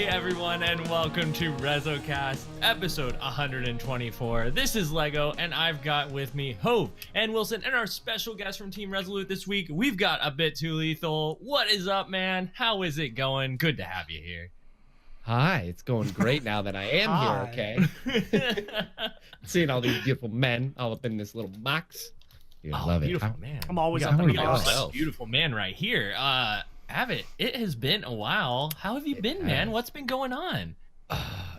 everyone, and welcome to RezoCast, episode 124. This is Lego, and I've got with me Hove and Wilson, and our special guest from Team Resolute this week, we've got ABitTooLethal. What is up, man? How is it going? Good to have you here. Hi, it's going great now that I am here, okay? Seeing all these beautiful men all up in this little box. You love beautiful it. Man. I'm always up in the box. Beautiful man right here. Abitt, it has been a while. How have you been, man? What's been going on?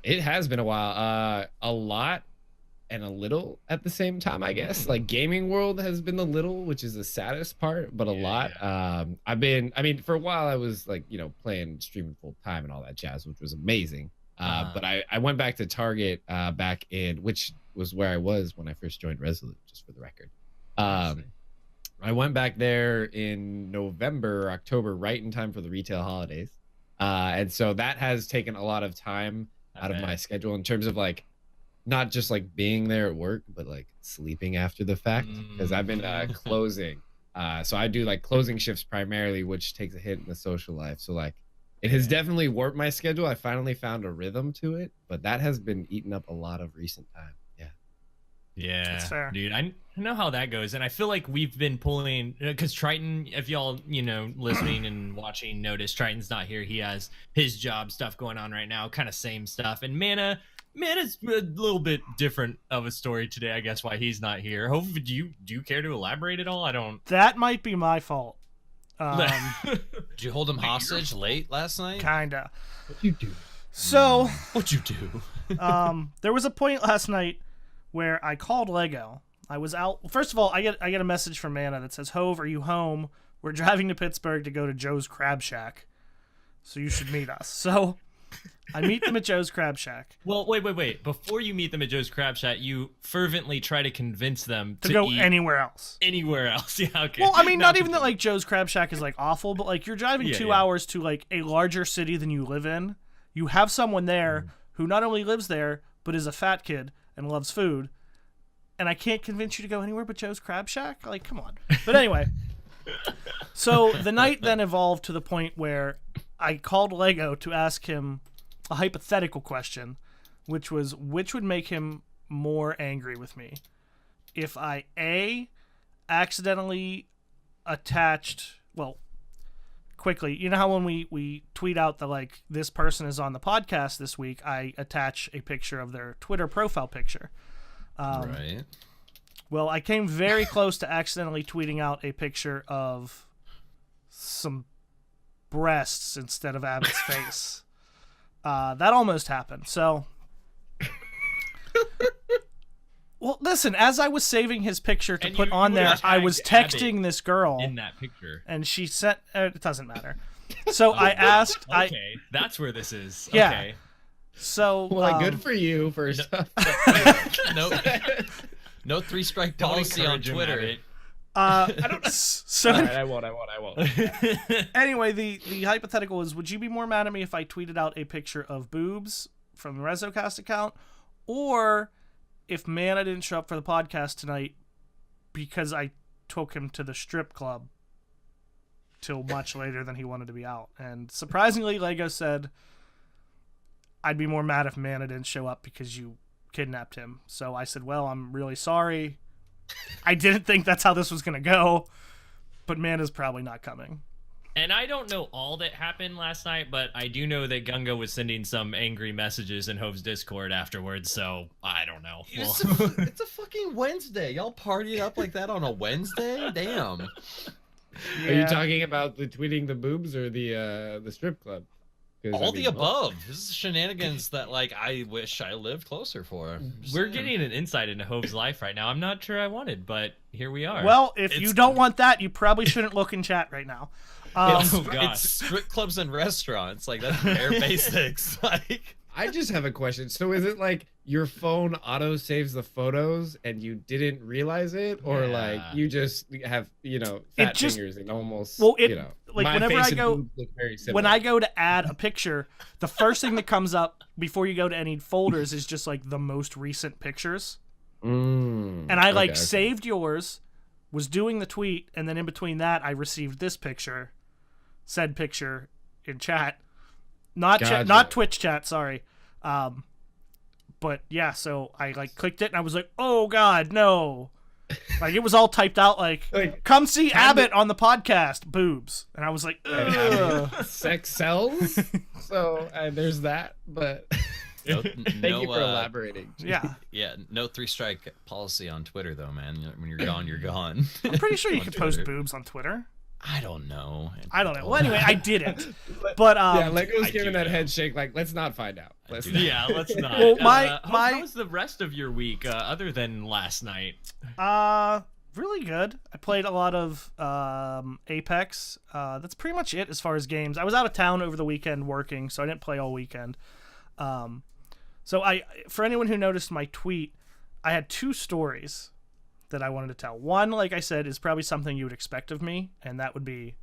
It has been a while. A lot and a little at the same time, I guess. Like gaming world has been a little, which is the saddest part, but a lot. Yeah. For a while I was like, playing, streaming full time and all that jazz, which was amazing. But I went back to Target back in, which was where I was when I first joined Resolute, just for the record. I went back there in November, October, right in time for the retail holidays. And so that has taken a lot of time out of my schedule in terms of like, not just like being there at work, but like sleeping after the fact, because I've been closing. So I do like closing shifts primarily, which takes a hit in the social life. So like it has definitely warped my schedule. I finally found a rhythm to it, but that has been eating up a lot of recent time. Yeah, that's fair. Dude, I know how that goes, and I feel like we've been pulling, because Triton, if y'all listening and watching notice, Triton's not here. He has his job stuff going on right now, kind of same stuff. And Mana's a little bit different of a story today, I guess, why he's not here. Hopefully, do you care to elaborate at all? I don't. That might be my fault. Did you hold him hostage late last night? Kinda. What'd you do? So what'd you do? There was a point last night where I called Lego. I was out. First of all, I get a message from Mana that says, "Hove, are you home? We're driving to Pittsburgh to go to Joe's Crab Shack, so you should meet us." So I meet them at Joe's Crab Shack. Well, wait. Before you meet them at Joe's Crab Shack, you fervently try to convince them to go anywhere else. Anywhere else, yeah, okay. Well, I mean, not even that like Joe's Crab Shack is like awful, but like you're driving 2 hours to like a larger city than you live in. You have someone there who not only lives there, but is a fat kid and loves food. And I can't convince you to go anywhere but Joe's Crab Shack? Like, come on. But anyway, so the night then evolved to the point where I called Lego to ask him a hypothetical question, which was, which would make him more angry with me? If I, A, accidentally attached, well, quickly, you know how when we tweet out that, like, this person is on the podcast this week, I attach a picture of their Twitter profile picture. Right. Well, I came very close to accidentally tweeting out a picture of some breasts instead of Abitt's face. That almost happened. So, well, listen, as I was saving his picture to put on there, I was texting this girl in that picture, and she sent. It doesn't matter. So I asked. Okay, that's where this is. Yeah. Okay. So, well, good for you for no 3-strike policy on Twitter. I don't. So right, I won't. Anyway, the hypothetical is: would you be more mad at me if I tweeted out a picture of boobs from the RezoCast account, or if Mana didn't show up for the podcast tonight because I took him to the strip club till much later than he wanted to be out? And surprisingly, Lego said, I'd be more mad if Mana didn't show up because you kidnapped him. So I said, well, I'm really sorry. I didn't think that's how this was going to go, but Mana's probably not coming. And I don't know all that happened last night, but I do know that Gunga was sending some angry messages in Hove's Discord afterwards, so I don't know. It's a fucking Wednesday. Y'all partying up like that on a Wednesday? Damn. Yeah. Are you talking about the tweeting the boobs or the strip club? All the above. This is shenanigans that, like, I wish I lived closer for. We're getting an insight into Hove's life right now. I'm not sure I wanted, but here we are. Well, if you don't want that, you probably shouldn't look in chat right now. It's strip clubs and restaurants. Like, that's bare basics. Like, I just have a question. So is it like your phone auto saves the photos and you didn't realize it, or like you just have fat fingers and almost like whenever I go when I go to add a picture, the first thing that comes up before you go to any folders is just like the most recent pictures. And I saved yours, was doing the tweet, and then in between that I received this picture, said picture in chat. not Gotcha. not Twitch chat. Sorry. But yeah, so I like clicked it and I was like, oh god, no. Like it was all typed out like come see Abitt on the podcast, boobs. And I was like, ugh. Sex sells. So there's that. But thank you for elaborating. Yeah. Yeah. No 3-strike policy on Twitter though, man. When you're gone, you're gone. I'm pretty sure you could post boobs on Twitter. I don't know. Well, anyway, I didn't. But yeah, Lego's giving that head shake. Like, let's not find out. Let's not. Well, how was the rest of your week other than last night? Really good. I played a lot of Apex. That's pretty much it as far as games. I was out of town over the weekend working, so I didn't play all weekend. So for anyone who noticed my tweet, I had 2 stories that I wanted to tell. One, like I said, is probably something you would expect of me, and that would be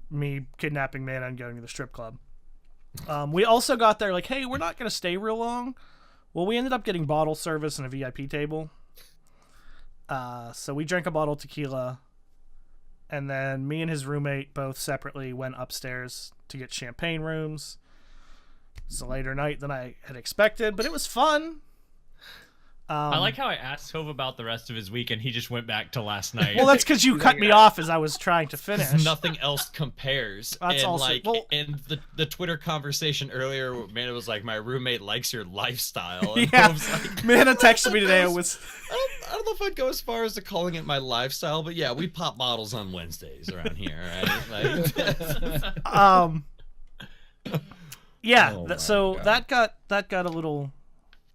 me kidnapping Mana and going to the strip club. We also got there like, hey, we're not going to stay real long. Well, we ended up getting bottle service and a VIP table. So we drank a bottle of tequila, and then me and his roommate both separately went upstairs to get champagne rooms. It's a later night than I had expected, but it was fun. I like how I asked Hove about the rest of his week, and he just went back to last night. Well, that's because you cut me off as I was trying to finish. Nothing else compares. That's and also like, and the Twitter conversation earlier, man, it was like my roommate likes your lifestyle. And yeah, Hove's like, Mana texted me today. I don't know if I'd go as far as to calling it my lifestyle, but yeah, we pop bottles on Wednesdays around here, right? Like, yeah. Oh So God. that got a little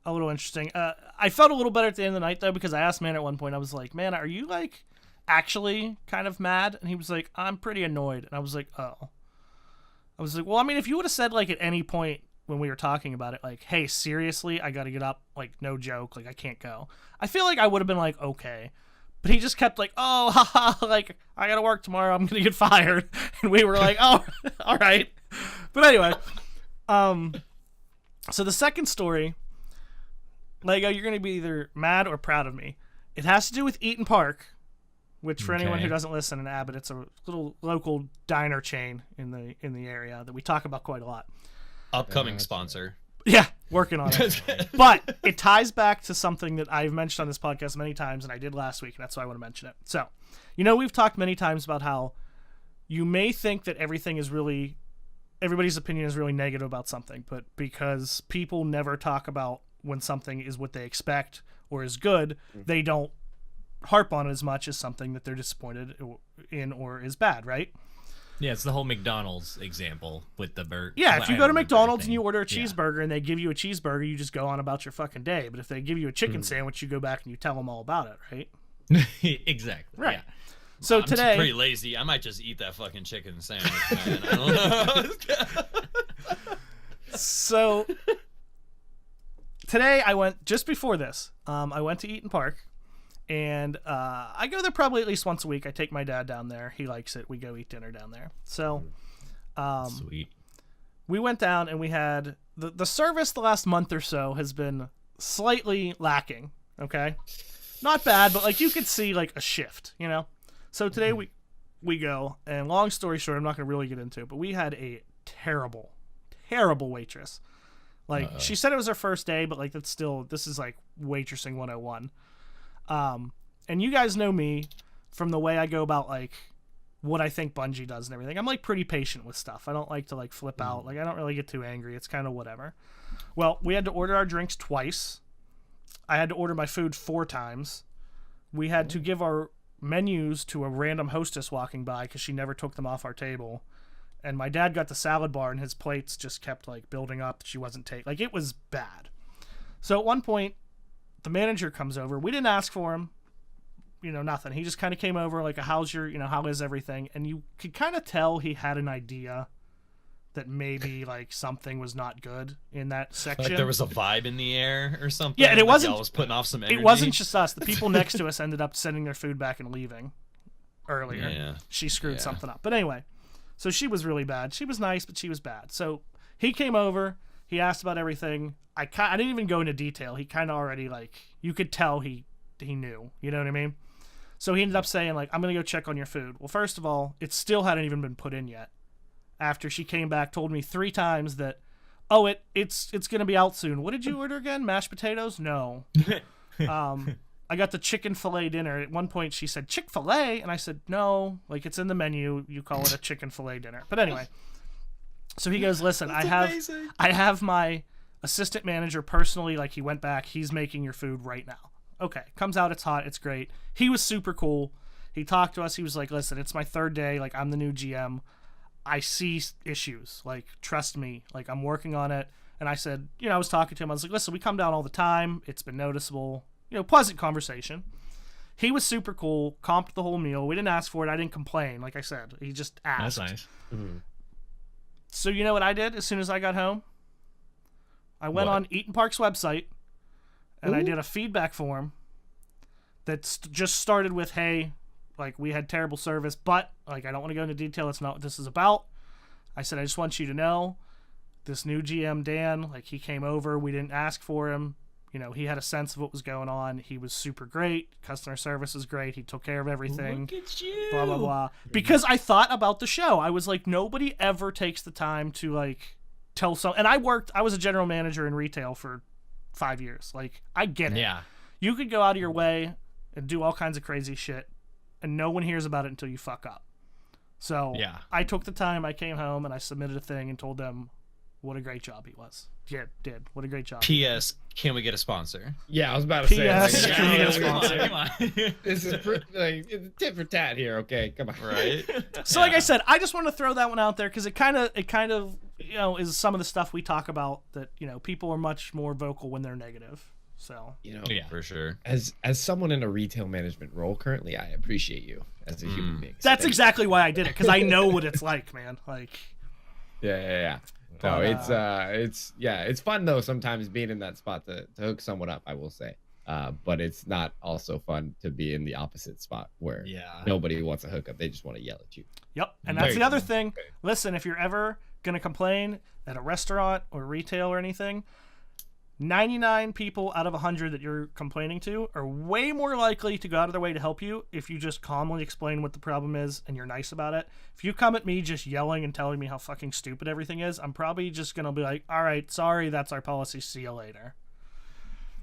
interesting. I felt a little better at the end of the night though, because I asked Mana at one point. I was like, "Man, are you like actually kind of mad?" And he was like, "I'm pretty annoyed." And I was like, "Oh." I was like, "Well, I mean, if you would have said like at any point when we were talking about it, like, hey, seriously, I got to get up, like, no joke, like I can't go," I feel like I would have been like, okay. But he just kept like, "Oh, haha, like I got to work tomorrow. I'm gonna get fired." And we were like, "Oh, all right." But anyway, so the second story. Lego, you're going to be either mad or proud of me. It has to do with Eaton Park, which for anyone who doesn't listen in Abitt, it's a little local diner chain in the area that we talk about quite a lot. upcoming sponsor. Yeah, working on it. But it ties back to something that I've mentioned on this podcast many times, and I did last week, and that's why I want to mention it. So, we've talked many times about how you may think that everybody's opinion is really negative about something, but because people never talk about when something is what they expect or is good, they don't harp on it as much as something that they're disappointed in or is bad, right? Yeah, it's the whole McDonald's example with the burger. Yeah, if you go to McDonald's and you order a cheeseburger and they give you a cheeseburger, you just go on about your fucking day. But if they give you a chicken sandwich, you go back and you tell them all about it, right? Exactly. Right. Yeah. So I'm today, pretty lazy. I might just eat that fucking chicken sandwich, man. I don't know. So today I went, just before this, I went to Eaton Park, and I go there probably at least once a week. I take my dad down there. He likes it. We go eat dinner down there. So Sweet. we went down and we had the service the last month or so has been slightly lacking. Okay. Not bad, but like you could see like a shift, So today we go, and long story short, I'm not going to really get into it, but we had a terrible waitress. Like she said it was her first day, but like this is like waitressing 101. And you guys know me from the way I go about like what I think Bungie does and everything. I'm like pretty patient with stuff. I don't like to like flip out. Like I don't really get too angry. It's kind of whatever. Well, we had to order our drinks twice. I had to order my food 4 times. We had to give our menus to a random hostess walking by because she never took them off our table. And my dad got the salad bar and his plates just kept like building up. She wasn't taking, like it was bad. So at one point, the manager comes over. We didn't ask for him, nothing. He just kind of came over like, how is everything? And you could kind of tell he had an idea that maybe like something was not good in that section. Like there was a vibe in the air or something. Yeah, and it like wasn't. y'all was putting off some energy. It wasn't just us. The people next to us ended up sending their food back and leaving earlier. Yeah. She screwed something up. But anyway, so she was really bad. She was nice, but she was bad. So he came over. He asked about everything. I didn't even go into detail. He kind of already like you could tell he knew. You know what I mean? So he ended up saying like, "I'm gonna go check on your food." Well, first of all, it still hadn't even been put in yet. after she came back, told me 3 times that, oh, it's going to be out soon. What did you order again? Mashed potatoes? No. I got the chicken filet dinner. At one point she said, Chick-fil-A? And I said, no, like it's in the menu. You call it a chicken filet dinner. But anyway, so he goes, listen, I have my assistant manager personally, like he went back, he's making your food right now. Okay, comes out, it's hot, it's great. He was super cool. He talked to us. He was like, listen, it's my 3rd day. Like, I'm the new GM. I see issues. Like, trust me. Like, I'm working on it. And I said, I was talking to him. I was like, listen, we come down all the time. It's been noticeable. Pleasant conversation. He was super cool, comped the whole meal. We didn't ask for it. I didn't complain. Like I said, he just asked. That's nice. Mm-hmm. So you know what I did as soon as I got home? I went on Eaton Park's website, and I did a feedback form that just started with, hey, like, we had terrible service, but, like, I don't want to go into detail. That's not what this is about. I said, I just want you to know, this new GM, Dan, like, he came over. We didn't ask for him. He had a sense of what was going on. He was super great. Customer service was great. He took care of everything. Look at you. Blah, blah, blah. Because I thought about the show. I was like, nobody ever takes the time to, like, tell and I was a general manager in retail for 5 years. Like, I get it. Yeah. You could go out of your way and do all kinds of crazy shit, and no one hears about it until you fuck up. So yeah. I took the time. I came home and I submitted a thing and told them what a great job he was. Yeah, did. What a great job. P.S. Can we get a sponsor? Yeah, I was about to say. P.S. Like, Can we get a sponsor? sponsor? Come on. This is it's tit for tat here. Okay, come on. Right. So, like I said, I just want to throw that one out there because it kind of is some of the stuff we talk about that people are much more vocal when they're negative. So yeah, for sure. As someone in a retail management role currently, I appreciate you as a human being. That's exactly why I did it, because I know what it's like, man. Like, yeah. No, it's fun though sometimes being in that spot to hook someone up, I will say. But it's not also fun to be in the opposite spot where nobody wants a hookup. They just want to yell at you. Yep. And that's the other thing. Okay. Listen, if you're ever going to complain at a restaurant or retail or anything, 99 people out of 100 that you're complaining to are way more likely to go out of their way to help you if you just calmly explain what the problem is and you're nice about it. If you come at me just yelling and telling me how fucking stupid everything is, I'm probably just going to be like, all right, sorry, that's our policy. See you later.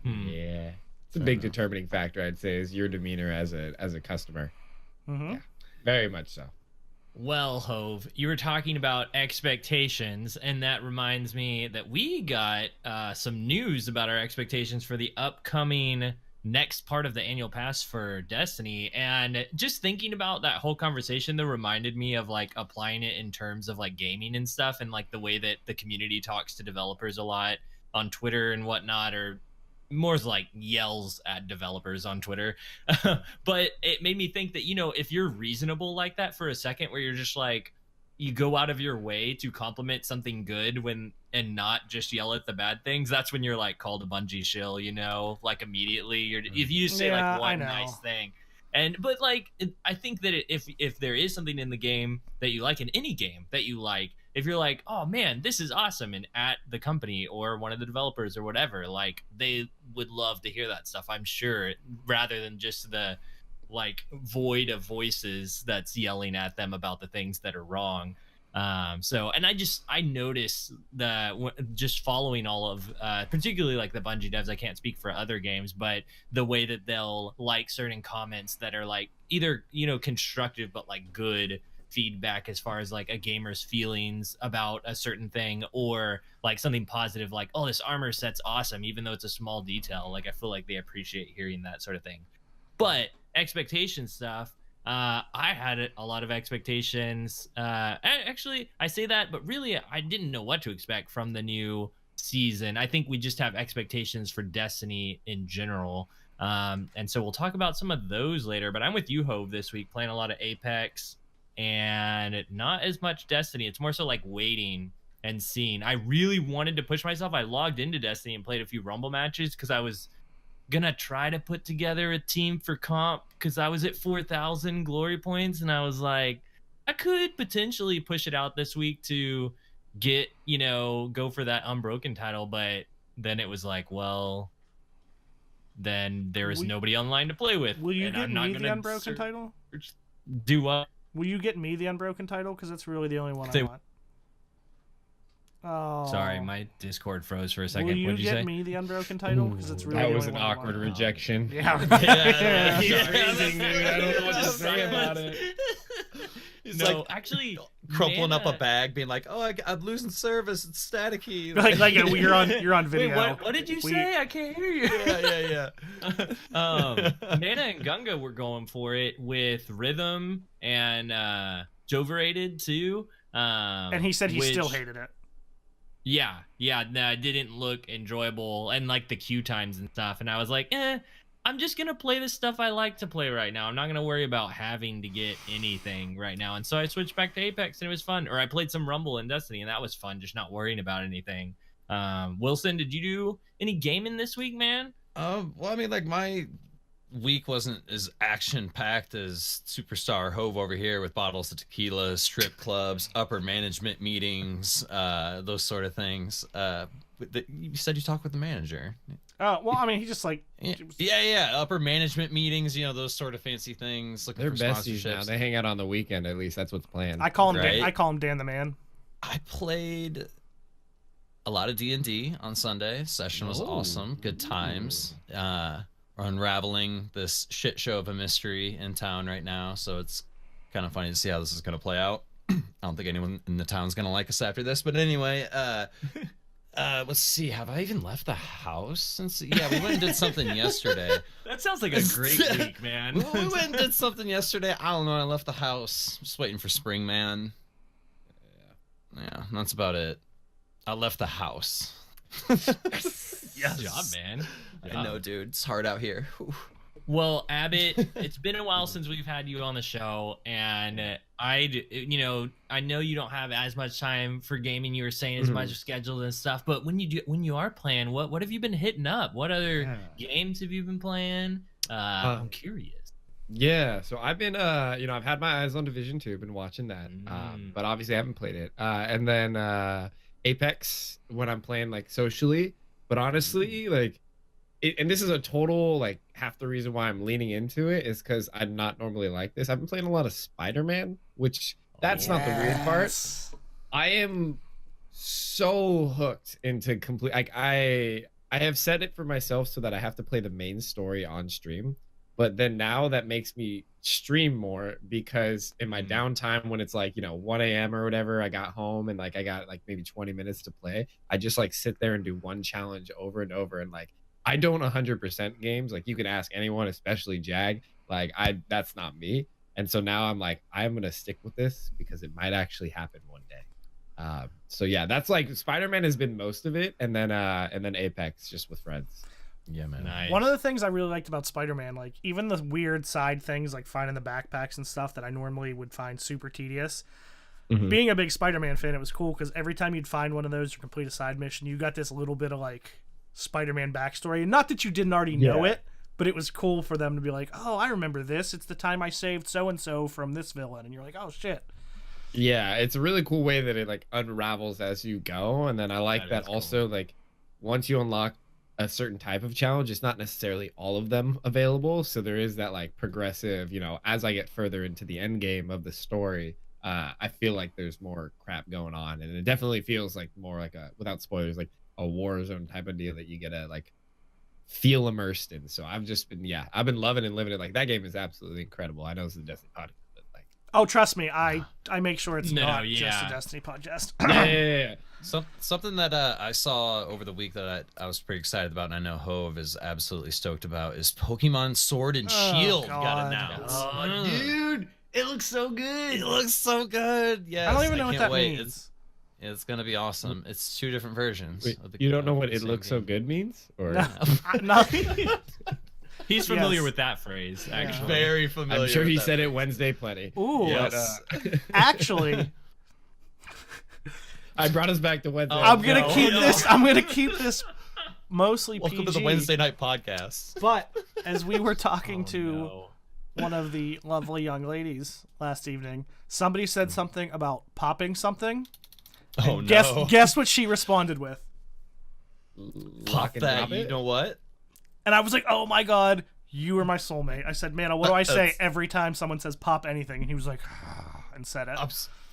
Yeah. It's a big determining factor, I'd say, is your demeanor as a customer. Mm-hmm. Yeah, very much so. Well, Hove, you were talking about expectations, and that reminds me that we got some news about our expectations for the upcoming next part of the annual pass for Destiny. And just thinking about that whole conversation, that reminded me of like applying it in terms of like gaming and stuff, and like the way that the community talks to developers a lot on Twitter and whatnot, or more like yells at developers on Twitter. But it made me think that, if you're reasonable like that for a second, where you're just like, you go out of your way to compliment something good and not just yell at the bad things, that's when you're like called a Bungie shill, like immediately if you say like one nice thing. But like, I think that if there is something in the game that you like, in any game that you like, if you're like, oh man, this is awesome, and at the company or one of the developers or whatever, like, they would love to hear that stuff, I'm sure, rather than just the like void of voices that's yelling at them about the things that are wrong. And I notice that just following all of, particularly like the Bungie devs, I can't speak for other games, but the way that they'll like certain comments that are like either, constructive, but like good feedback as far as like a gamer's feelings about a certain thing, or like something positive, like, oh, this armor set's awesome, even though it's a small detail. Like, I feel like they appreciate hearing that sort of thing. But expectation stuff, I had a lot of expectations. Actually, I say that, but really, I didn't know what to expect from the new season. I think we just have expectations for Destiny in general. And so we'll talk about some of those later. But I'm with you, Hove, this week, playing a lot of Apex and not as much Destiny. It's more so like waiting and seeing. I really wanted to push myself. I logged into Destiny and played a few Rumble matches because I was gonna try to put together a team for comp, because I was at 4,000 glory points, and I was like, I could potentially push it out this week to get, go for that Unbroken title. But then it was like, well, then there is nobody online to play with. Will you get me the Unbroken title? Do what? Will you get me the Unbroken title? Because that's really the only one I want. Oh. Sorry, my Discord froze for a second. Will you What'd you get say? me the Unbroken title? Because it's really That was the an only one I awkward want. rejection. Yeah. Amazing, dude. I don't know what to say about it. He's No, like actually, crumpling up a Mana- bag, being like, "Oh, I'm losing service. It's staticky." like you're on Wait, video. what did you say? I can't hear you. yeah. Nana and Gunga were going for it with Rhythm and Joverated too. And he said he still which- hated it. Yeah, no, it didn't look enjoyable, and like the queue times and stuff. And I was like, I'm just gonna play the stuff I like to play right now. I'm not gonna worry about having to get anything right now. And so I switched back to Apex, and it was fun. Or I played some Rumble and Destiny, and that was fun, just not worrying about anything. Wilson, did you do any gaming this week, man? Well, I mean, like my week wasn't as action packed as Superstar Hove over here with bottles of tequila, strip clubs, upper management meetings, those sort of things. You said you talked with the manager. Well, I mean, he just like Yeah. Upper management meetings, those sort of fancy things. Looking They're for besties sponsorships. now. They hang out on the weekend. At least that's what's planned. I call him Right? I call him Dan the Man. I played a lot of D&D on Sunday. Session was awesome. Good times. Unraveling this shit show of a mystery in town right now, so it's kind of funny to see how this is going to play out. I don't think anyone in the town's going to like us after this, but anyway, let's see. Have I even left the house since? Yeah, we went and did something yesterday. That sounds like a great week, man. We went and did something yesterday. I don't know. I left the house. Just waiting for spring, man. Yeah, that's about it. I left the house. Yes. Good job, man. I know, dude. It's hard out here. Whew. Well, Abitt, it's been a while since we've had you on the show, and I know you don't have as much time for gaming. You were saying as much scheduled and stuff, but when you are playing, what have you been hitting up? What other games have you been playing? I'm curious. Yeah, so I've been I've had my eyes on Division 2, been watching that, but obviously I haven't played it. And then Apex when I'm playing like socially, but honestly, like. And this is a total, like, half the reason why I'm leaning into it is because I'm not normally like this. I've been playing a lot of Spider-Man, which that's not the weird part. I am so hooked into complete. Like, I have set it for myself so that I have to play the main story on stream. But then now that makes me stream more because in my downtime when it's like, 1 a.m. or whatever, I got home and like I got like maybe 20 minutes to play. I just like sit there and do one challenge over and over and like. I don't 100% games. Like you can ask anyone, especially Jag. Like that's not me. And so now I'm like, I'm gonna stick with this because it might actually happen one day. So yeah, that's like Spider-Man has been most of it, and then Apex just with friends. Yeah, man. Nice. One of the things I really liked about Spider-Man, like even the weird side things like finding the backpacks and stuff that I normally would find super tedious. Being a big Spider-Man fan, it was cool because every time you'd find one of those or complete a side mission, you got this little bit of like Spider-Man backstory. Not that you didn't already know it, but it was cool for them to be like, oh, I remember this. It's the time I saved so-and-so from this villain. And you're like, oh, shit. Yeah, it's a really cool way that it like unravels as you go. And then I like that also, like, once you unlock a certain type of challenge, it's not necessarily all of them available. So there is that like progressive, as I get further into the end game of the story, I feel like there's more crap going on. And it definitely feels like more like without spoilers, like a war zone type of deal that you get to like feel immersed in. So I've been loving and living it. Like that game is absolutely incredible. I know it's a Destiny podcast, but like, oh, trust me, I make sure it's not just a Destiny podcast. yeah. Something that I saw over the week that I was pretty excited about, and I know Hove is absolutely stoked about, is Pokemon Sword and Shield got announced. Oh, dude, it looks so good. It looks so good. Yes, I don't even know what can't that wait. means. It's gonna be awesome. It's 2 different versions. Wait, of the, you don't know what the it same looks so game. good means? Or No. He's familiar Yes. with that phrase, actually. Very familiar. I'm sure with he that said it phrase. Wednesday plenty. Ooh, Yes. actually, I brought us back to Wednesday. I'm gonna keep this mostly Welcome PG. to the Wednesday night podcast. But as we were talking Oh, to no. one of the lovely young ladies last evening, somebody said something about popping something. Oh And no! Guess what she responded with? Pop Lock and that. drop You it? know what? And I was like, oh my god, you are my soulmate. I said, man, what do I say That's- every time someone says pop anything? And he was like, and said it.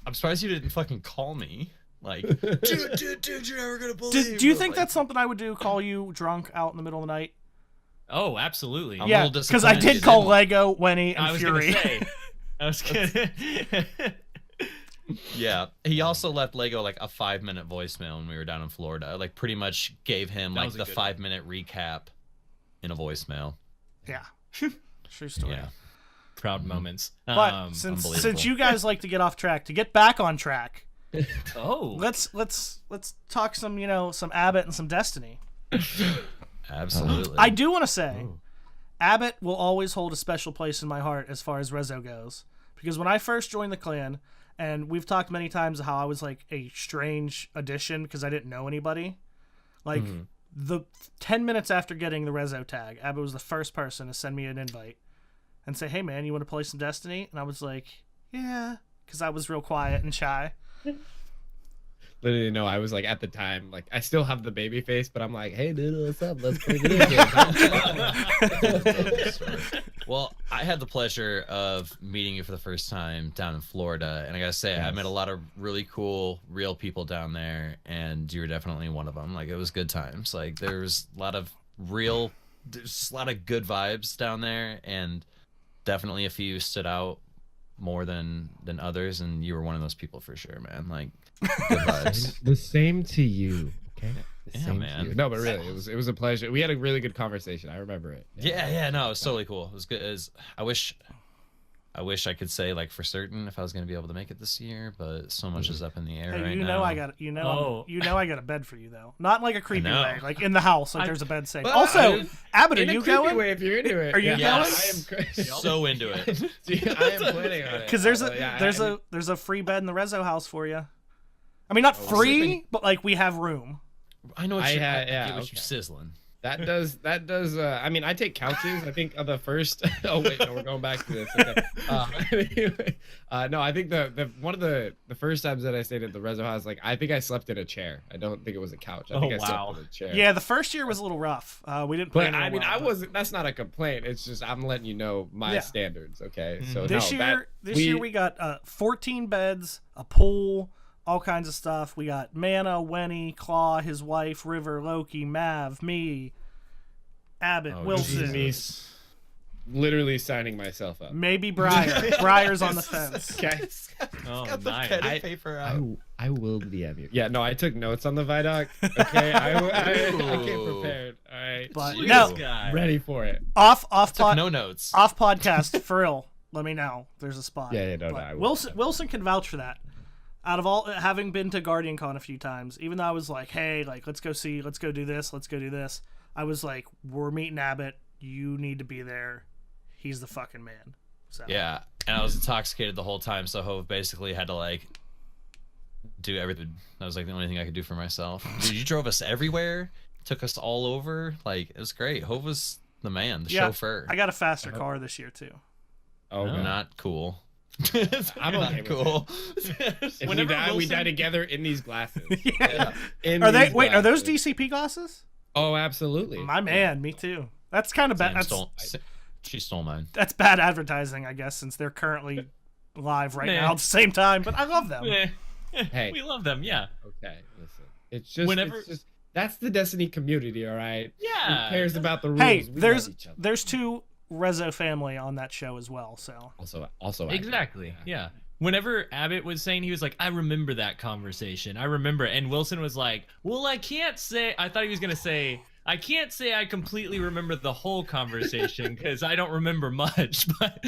I'm surprised you didn't fucking call me. Like, dude, you're never gonna believe. Do you think that's something I would do? Call you drunk out in the middle of the night? Oh, absolutely. Yeah, because I did call Lego, Wenny, and Fury. I was gonna. Yeah, he also left Lego like a 5-minute voicemail when we were down in Florida. Like, pretty much gave him like the 5-minute recap in a voicemail. Yeah, true story. Yeah, proud moments. But since you guys like to get off track, to get back on track, let's talk some some Abitt and some Destiny. Absolutely. I do want to say, Abitt will always hold a special place in my heart as far as Rezo goes, because when I first joined the clan. And we've talked many times how I was like a strange addition because I didn't know anybody. Like the 10 minutes after getting the Rezo tag, Abitt was the first person to send me an invite and say, "Hey man, you want to play some Destiny?" And I was like, "Yeah," because I was real quiet and shy. Literally, no, I was like, at the time, like, I still have the baby face, but I'm like, "Hey dude, what's up? Let's play video games." Well, I had the pleasure of meeting you for the first time down in Florida, and I gotta say, I met a lot of really cool, real people down there, and you were definitely one of them. Like, it was good times. Like, there's a lot of good vibes down there, and definitely a few stood out more than others, and you were one of those people for sure, man. Like, good vibes. The same to you. Okay. Yeah, man. No, but really, it was a pleasure. We had a really good conversation. I remember it. Yeah, no, it was totally cool. It was good. I wish I could say like for certain if I was gonna be able to make it this year, but so much is up in the air right now. I got a bed for you though. Not like a creepy way, like in the house, like there's a bed safe. Also, Abitt, are you going? Way, if you're into it. Are you going? I am so into it. I am planning on it. Because there's a free bed in the Rezo house for you. I mean, not free, but like we have room. I know what you're sizzling. That does. I mean, I take couches. I think the first. Oh wait, no, we're going back to this. Okay. No, I think the one of the first times that I stayed at the Rezo house, like I think I slept in a chair. I don't think it was a couch. I think I slept in a chair. Yeah, the first year was a little rough. We didn't. Play I mean, I wasn't. That's not a complaint. It's just I'm letting you know my standards. Okay, so this year we got 14 beds, a pool. All kinds of stuff. We got Mana, Wenny, Claw, his wife, River, Loki, Mav, me, Abitt, Wilson. Geez. Literally signing myself up. Maybe Briar. Briar's on the fence. Okay. Got the pen and paper out. I will DM you. Yeah, no, I took notes on the ViDoc. Okay, I came prepared. All right. But ready for it. No notes. Off podcast, for real. Let me know. There's a spot. Yeah, no. Wilson can vouch for that. Out of all, having been to Guardian Con a few times, even though I was like, hey, like, let's go do this, I was like, we're meeting Abitt. You need to be there. He's the fucking man. So. Yeah, and I was intoxicated the whole time, so Hove basically had to, like, do everything. That was, like, the only thing I could do for myself. Dude, you drove us everywhere, took us all over. Like, it was great. Hove was the man, the chauffeur. I got a faster car this year, too. Oh, no. Not cool. I'm okay cool. If we die together in these glasses. Yeah. Are those DCP glasses? Oh, absolutely. My man, me too. That's kind of bad. She stole mine. That's bad advertising, I guess, since they're currently live right now at the same time. But I love them. Hey, we love them. Yeah. Okay, listen. It's just that's the Destiny community, all right? Yeah. Who cares about the rules? Hey, there's two Rezo family on that show as well, so also exactly, yeah. Whenever Abitt was saying, he was like, I remember that conversation. I remember it. And Wilson was like, well, I can't say, I thought he was gonna say, I can't say I completely remember the whole conversation because I don't remember much, but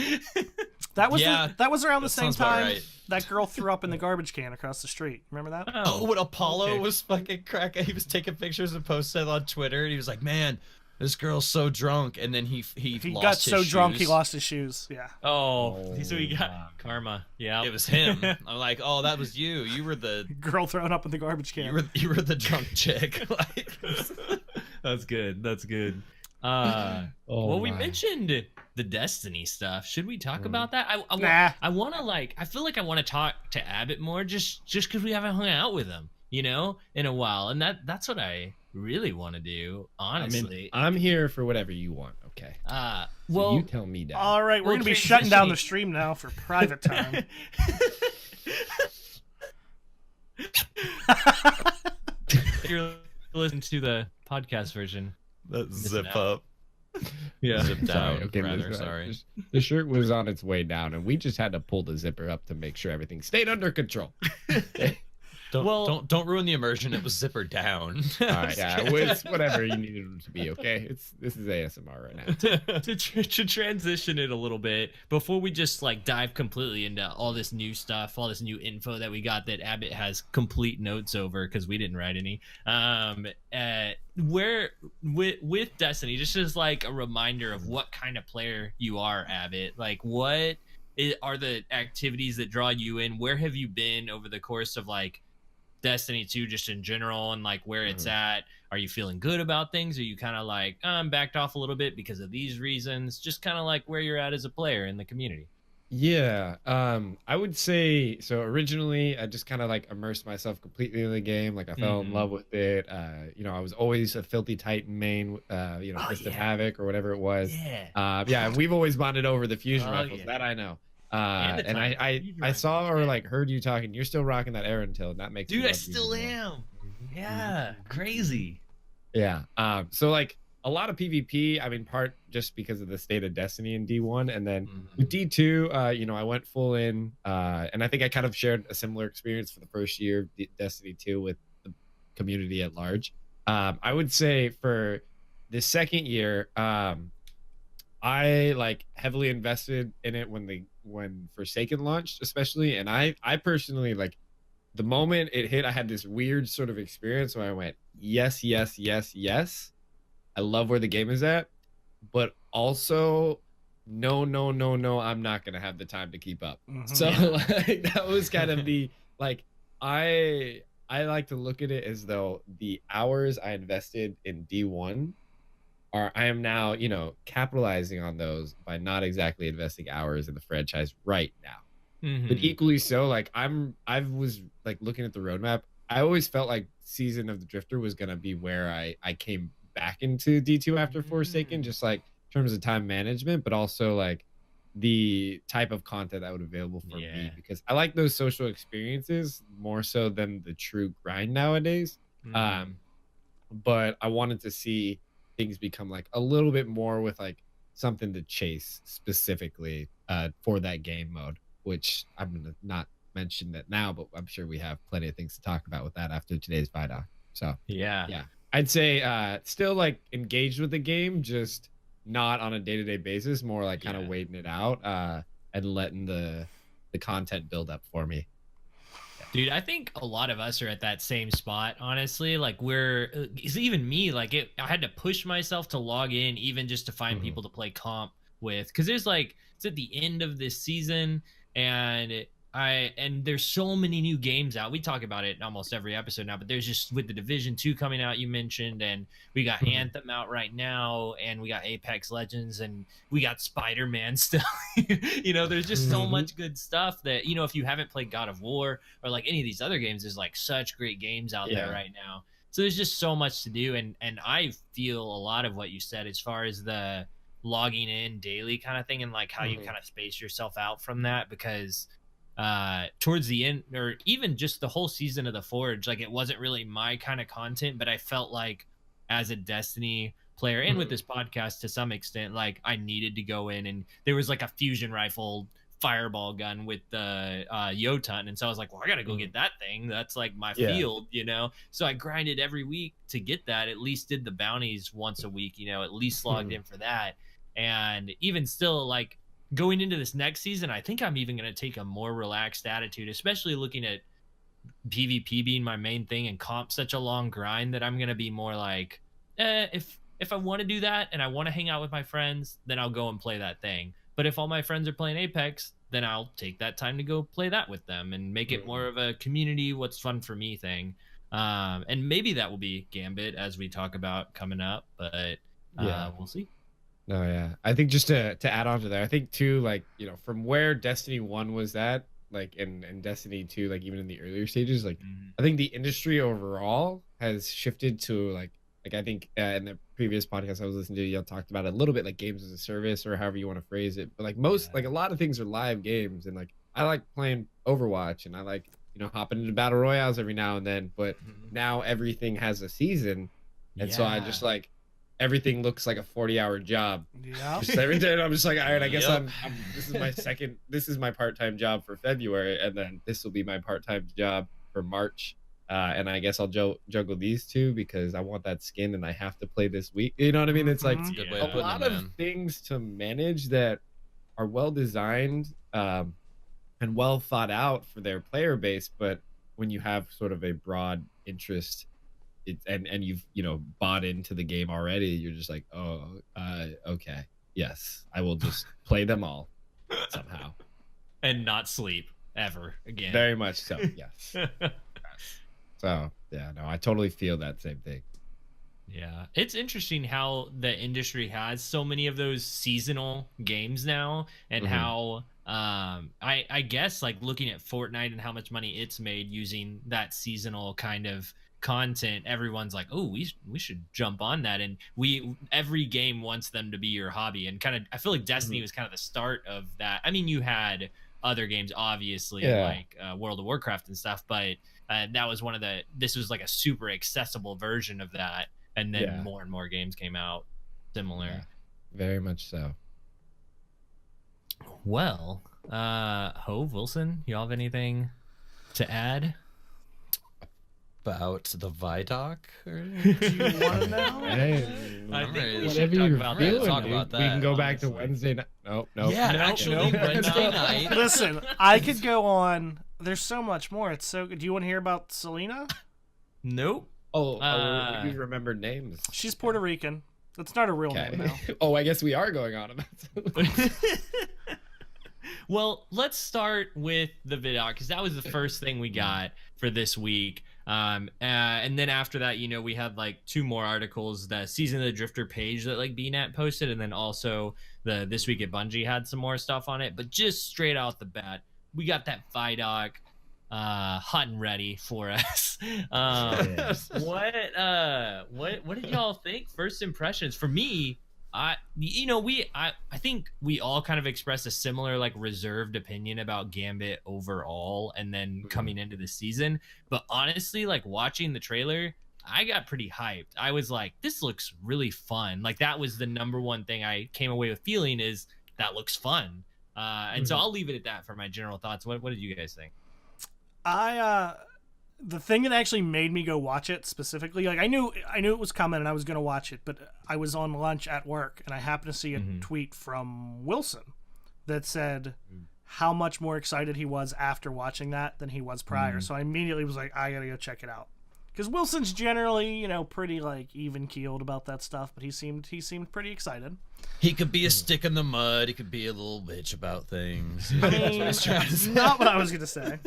that was around the same time right. That girl threw up in the garbage can across the street. Remember that? Oh, when Apollo was fucking cracking, he was taking pictures and posted on Twitter, and he was like, man, this girl's so drunk, and then he lost got his so shoes. drunk he lost his shoes. Yeah. Oh, so he got karma. Yeah, it was him. I'm like, oh, that was you. You were the girl thrown up in the garbage can. You were the drunk chick. Like, that's good. That's good. Well, we mentioned the Destiny stuff. Should we talk about that? I want to I feel like I want to talk to Abitt more, just because we haven't hung out with him, in a while, and that's what I really want to do, honestly. I'm here for whatever you want, okay? So you tell me, Dad. All right, we're going to be shutting down the stream now for private time. If you're listening to the podcast version. That zip up. Yeah. Zip down. Sorry, okay, rather, listen, sorry. The shirt was on its way down, and we just had to pull the zipper up to make sure everything stayed under control. Don't ruin the immersion. It was zipper down. All right, yeah, it's whatever you needed it to be. Okay, this is ASMR right now. to transition it a little bit before we just like dive completely into all this new stuff, all this new info that we got that Abitt has complete notes over because we didn't write any. Where with Destiny, just as like a reminder of what kind of player you are, Abitt. Like, what are the activities that draw you in? Where have you been over the course of like Destiny 2 just in general, and like where it's at? Are you feeling good about things? Are you kind of like, I'm backed off a little bit because of these reasons? Just kind of like where you're at as a player in the community. Yeah, I would say so. Originally, I just kind of like immersed myself completely in the game. Like I fell in love with it. You know, I was always a Filthy Titan main. You know, Fist of Havoc or whatever it was. Yeah, and we've always bonded over the fusion rifles. Yeah. That I know. And I saw or like heard you talking. You're still rocking that Aaron Till, and that makes dude. I still am. Yeah, crazy. Yeah. So like a lot of PvP. I mean, part just because of the state of Destiny in D1, and then with D2, you know, I went full in, and I think I kind of shared a similar experience for the first year of Destiny 2 with the community at large. I would say for the second year, I like heavily invested in it when Forsaken launched, especially, and I personally like the moment it hit, I had this weird sort of experience where I went, yes, yes, yes, yes. I love where the game is at, but also no, I'm not gonna have the time to keep up. So like that was kind of the like I like to look at it as though the hours I invested in D1 I am now, you know, capitalizing on those by not exactly investing hours in the franchise right now. But equally so, like I was like looking at the roadmap. I always felt like Season of the Drifter was gonna be where I came back into D2 after Forsaken, just like in terms of time management, but also like the type of content that would be available for me, because I like those social experiences more so than the true grind nowadays. But I wanted to see things become like a little bit more with like something to chase specifically for that game mode, which I'm gonna not mention that now, but I'm sure we have plenty of things to talk about with that after today's ViDoc. So yeah, I'd say still like engaged with the game, just not on a day-to-day basis, more like kind of waiting it out and letting the content build up for me. Dude, I think a lot of us are at that same spot, honestly. Like it's even me, like I had to push myself to log in even just to find people to play comp with, because there's like, it's at the end of this season, and there's so many new games out. We talk about it in almost every episode now, but there's just with the Division 2 coming out, you mentioned, and we got Anthem out right now, and we got Apex Legends, and we got Spider-Man still. You know, there's just so much good stuff that, you know, if you haven't played God of War or like any of these other games, there's like such great games out there right now. So there's just so much to do, and I feel a lot of what you said as far as the logging in daily kind of thing, and like how you kind of space yourself out from that, because towards the end, or even just the whole season of the Forge, like it wasn't really my kind of content, but I felt like as a Destiny player and with this podcast to some extent, like I needed to go in, and there was like a fusion rifle fireball gun with the Jotun, and so I was like, well, I gotta go get that thing, that's like my field, you know. So I grinded every week to get that, at least did the bounties once a week, you know, at least logged in for that. And even still, like going into this next season, I think I'm even going to take a more relaxed attitude, especially looking at PvP being my main thing and comp such a long grind, that I'm going to be more like, if I want to do that and I want to hang out with my friends, then I'll go and play that thing. But if all my friends are playing Apex, then I'll take that time to go play that with them and make it more of a community, what's fun for me thing. And maybe that will be Gambit, as we talk about coming up, but we'll see. No, yeah. I think just to add on to that, I think too, like, you know, from where Destiny 1 was at, like, and Destiny 2, like, even in the earlier stages, like, I think the industry overall has shifted to, like I think in the previous podcast I was listening to, y'all talked about it a little bit, like games as a service, or however you want to phrase it. But, like, like, a lot of things are live games, and, like, I like playing Overwatch, and I like hopping into battle royales every now and then, but now everything has a season, and so I just like everything looks like a 40-hour job. Yeah. Just every day I'm just like, all right, I guess this is my part-time job for February, and then this will be my part-time job for March. And I guess I'll juggle these two because I want that skin and I have to play this week. You know what I mean? It's like a lot of things to manage that are well designed and well thought out for their player base. But when you have sort of a broad interest and you've, bought into the game already, you're just like, oh, okay. Yes, I will just play them all somehow. And not sleep ever again. Very much so, yes. So, yeah, no, I totally feel that same thing. Yeah. It's interesting how the industry has so many of those seasonal games now, and how I guess like looking at Fortnite and how much money it's made using that seasonal kind of content, everyone's like, oh, we should jump on that, and every game wants them to be your hobby. And kind of I feel like Destiny was kind of the start of that. I mean, you had other games obviously, like World of Warcraft and stuff, but that was this was like a super accessible version of that, and then more and more games came out similar. Very much so. Well, Hove, Wilson, you all have anything to add about the ViDoc? Do you want to know? Hey, I think we whatever should talk you're about feeling, that. Talk dude. about that, We can go back to honestly. Wednesday night. Nope. Yeah, actually, Wednesday night. Listen, I could go on. There's so much more. It's so good. Do you want to hear about Selena? Nope. We remembered names. She's Puerto Rican. That's not a real name, though. Oh, I guess we are going on about. Well, let's start with the ViDoc because that was the first thing we got for this week. And then after that, we had like 2 more articles. The Season of the Drifter page that like BNet posted, and then also the This Week at Bungie had some more stuff on it. But just straight out the bat, we got that ViDoc hot and ready for us. What did y'all think? First impressions for me. I think we all kind of expressed a similar like reserved opinion about Gambit overall, and then coming into the season. But honestly, like watching the trailer, I got pretty hyped. I was like, this looks really fun. Like that was the number one thing I came away with feeling is that looks fun. And so I'll leave it at that for my general thoughts. What did you guys think? The thing that actually made me go watch it specifically, like I knew it was coming and I was going to watch it, but I was on lunch at work and I happened to see a tweet from Wilson that said how much more excited he was after watching that than he was prior. So I immediately was like, I got to go check it out. Because Wilson's generally, pretty like even keeled about that stuff, but he seemed pretty excited. He could be a stick in the mud. He could be a little bitch about things. I mean, that's not what I was gonna say.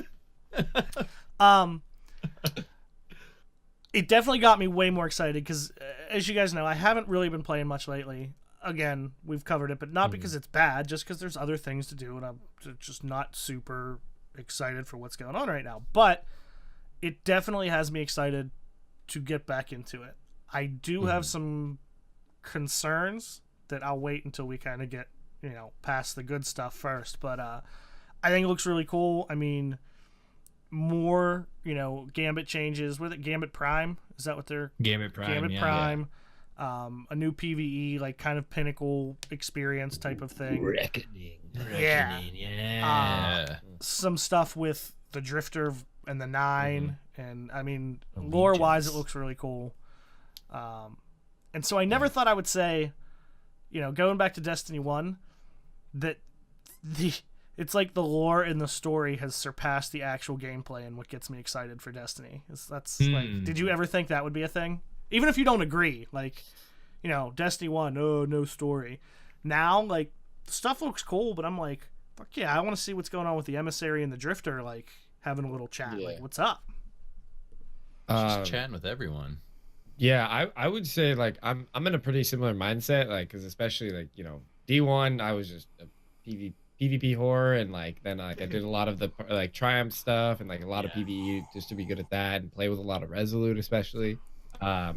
It definitely got me way more excited because, as you guys know, I haven't really been playing much lately. Again, we've covered it, but not because it's bad, just because there's other things to do, and I'm just not super excited for what's going on right now. But it definitely has me excited to get back into it. I do have some concerns that I'll wait until we kind of get, past the good stuff first. But I think it looks really cool. I mean, more, Gambit changes. With it, Gambit Prime? Is that what they're... Gambit Prime, Gambit Prime. A new PvE, like, kind of pinnacle experience type of thing. Reckoning. Yeah. Some stuff with the Drifter and the 9. And, I mean, lore-wise, it looks really cool. And so I never thought I would say, going back to Destiny 1, that it's like the lore in the story has surpassed the actual gameplay, and what gets me excited for Destiny. Like, did you ever think that would be a thing? Even if you don't agree, like, Destiny 1, oh, no story. Now, like, stuff looks cool, but I'm like, fuck yeah, I want to see what's going on with the Emissary and the Drifter, like, having a little chat. Like, what's up? Just chatting with everyone. Yeah, I would say like I'm in a pretty similar mindset, like because especially like D1, I was just a PvP whore, and like then like I did a lot of the like Triumph stuff and like a lot of PvE just to be good at that and play with a lot of Resolute especially.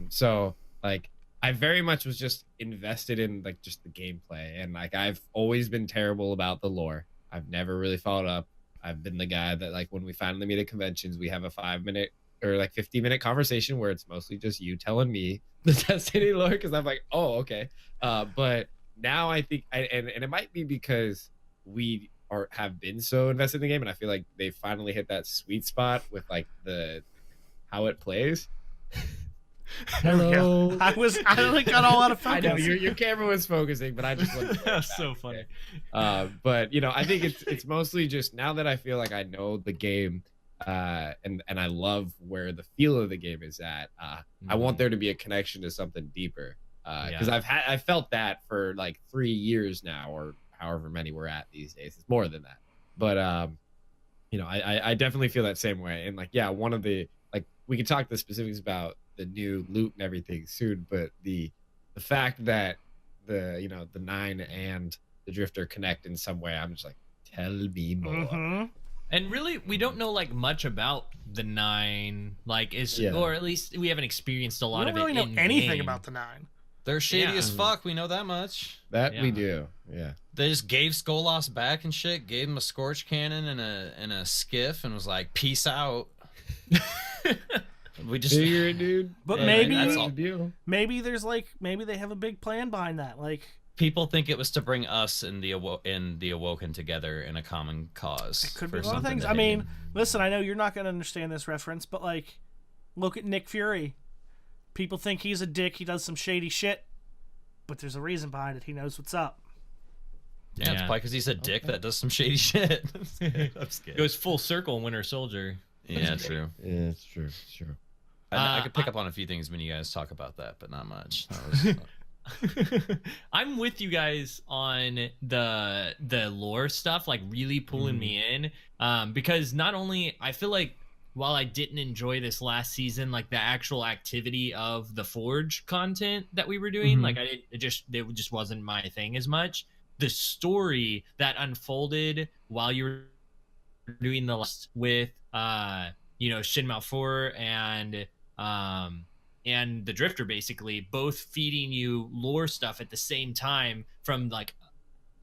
So like I very much was just invested in like just the gameplay, and like I've always been terrible about the lore. I've never really followed up. I've been the guy that like when we finally meet at conventions, we have a 5-minute or like 15-minute conversation where it's mostly just you telling me the Destiny lore because I'm like, oh, okay. But now I think, and it might be because we have been so invested in the game, and I feel like they finally hit that sweet spot with like how it plays. Hello. I like got all out of focus. I know your camera was focusing, but I just wasn't. That's so funny. But you know, I think it's mostly just now that I feel like I know the game, and I love where the feel of the game is at. I want there to be a connection to something deeper, because I felt that for like 3 years now, or however many we're at these days. It's more than that, but you know, I definitely feel that same way. And like, yeah, one of the like we can talk the specifics about the new loot and everything soon, but the fact that the 9 and the Drifter connect in some way, I'm just like, tell me more. And really, we don't know like much about the 9, like or at least we haven't experienced a lot of it. We don't really know anything about the 9. They're shady as fuck. We know that much. We do. Yeah. They just gave Skolas back and shit. Gave him a Scorch Cannon and a skiff, and was like, "Peace out." We just figure it, dude. But maybe there's like maybe they have a big plan behind that. Like people think it was to bring us and the Awoken together in a common cause. It could be a lot of things. I mean, listen, I know you're not going to understand this reference, but like, look at Nick Fury. People think he's a dick. He does some shady shit, but there's a reason behind it. He knows what's up. Yeah, it's probably because he's a dick that does some shady shit. Goes full circle in Winter Soldier. Yeah, true. Yeah, it's true. It's true. I could pick up on a few things when you guys talk about that, but not much. I'm with you guys on the lore stuff, like really pulling me in, because not only I feel like while I didn't enjoy this last season, like the actual activity of the Forge content that we were doing, like it just wasn't my thing as much. The story that unfolded while you were doing the last with Shin Malphur and the Drifter, basically both feeding you lore stuff at the same time from like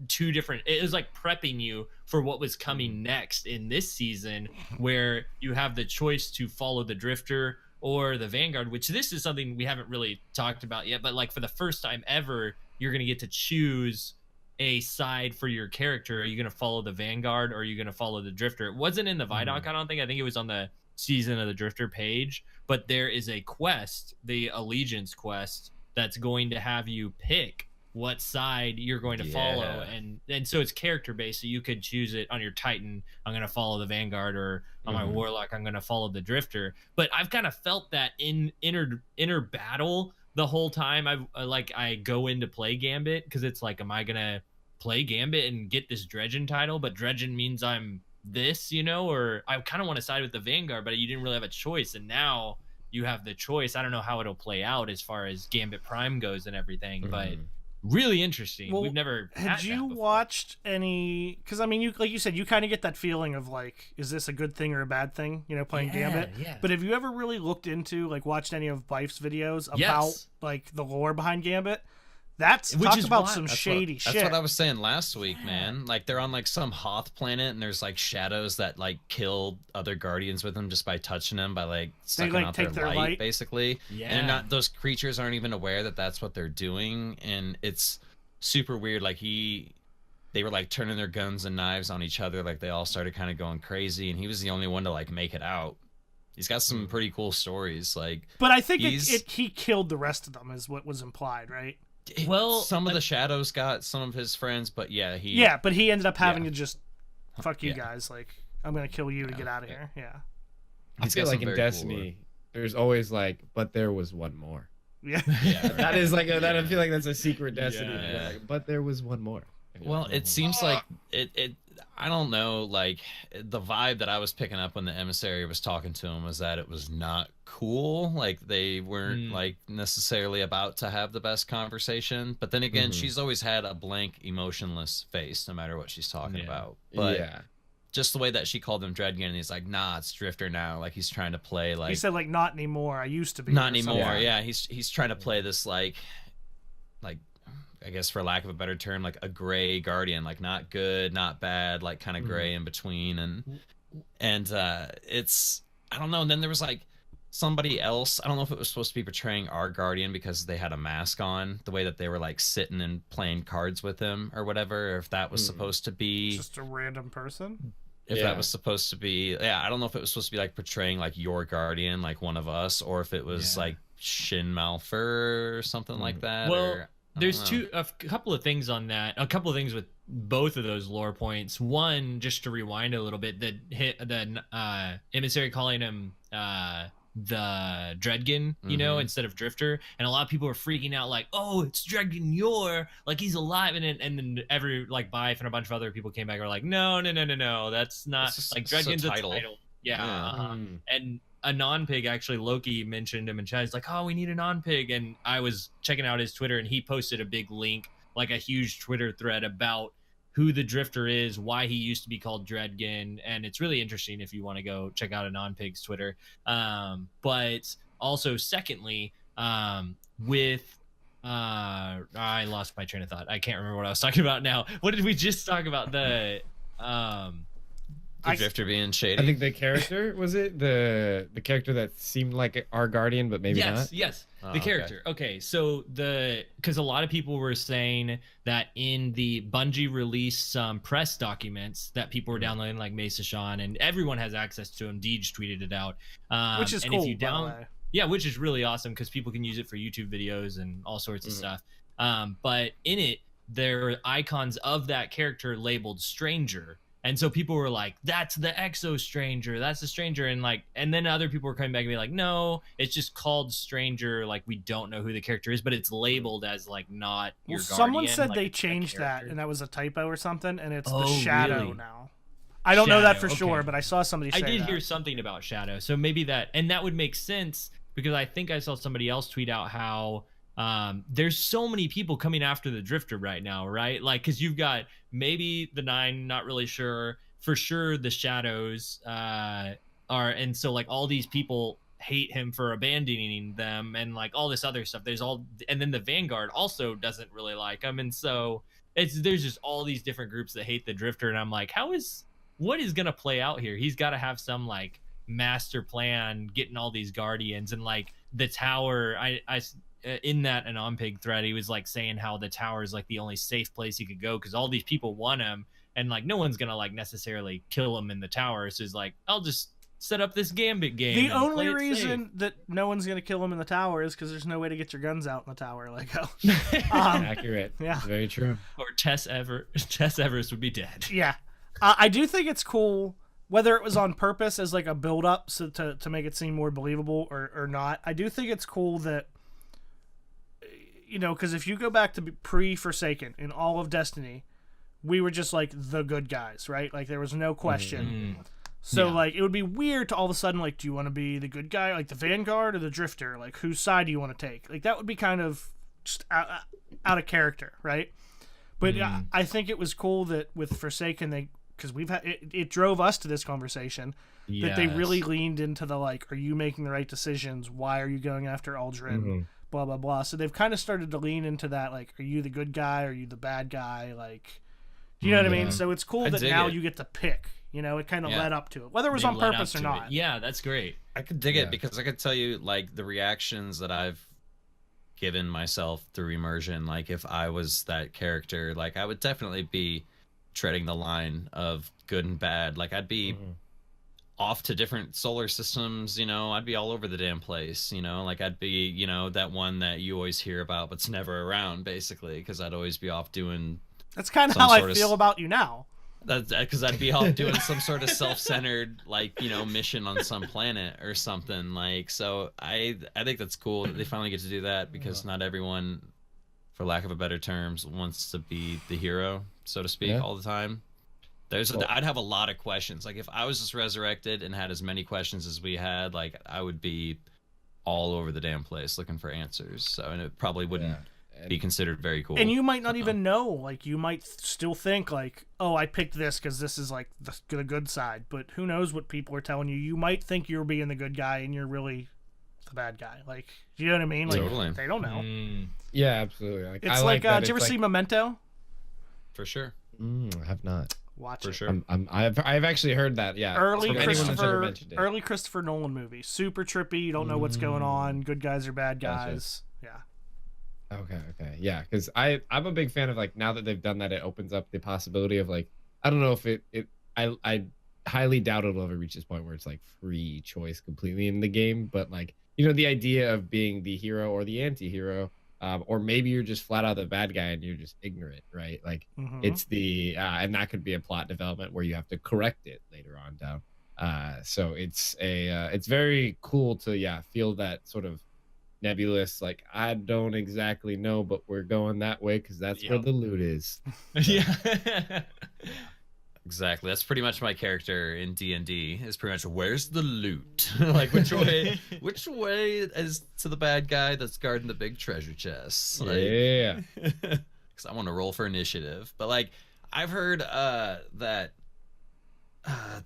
two different, it was like prepping you for what was coming next in this season, where you have the choice to follow the Drifter or the Vanguard, which this is something we haven't really talked about yet, but like for the first time ever, you're going to get to choose a side for your character. Are you going to follow the Vanguard or are you going to follow the Drifter? It wasn't in the ViDoc, I think it was on the Season of the Drifter page, but there is a quest, the Allegiance quest, that's going to have you pick what side you're going to follow, and so it's character based, so you could choose it on your Titan, I'm going to follow the Vanguard, or on my Warlock, I'm going to follow the Drifter. But I've kind of felt that in inner battle the whole time I go in to play Gambit, because it's like, am I going to play Gambit and get this Dredgen title, but Dredgen means I'm this, or I kind of want to side with the Vanguard, but you didn't really have a choice, and now you have the choice. I don't know how it'll play out as far as Gambit Prime goes and everything, but really interesting. Well, we've never had you watched any, because I mean, you, like you said, you kind of get that feeling of like, is this a good thing or a bad thing, playing Gambit? But have you ever really looked into, like, watched any of Bife's videos about like the lore behind Gambit? Talk about some shady shit. That's what I was saying last week, man. Like, they're on like some Hoth planet, and there's like shadows that like kill other Guardians with them just by touching them, by like sucking out their light, basically. Yeah. And those creatures aren't even aware that that's what they're doing, and it's super weird. Like they were like turning their guns and knives on each other, like they all started kind of going crazy, and he was the only one to like make it out. He's got some pretty cool stories, like. But I think he killed the rest of them, is what was implied, right? Well, some of the shadows got some of his friends, but but he ended up having to just fuck you guys. Like, I'm gonna kill you to get out of here. Yeah. I feel like in Destiny, there's always like, but there was one more. Yeah. That is like that. I feel like that's a secret Destiny. Yeah. Like, but there was one more. Well, it seems like it. I don't know, like, the vibe that I was picking up when the emissary was talking to him was that it was not cool. Like, they weren't like necessarily about to have the best conversation. But then again, she's always had a blank, emotionless face, no matter what she's talking about. But just the way that she called him Dredgen, and he's like, nah, it's Drifter now. Like, he's trying to play like, he said, like, not anymore. I used to be. Not anymore. Yeah, he's trying to play this like I guess for lack of a better term, like a gray guardian, like not good, not bad, like kind of gray in between. And it's, I don't know. And then there was like somebody else, I don't know if it was supposed to be portraying our guardian because they had a mask on, the way that they were like sitting and playing cards with him or whatever, or if that was supposed to be just a random person. If that was supposed to be, I don't know if it was supposed to be like portraying like your guardian, like one of us, or if it was like Shin Malfur or something like that. Well, there's a couple of things on that. A couple of things with both of those lore points. One, just to rewind a little bit, the emissary calling him the Dredgen, you know, instead of Drifter, and a lot of people were freaking out like, oh, it's Dredgen Yor, like he's alive, and then every like Bife and a bunch of other people came back and were like, no, that's not like Dredgen's a title. And a non-pig, actually, Loki mentioned him in chat. He's like, oh, we need a non-pig, and I was checking out his Twitter, and he posted a big link, like a huge Twitter thread about who the Drifter is, why he used to be called Dredgen, and it's really interesting if you want to go check out a non-pig's Twitter. But also, secondly, with I lost my train of thought. I can't remember what I was talking about now. What did we just talk about? The Drifter being shady. I think the character was it the character that seemed like our guardian, but maybe not. Yes. The character. Okay, so because a lot of people were saying that in the Bungie released some press documents that people were downloading, like Mesa Sean, and everyone has access to them. Deej tweeted it out, which is and cool. If you yeah, which is really awesome because people can use it for YouTube videos and all sorts of stuff. But in it, there are icons of that character labeled Stranger. And so people were like, that's the Exo Stranger, that's the Stranger. And then other people were coming back and be like, no, it's just called Stranger. Like, we don't know who the character is, but it's labeled as like not your guardian. Someone said like, they changed that and that was a typo or something. And it's the Oh, Shadow really? now. I don't know that for Shadow, sure, okay. but I saw somebody say I did that. hear something about Shadow. So maybe that would make sense because I think I saw somebody else tweet out how there's so many people coming after the Drifter right now, right? Like, because you've got maybe the 9, not really sure. For sure, the Shadows are, and so like all these people hate him for abandoning them, and like all this other stuff. And then the Vanguard also doesn't really like him, and so there's just all these different groups that hate the Drifter, and I'm like, what is gonna play out here? He's got to have some like master plan, getting all these guardians, and like the tower. I in that Anon-Pig thread, he was like saying how the tower is like the only safe place he could go because all these people want him. And like no one's gonna like necessarily kill him in the tower. So it's like I'll just set up this Gambit game. The only reason that no one's gonna kill him in the tower is because there's no way to get your guns out in the tower. Like, Accurate. Yeah, very true. Or Tess Everest would be dead. Yeah, I do think it's cool. Whether it was on purpose as like a build up so to make it seem more believable or not, I do think it's cool that, you know, because if you go back to pre-Forsaken in all of Destiny, we were just like the good guys, right? Like there was no question. So like it would be weird to all of a sudden like, do you want to be the good guy, like the Vanguard or the Drifter? Like whose side do you want to take? Like that would be kind of just out of character, right? But I think it was cool that with Forsaken because we've had it drove us to this conversation that they really leaned into the like, are you making the right decisions? Why are you going after Aldrin? Blah blah blah. So they've kind of started to lean into that, like, are you the good guy? Are you the bad guy? Like. You know what I mean? So it's cool that now you get to pick. You know, it kind of led up to it, whether it was on purpose or not. Yeah, that's great. I could dig it because I could tell you like the reactions that I've given myself through immersion. Like if I was that character, like I would definitely be treading the line of good and bad. Like I'd be off to different solar systems, you know, I'd be all over the damn place, you know, like I'd be, you know, that one that you always hear about but's never around, basically, because I'd always be off doing. That's kind of how I feel about you now. That's because I'd be off doing some sort of self-centered, like, you know, mission on some planet or something. Like, so I think that's cool that they finally get to do that because not everyone, for lack of a better terms, wants to be the hero, so to speak, all the time. I'd have a lot of questions. Like if I was just resurrected and had as many questions as we had, like I would be all over the damn place looking for answers. So, and it probably wouldn't be considered very cool. And you might not even know. Like you might still think like, oh, I picked this because this is like the good side. But who knows what people are telling you? You might think you're being the good guy and you're really the bad guy. Like, do you know what I mean? Like, Totally. they don't know. Yeah, absolutely. Like, It's I like, that did you ever it's see Memento? For sure. I have not. Watch For it. sure. I've actually heard that. Yeah. Early From anyone that's ever Christopher, mentioned it. early Christopher Nolan movie. Super trippy. You don't know what's going on. Good guys or bad Gotcha. guys. Yeah. Okay. Yeah, because I'm a big fan of, like, now that they've done that, it opens up the possibility of, like, I don't know if I highly doubt it'll ever reach this point where it's like free choice completely in the game, but, like, you know, the idea of being the hero or the anti-hero, or maybe you're just flat out the bad guy and you're just ignorant, right? Like, it's the and that could be a plot development where you have to correct it later on down. So it's very cool to feel that sort of nebulous, like, I don't exactly know, but we're going that way because that's where the loot is. Yeah. Exactly. That's pretty much my character in D&D. Is pretty much, where's the loot? Like, which way is to the bad guy that's guarding the big treasure chests? Like, Yeah. because I want to roll for initiative. But, like, I've heard that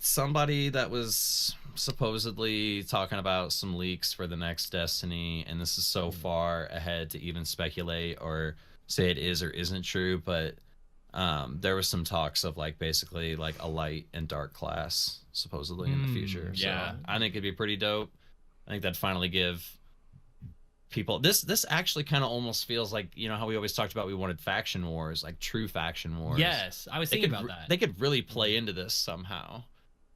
somebody that was supposedly talking about some leaks for the next Destiny, and this is so far ahead to even speculate or say it is or isn't true, but there was some talks of, like, basically like a light and dark class supposedly in the future. Yeah. So I think it'd be pretty dope. I think that'd finally give people this actually kind of almost feels like, you know, how we always talked about we wanted faction wars, like true faction wars. Yes, I was thinking about that. They could really play into this somehow.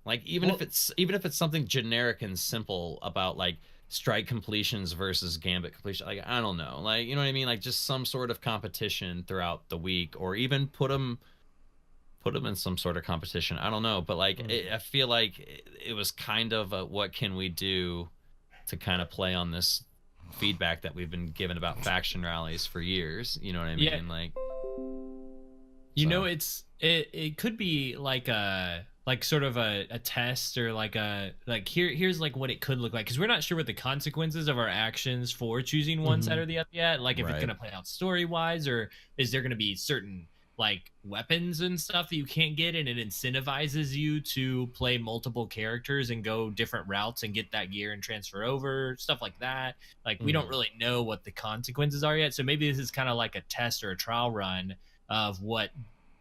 Like, even if it's something generic and simple about, like, strike completions versus Gambit completion, like, I don't know, like, you know what I mean, like, just some sort of competition throughout the week, or even put them in some sort of competition. I don't know, but, like, I feel like it was kind of a, what can we do to kind of play on this feedback that we've been given about faction rallies for years. You know what I mean? Yeah. Like, you know, it could be like a sort of a test, or like here's like what it could look like, because we're not sure what the consequences of our actions for choosing one side or the other yet. Like, if it's gonna play out story wise, or is there gonna be certain, like, weapons and stuff that you can't get, and it incentivizes you to play multiple characters and go different routes and get that gear and transfer over, stuff like that. Like, we don't really know what the consequences are yet, so maybe this is kind of like a test or a trial run of what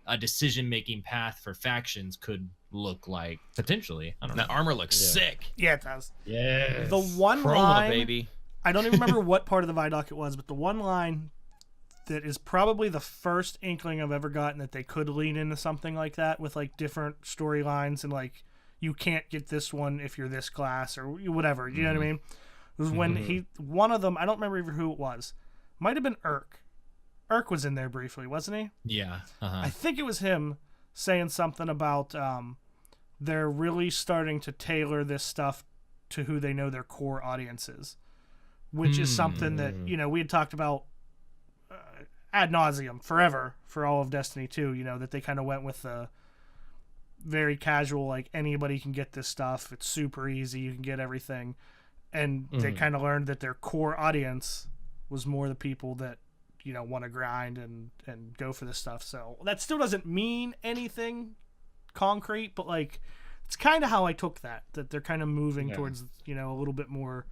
a decision-making path for factions could look like, potentially. I don't know. that armor looks sick. Yeah, it does. Yes. The one Chroma, line, baby. I don't even remember what part of the ViDoc it was, but the one line that is probably the first inkling I've ever gotten that they could lean into something like that, with, like, different storylines, and, like, you can't get this one if you're this class or whatever. You know what I mean? It was when one of them, I don't remember even who it was. Might have been Urk. Urk was in there briefly, wasn't he? Yeah. I think it was him saying something about they're really starting to tailor this stuff to who they know their core audience is, which is something that, you know, we had talked about ad nauseum forever for all of Destiny 2, you know, that they kind of went with the very casual, like, anybody can get this stuff, it's super easy, you can get everything, and they kind of learned that their core audience was more the people that, you know, want to grind and go for this stuff. So that still doesn't mean anything concrete, but, like, it's kind of how I took that they're kind of moving towards, you know, a little bit more,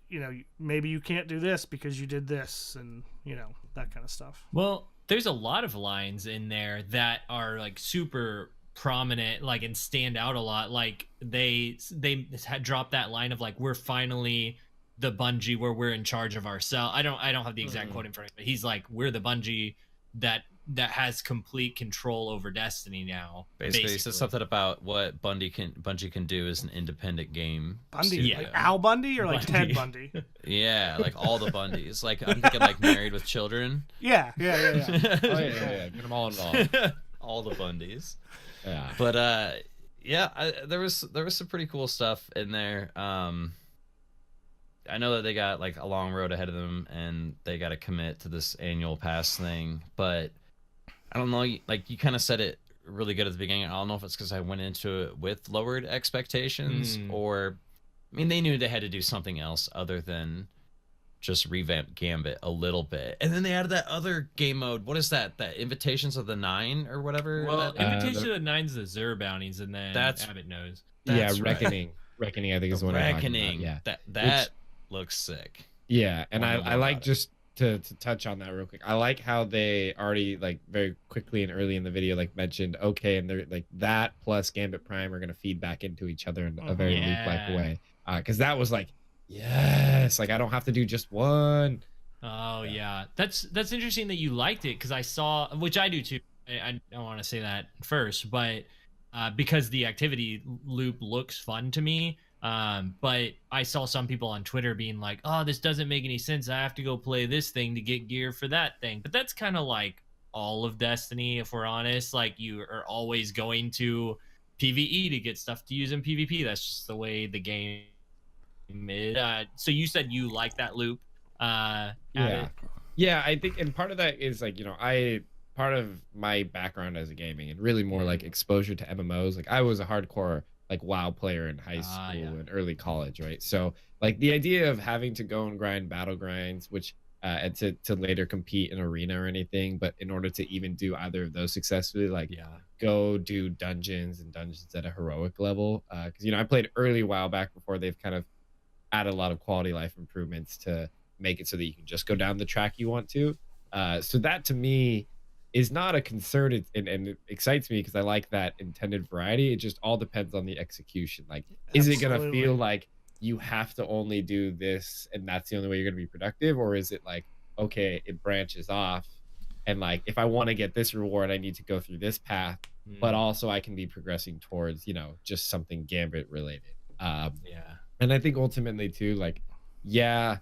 you know, maybe you can't do this because you did this, and, you know, that kind of stuff. Well, there's a lot of lines in there that are, like, super prominent, like, and stand out a lot. Like, they had dropped that line of, like, we're finally the Bungie where we're in charge of ourselves. I don't have the exact quote in front of me, but he's like, we're the Bungie that has complete control over Destiny now. Basically, he said something about what Bungie can do as an independent game. Bundy, Yeah. like Al Bundy or like Bundy. Ted Bundy? Yeah, like all the Bundys. Like, I'm thinking, like, Married with Children. Yeah. Oh, yeah. Get them all involved. All the Bundys. Yeah. But there was some pretty cool stuff in there. I know that they got, like, a long road ahead of them, and they got to commit to this annual pass thing, but I don't know, like, you kind of said it really good at the beginning. I don't know if it's because I went into it with lowered expectations, or, I mean, they knew they had to do something else other than just revamp Gambit a little bit. And then they added that other game mode. What is that? That Invitations of the Nine or whatever? Well, Invitation of the Nine's the Xur bounties, and then That's- Abitt knows. Yeah, That's right. Reckoning. Reckoning, I think, is The what I'm talking Reckoning. about. Yeah, That looks sick. yeah, and Wanna know I like about it. just to touch on that real quick. I like how they already like very quickly and early in the video like mentioned, okay, and they're like that plus Gambit Prime are gonna feed back into each other in a very loop-like Yeah. way. Because that was like, yes, like I don't have to do just one. Oh yeah, that's interesting that you liked it because I saw, which I do too. I don't want to say that first, but because the activity loop looks fun to me. But I saw some people on Twitter being like, "Oh, this doesn't make any sense. I have to go play this thing to get gear for that thing." But that's kind of like all of Destiny, if we're honest. Like you are always going to PvE to get stuff to use in PvP. That's just the way the game is. So you said you like that loop. Yeah. Abbott? Yeah, I think, and part of that is like, part of my background as a gaming and really more like exposure to MMOs. Like I was a hardcore like WoW player in high school and early college, right? So like the idea of having to go and grind battle grinds, which and to later compete in arena or anything, but in order to even do either of those successfully, like go do dungeons at a heroic level. Because I played early WoW back before they've kind of added a lot of quality life improvements to make it so that you can just go down the track you want to. So that to me is not a concern, and it excites me because I like that intended variety. It just all depends on the execution. Like, is it going to feel like you have to only do this and that's the only way you're going to be productive? Or is it like, okay, it branches off and like, if I want to get this reward, I need to go through this path, but also I can be progressing towards, just something Gambit related. And I think ultimately too, like, yeah,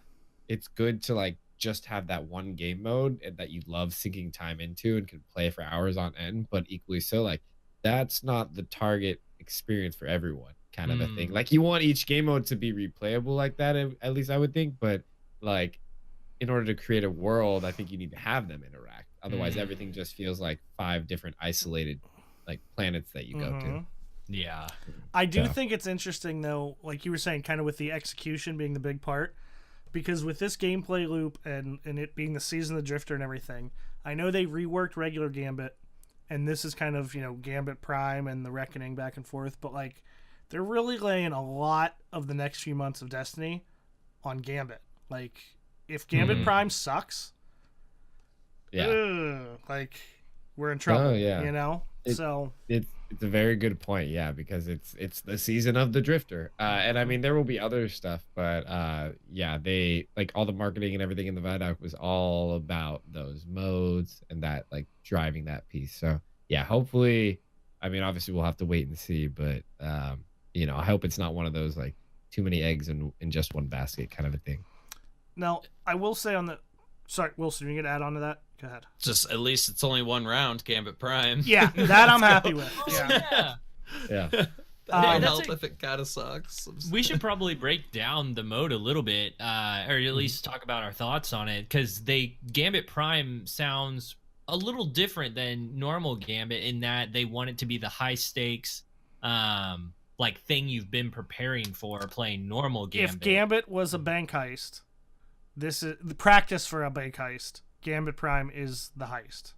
it's good to like just have that one game mode and that you love sinking time into and can play for hours on end, but equally so, like, that's not the target experience for everyone, kind of a thing. Like, you want each game mode to be replayable like that, at least I would think, but like, in order to create a world, I think you need to have them interact. Otherwise, everything just feels like 5 different isolated like planets that you go to. Yeah. I do think it's interesting though, like you were saying, kind of with the execution being the big part. Because with this gameplay loop and it being the season of the Drifter and everything, I know they reworked regular Gambit, and this is kind of, Gambit Prime and the Reckoning back and forth, but like they're really laying a lot of the next few months of Destiny on Gambit. Like if Gambit Prime sucks, like we're in trouble, It's a very good point, because it's the season of the Drifter, and I mean there will be other stuff, but they like all the marketing and everything in the ViDoc was all about those modes and that like driving that piece. So hopefully, I mean obviously we'll have to wait and see, but I hope it's not one of those like too many eggs in just one basket kind of a thing. Now I will say sorry, Wilson, you gonna add on to that? Go ahead. Just at least it's only one round, Gambit Prime. Yeah, that I'm happy with. Yeah. That help if it kind of sucks. We should probably break down the mode a little bit, or at least talk about our thoughts on it, because Gambit Prime sounds a little different than normal Gambit in that they want it to be the high stakes, like thing you've been preparing for playing normal Gambit. If Gambit was a bank heist, this is the practice for a bank heist. Gambit Prime is the heist.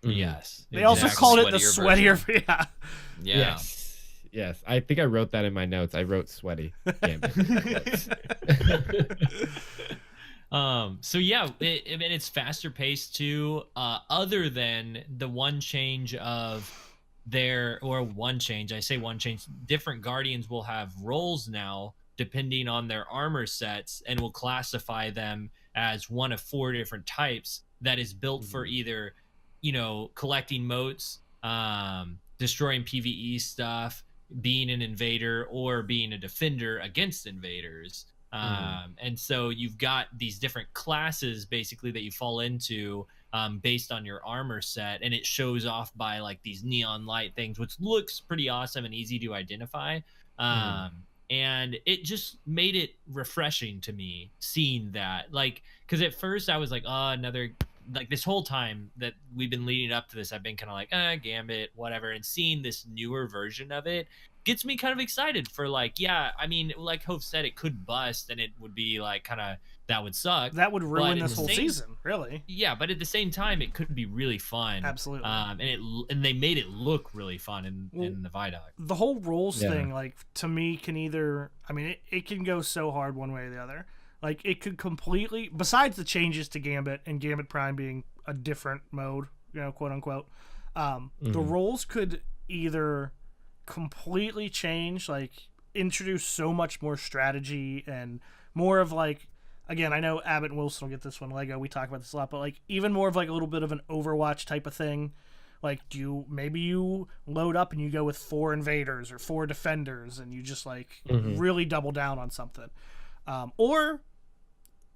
Yes. They also called it the sweatier. Yes. I think I wrote that in my notes. I wrote sweaty Gambit. So it's faster paced too. Other than the one change of different Guardians will have roles now depending on their armor sets, and will classify them as one of 4 different types that is built for either, collecting motes, destroying PvE stuff, being an invader, or being a defender against invaders. And so you've got these different classes basically that you fall into based on your armor set, and it shows off by like these neon light things, which looks pretty awesome and easy to identify. And it just made it refreshing to me seeing that, like, because at first I was like, oh, another, like this whole time that we've been leading up to this, I've been kind of like, Gambit, whatever. And seeing this newer version of it gets me kind of excited for like, I mean, like Hove said, it could bust and it would be like kind of that would suck. That would ruin But this whole season, really. Yeah, but at the same time, it could be really fun. Absolutely. And they made it look really fun in the ViDoc. The whole roles thing, like, to me, can either, I mean, it can go so hard one way or the other. Like, it could completely, besides the changes to Gambit and Gambit Prime being a different mode, you know, quote unquote, the roles could either completely change, like introduce so much more strategy and more of like, again, I know Abitt and Wilson will get this one, Lego, we talk about this a lot, but like even more of like a little bit of an Overwatch type of thing. Like, maybe you load up and you go with 4 invaders or 4 defenders and you just like really double down on something. Or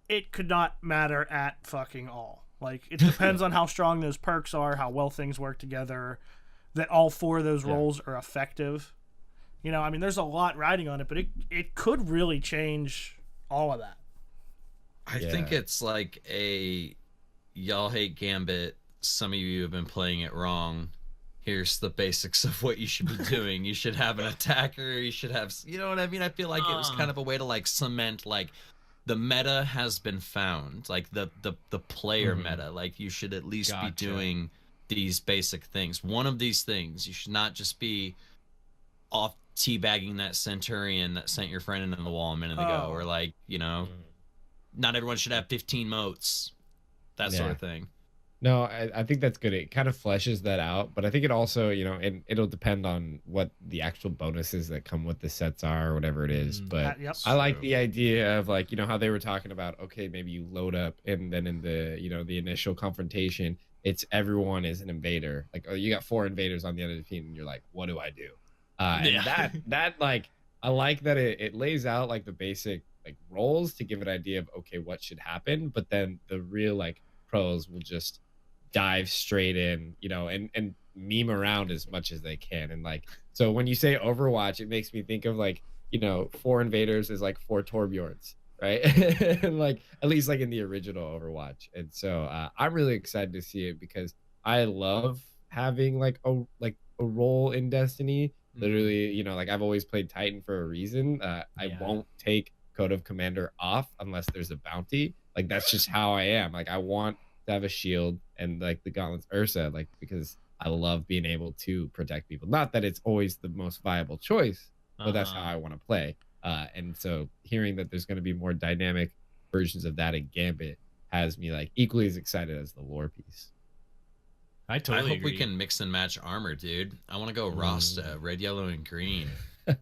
it could not matter at fucking all. Like, it depends on how strong those perks are, how well things work together, that all 4 of those roles are effective. You know, I mean, there's a lot riding on it, but it could really change all of that. I think it's like y'all hate Gambit. Some of you have been playing it wrong. Here's the basics of what you should be doing. You should have an attacker. You should have, you know what I mean? I feel like it was kind of a way to like cement like the meta has been found, like the player meta. Like you should at least be doing these basic things. One of these things, you should not just be off teabagging that Centurion that sent your friend into the wall a minute ago, or like, you know, not everyone should have 15 motes, that sort of thing. No, I think that's good. It kind of fleshes that out, but I think it also, you know, it'll depend on what the actual bonuses that come with the sets are or whatever it is. But I like the idea of like, you know, how they were talking about, okay, maybe you load up and then in the, you know, the initial confrontation, it's everyone is an invader. Like, oh, you got 4 invaders on the other team and you're like, what do I do? And that like, I like that it lays out like the basic like roles to give an idea of, okay, what should happen. But then the real like pros will just dive straight in, you know, and meme around as much as they can. And like, so when you say Overwatch, it makes me think of like, you know, 4 invaders is like 4 Torbjorns, right? And like, at least like in the original Overwatch. And so I'm really excited to see it because I love having like a role in Destiny. Literally, you know, like I've always played Titan for a reason. I won't take Code of Commander off unless there's a bounty. Like that's just how I am. Like I want to have a shield and like the gauntlets Ursa, like because I love being able to protect people. Not that it's always the most viable choice, but that's how I want to play. And so hearing that there's going to be more dynamic versions of that in Gambit has me like equally as excited as the lore piece. I hope we can mix and match armor, dude. I want to go Rasta, red, yellow, and green. All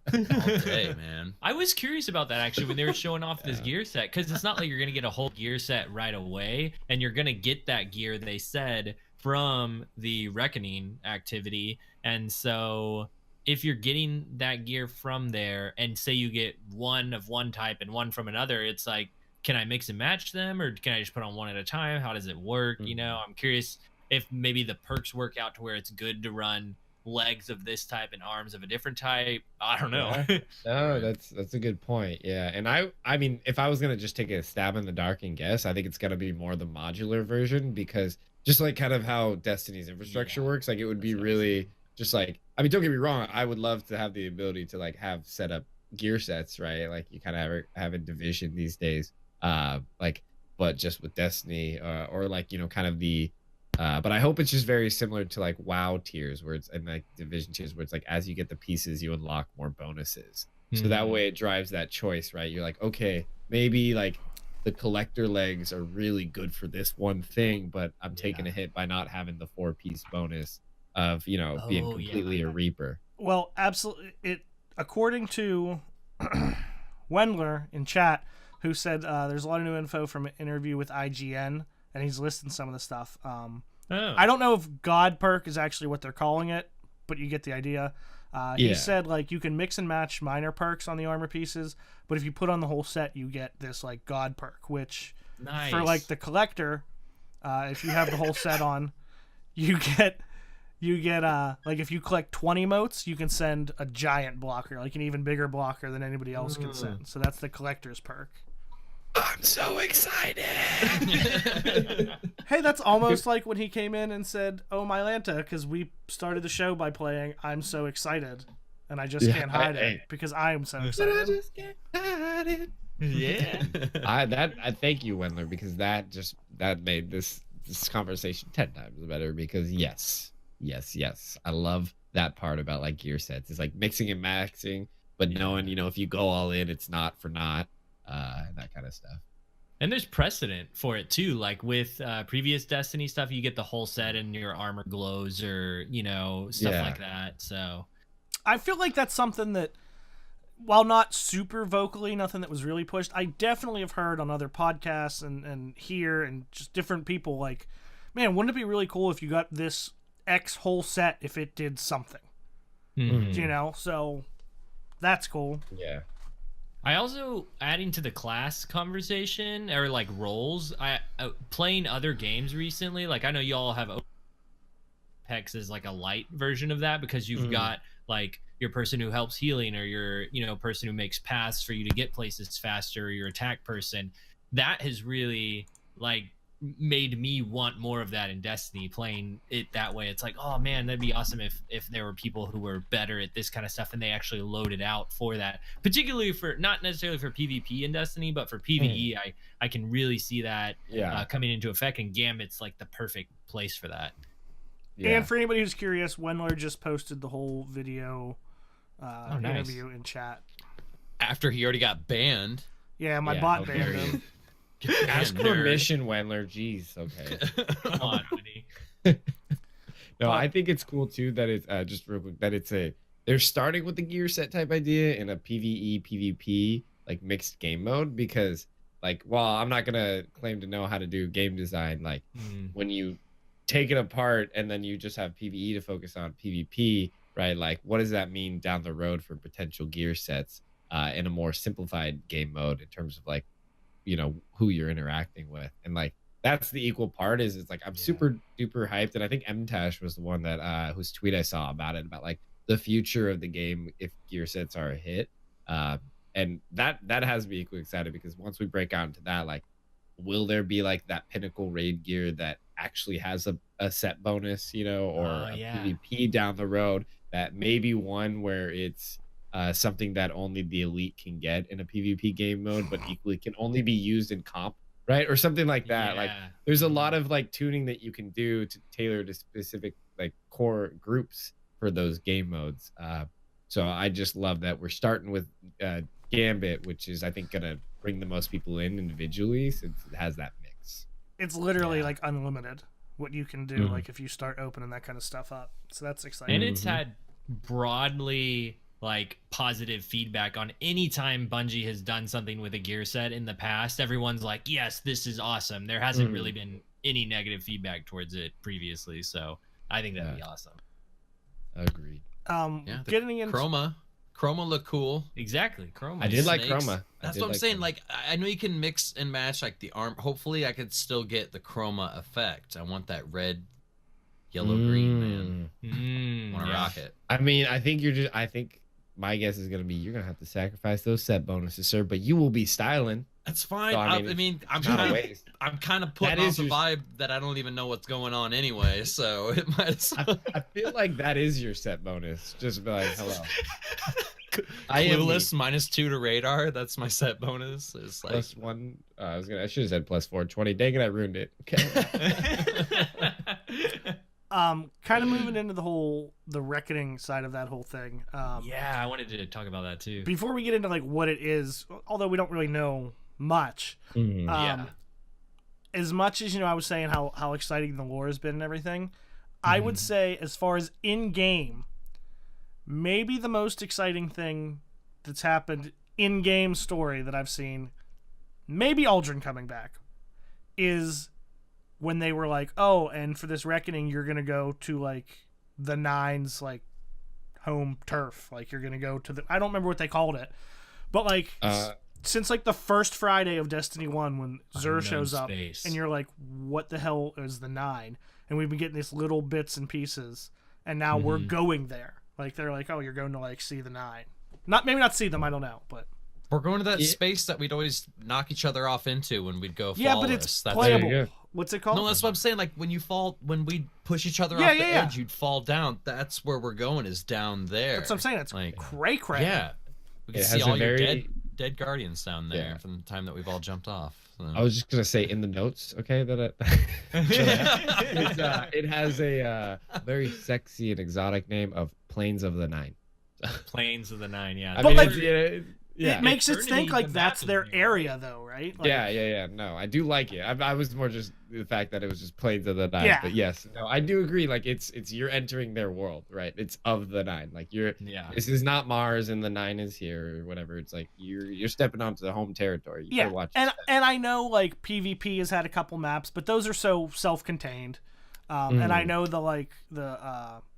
day, man. I was curious about that actually when they were showing off this gear set, because it's not like you're gonna get a whole gear set right away, and you're gonna get that gear, they said, from the Reckoning activity. And so if you're getting that gear from there and say you get one of one type and one from another, it's like, can I mix and match them, or can I just put on one at a time? How does it work? You know, I'm curious if maybe the perks work out to where it's good to run legs of this type and arms of a different type. I don't know. No, that's a good point. Yeah. And I mean, if I was going to just take a stab in the dark and guess, I think it's going to be more the modular version, because just like kind of how Destiny's infrastructure works, like it would be really just like, I mean, don't get me wrong, I would love to have the ability to like have set up gear sets, right? Like you kind of have a division these days. Like, but just with Destiny, or like, you know, kind of the but I hope it's just very similar to like WoW tiers, where it's, and like division tiers, where it's like as you get the pieces, you unlock more bonuses. So that way it drives that choice, right? You're like, okay, maybe like the collector legs are really good for this one thing, but I'm taking a hit by not having the 4-piece bonus of, you know, being completely a Reaper. Well, absolutely. It, according to Wendler in chat, who said there's a lot of new info from an interview with IGN, and he's listing some of the stuff. I don't know if God perk is actually what they're calling it, but you get the idea. He said like you can mix and match minor perks on the armor pieces, but if you put on the whole set, you get this like God perk, which for like the collector, if you have the whole set on, you get like if you collect 20 motes, you can send a giant blocker, like an even bigger blocker than anybody else can send. So that's the collector's perk. I'm so excited. Hey, that's almost like when he came in and said, "Oh, my Lanta," because we started the show by playing "I'm so excited," and I just can't hide it because I am so excited. I just can't hide it. Yeah. I thank you, Wendler, because that made this conversation 10 times better. Because yes, I love that part about like gear sets. It's like mixing and maxing, but knowing, you know, if you go all in, it's not for naught, that kind of stuff. And there's precedent for it too. Like with previous Destiny stuff, you get the whole set and your armor glows, or you know, stuff like that. So I feel like that's something that, while not super vocally, nothing that was really pushed, I definitely have heard on other podcasts and here and just different people like, man, wouldn't it be really cool if you got this X whole set if it did something? Mm-hmm. You know, so that's cool. Yeah. I also, adding to the class conversation, or like roles, I playing other games recently, like I know y'all have Apex as like a light version of that, because you've got like your person who helps healing, or your, you know, person who makes paths for you to get places faster, or your attack person. That has really like made me want more of that in Destiny, playing it that way. It's like, oh man, that'd be awesome if there were people who were better at this kind of stuff and they actually loaded out for that, particularly for, not necessarily for PvP in Destiny, but for PvE. I can really see that coming into effect, and Gambit's like the perfect place for that. And for anybody who's curious, Wendler just posted the whole video interview in chat after he already got banned. Yeah, my bot banned him. Ask permission, Wendler. Jeez, okay. Come on, buddy. No, I think it's cool too that it's just real quick that they're starting with the gear set type idea in a PvE PvP like mixed game mode, because like, while I'm not gonna claim to know how to do game design, like when you take it apart and then you just have PvE to focus on PvP, right? Like, what does that mean down the road for potential gear sets in a more simplified game mode in terms of like, you know, who you're interacting with? And like, that's the equal part. It's like, I'm super duper hyped, and I think MTash was the one that whose tweet I saw about it, about like the future of the game if gear sets are a hit, and that has me equally excited, because once we break out into that, like, will there be like that pinnacle raid gear that actually has a set bonus, you know, or a PvP down the road, that maybe one where it's something that only the elite can get in a PvP game mode, but equally can only be used in comp, right? Or something like that. Like, there's a lot of like tuning that you can do to tailor to specific like core groups for those game modes. So I just love that we're starting with Gambit, which is, I think, gonna bring the most people in individually, since it has that mix. It's literally like unlimited what you can do, like if you start opening that kind of stuff up. So that's exciting. And it's had broadly like positive feedback on any time Bungie has done something with a gear set in the past. Everyone's like, yes, this is awesome. There hasn't really been any negative feedback towards it previously, so I think that'd be awesome. Agreed. Getting into Chroma look cool. Exactly, Chroma. I did like Chroma. That's what I'm saying. Like, I know you can mix and match like the arm. Hopefully, I could still get the Chroma effect. I want that red, yellow, green, man. Want to rock it. I mean, I think my guess is gonna be you're gonna have to sacrifice those set bonuses, sir. But you will be styling. That's fine. So, I mean, I'm kind of putting off the vibe that I don't even know what's going on anyway. So it might as well. I feel like that is your set bonus. Just be like, hello. Clueless -2 to radar. That's my set bonus. It's like +1. I should have said +4. 20. Dang it, I ruined it. Okay. Kind of moving into the reckoning side of that whole thing. I wanted to talk about that too. Before we get into like what it is, although we don't really know much. As much as, you know, I was saying how exciting the lore has been and everything, I would say, as far as in game, maybe the most exciting thing that's happened in game story that I've seen, maybe Aldrin coming back, is when they were like, oh, and for this reckoning you're gonna go to like the Nine's like home turf, like you're gonna go to the, I don't remember what they called it, but like since like the first Friday of Destiny 1, when Xur shows up and you're like, what the hell is the Nine? And we've been getting these little bits and pieces, and now we're going there. Like, they're like, oh, you're going to like see the Nine. Maybe not see them, I don't know, but we're going to that space that we'd always knock each other off into when we'd go. Yeah, but it's playable. What's it called? No, that's what I'm saying. Like when we push each other off the edge, you'd fall down. That's where we're going, is down there. That's what I'm saying. It's like cray. Yeah, we can see all your dead dead guardians down there Yeah. from the time that we've all jumped off. So. I was just gonna say in the notes, okay, that it has a very sexy and exotic name of Plains of the Nine. Plains of the Nine, yeah. But, like, yeah, It makes it Eternity, think like the that's map their is new. area, though, right? Like, yeah. No, I do like it. I was more just the fact that it was just Plains of the Nine. Yeah. But yes, no, I do agree. Like it's you're entering their world, right? It's of the Nine. Like Yeah. this is not Mars and the Nine is here or whatever. It's like you're stepping onto the home territory. You Yeah, gotta watch and your step. and I know like PvP has had a couple maps, but those are so self-contained. And I know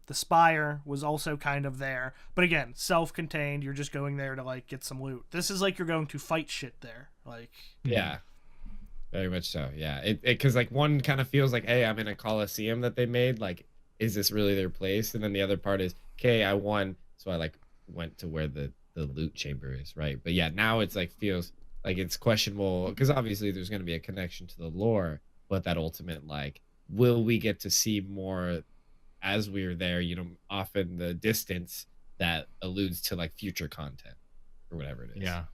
the Spire was also kind of there, but again, self-contained. You're just going there to like get some loot. This is like you're going to fight shit there. Like Yeah. Very much so. Yeah. It because like one kind of feels like, hey, I'm in a Coliseum that they made. Like, is this really their place? And then the other part is, okay, I won, so I like went to where the loot chamber is, right? But yeah, now it's like feels like it's questionable because obviously there's going to be a connection to the lore, but that ultimate like, will we get to see more as we're there? You know, off in the distance that alludes to like future content or whatever it is. Yeah.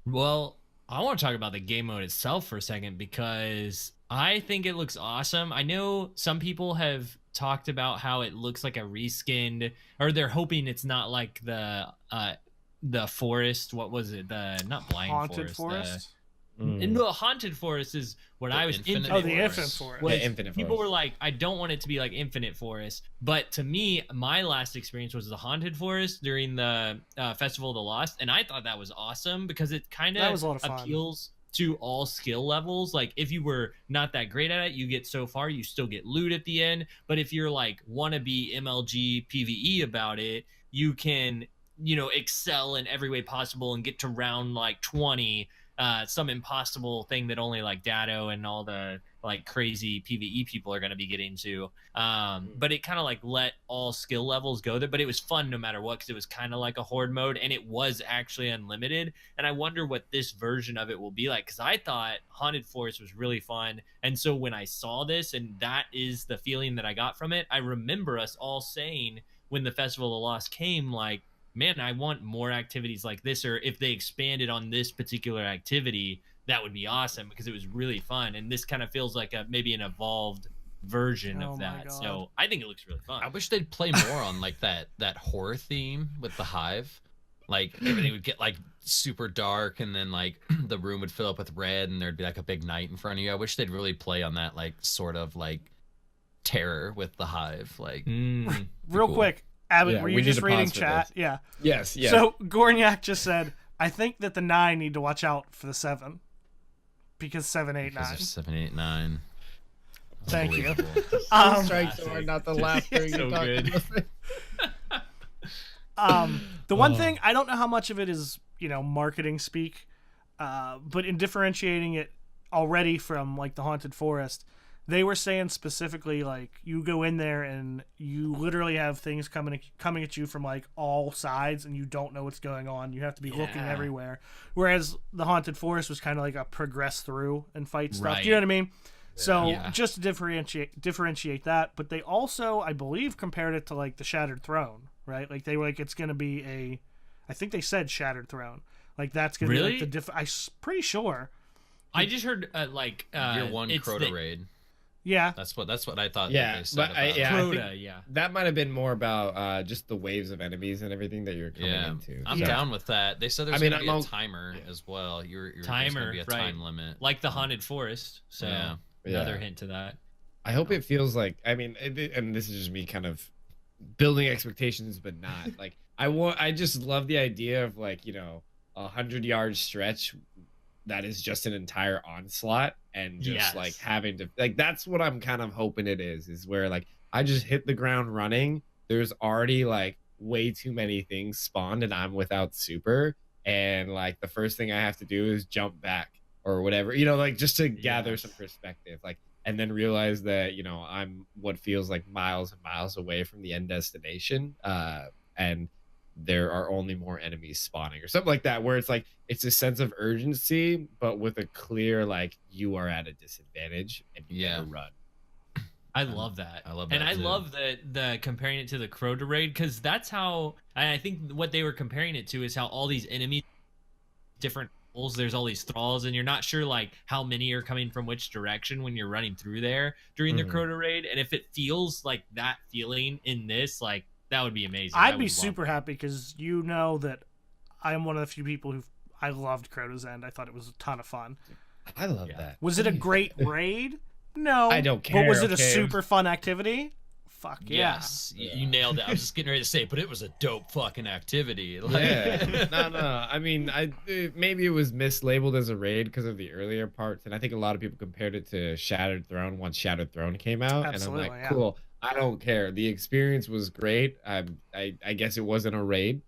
Well, I want to talk about the game mode itself for a second because I think it looks awesome. I know some people have talked about how it looks like a reskinned, or they're hoping it's not like the forest. What was it? The not blind Haunted forest. Forest. And the haunted forest is what The I was Infinite Oh, the Forest. Infinite Forest. was Yeah, Infinite people Forest. were like, I don't want it to be like Infinite Forest, but to me, my last experience was the Haunted Forest during the Festival of the Lost, and I thought that was awesome because it kind That was of a lot of fun. appeals to all skill levels. Like if you were not that great at it, you get so far, you still get loot at the end. But if you're like wanna be MLG PvE about it, you can, you know, excel in every way possible and get to round like 20. Some impossible thing that only like Dado and all the like crazy PvE people are going to be getting to. But it kind of like let all skill levels go there, but it was fun no matter what because it was kind of like a horde mode and it was actually unlimited. And I wonder what this version of it will be like because I thought Haunted Forest was really fun. And so when I saw this and that is the feeling that I got from it, I remember us all saying when the Festival of the Lost came, like, man, I want more activities like this, or if they expanded on this particular activity, that would be awesome because it was really fun. And this kind of feels like maybe an evolved version Oh of my that. God. So I think it looks really fun. I wish they'd play more on like that horror theme with the hive. Like everything would get like super dark and then like the room would fill up with red and there'd be like a big night in front of you. I wish they'd really play on that like sort of like terror with the hive. Like Real cool. quick, Abbott, Yeah, were we you need just to reading pause for chat? this. Yeah. Yes. So Gorniak just said, I think that the 9 need to watch out for the 7 because 7, 8, 9. because of 7, 8, 9. Thank you. Unbelievable. Strike so hard not to laugh during So the talk. good. The one thing, I don't know how much of it is, you know, marketing speak, but in differentiating it already from like the Haunted Forest, they were saying specifically like you go in there and you literally have things coming at you from like all sides and you don't know what's going on. You have to be looking Yeah. everywhere. Whereas the Haunted Forest was kind of like a progress through and fight stuff. Right. Do you know what I mean? So Yeah. just to differentiate that, but they also, I believe, compared it to like the Shattered Throne, right? Like they were like it's gonna be I think they said Shattered Throne, like that's gonna Really? be like I'm pretty sure. I just heard like Year 1 it's Crota the raid. Yeah, That's what I thought. Yeah, that they said but about it. I Crota, think yeah. that might have been more about just the waves of enemies and everything that you're coming Yeah, into. I'm Yeah. down with that. They said there's I mean, gonna be I'm a all- timer as well. You're there's Timer, gonna be a right. time limit. Like the Haunted Forest. So Yeah. another Yeah. hint to that. I hope it feels like, I mean, and this is just me kind of building expectations, but not like I just love the idea of like, you know, 100-yard stretch that is just an entire onslaught and just Yes. like having to like that's what I'm kind of hoping it is where like I just hit the ground running. There's already like way too many things spawned and I'm without super and like the first thing I have to do is jump back or whatever, you know, like just to gather Yes. some perspective, like, and then realize that, you know, I'm what feels like miles and miles away from the end destination, and there are only more enemies spawning or something like that, where it's like it's a sense of urgency but with a clear like you are at a disadvantage and you Yeah. gotta run. I love that. I love and that I too. love the comparing it to the Crota raid because that's how I think what they were comparing it to is how all these enemies different holes. There's all these thralls, and you're not sure like how many are coming from which direction when you're running through there during the Crota raid. And if it feels like that feeling in this, like that would be amazing. I'd be super happy because you know that I'm one of the few people who I loved Crota's End. I thought it was a ton of fun. I love that. Was it a great raid? No. I don't care. But was it a super fun activity? Fuck yeah. Yes, you nailed it. I was just getting ready to say, but it was a dope fucking activity. Like, Yeah. No. I mean, maybe it was mislabeled as a raid because of the earlier parts, and I think a lot of people compared it to Shattered Throne once Shattered Throne came out. Absolutely, and I'm like, cool. I don't care. The experience was great. I guess it wasn't a raid.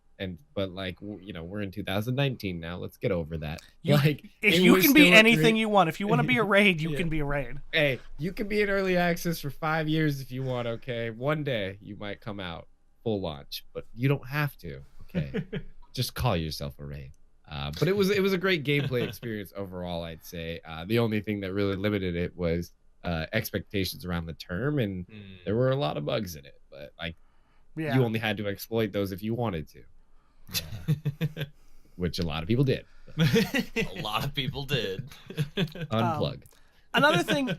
But like, you know, we're in 2019 now. Let's get over that. Like, if you can be anything you want. If you want to be a raid, you can be a raid. Hey, you can be in early access for 5 years if you want. Okay, one day you might come out full launch, but you don't have to. Okay, just call yourself a raid. But it was a great gameplay experience overall. I'd say the only thing that really limited it was expectations around the term, and there were a lot of bugs in it. But like, you only had to exploit those if you wanted to. Which a lot of people did. A lot of people did. Unplug. Another thing,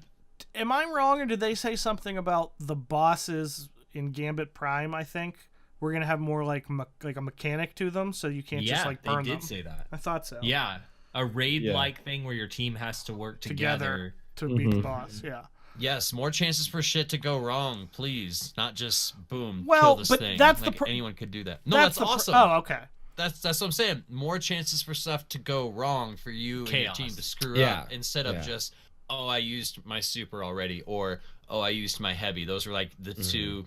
am I wrong, or did they say something about the bosses in Gambit Prime? I think we're gonna have more like a mechanic to them, so you can't just like burn them. Yeah, they did say that. I thought so. Yeah, a raid-like thing where your team has to work together to beat the boss. Yeah. Yes, more chances for shit to go wrong, please. Not just boom, well, kill this but thing. that's like, the anyone could do that. No, that's awesome. Oh, okay. That's what I'm saying. More chances for stuff to go wrong for you and your team to screw up instead of just, oh, I used my super already, or oh, I used my heavy. Those were like the two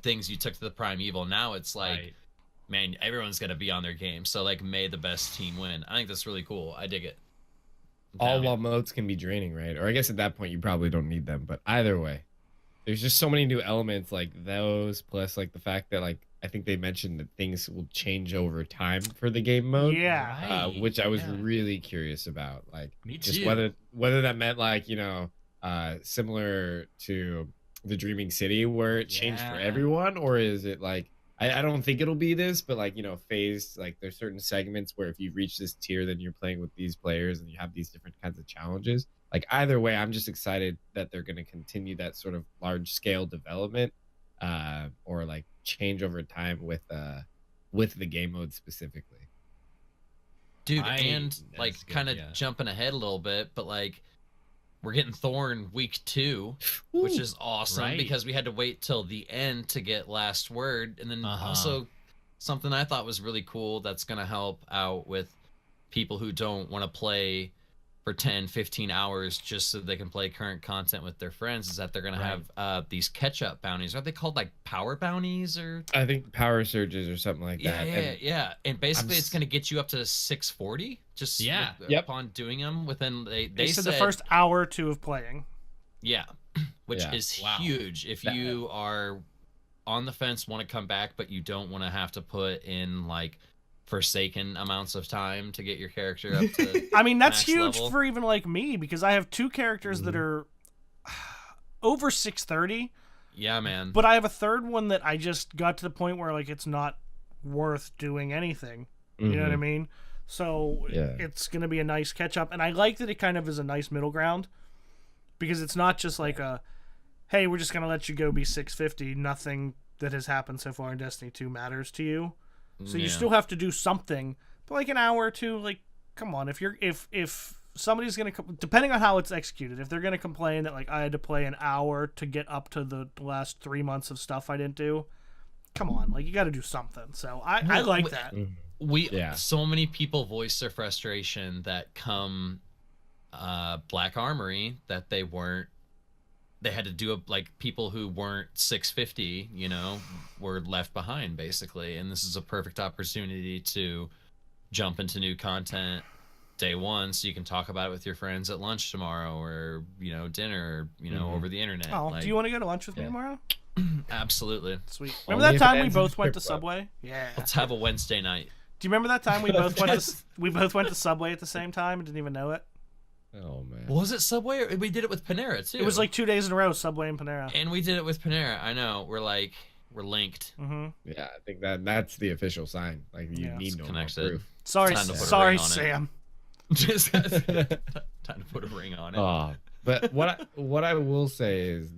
things you took to the primeval. Now it's like, man, everyone's gonna be on their game. So like, may the best team win. I think that's really cool. I dig it. All while modes can be draining, right? Or I guess at that point you probably don't need them. But either way, there's just so many new elements like those, plus like the fact that like I think they mentioned that things will change over time for the game mode. Yeah. Which I was really curious about. Like, me just too. whether that meant like, you know, similar to the Dreaming City where it changed for everyone, or is it like I don't think it'll be this, but like, you know, phased, like there's certain segments where if you reach this tier, then you're playing with these players and you have these different kinds of challenges. Like either way, I'm just excited that they're going to continue that sort of large scale development, or like change over time with the game mode specifically. Dude, and like kind of jumping ahead a little bit, but like we're getting Thorn week 2, which is awesome because we had to wait till the end to get Last Word. And then also something I thought was really cool that's going to help out with people who don't want to play for 10, 15 hours just so they can play current content with their friends is that they're going to have these catch-up bounties. Are they called like power bounties or? I think power surges or something like that. And basically it's going to get you up to 640 just upon doing them within they said the first hour or two of playing. Yeah, which is huge if you are on the fence, want to come back, but you don't want to have to put in like Forsaken amounts of time to get your character up to I mean, that's huge level. for even like me because I have 2 characters that are over 630. Yeah, man. But I have a third one that I just got to the point where like it's not worth doing anything. You know what I mean? So it's going to be a nice catch up, and I like that it kind of is a nice middle ground because it's not just like a hey, we're just going to let you go be 650. Nothing that has happened so far in Destiny 2 matters to you. So you still have to do something, but like an hour or two, like, come on. If somebody's gonna, depending on how it's executed, if they're gonna complain that like I had to play an hour to get up to the last 3 months of stuff I didn't do, come on, like you got to do something. So I like that. So many people voice their frustration that come Black Armory that they had to do it like people who weren't 650, you know, were left behind basically. And this is a perfect opportunity to jump into new content day one so you can talk about it with your friends at lunch tomorrow or, you know, dinner, you know, over the internet. Oh, do you want to go to lunch with me tomorrow? Absolutely. Sweet. Remember that time we both went to Subway? Yeah. Let's have a Wednesday night. Do you remember that time we both went to Subway at the same time and didn't even know it? Oh man. Was it Subway or we did it with Panera too? It was like 2 days in a row, Subway and Panera. And we did it with Panera. I know. We're We're linked. Yeah, I think that's the official sign. Like you need no connected. proof. Sorry, Sam. Just time to put a ring on it. But what I will say is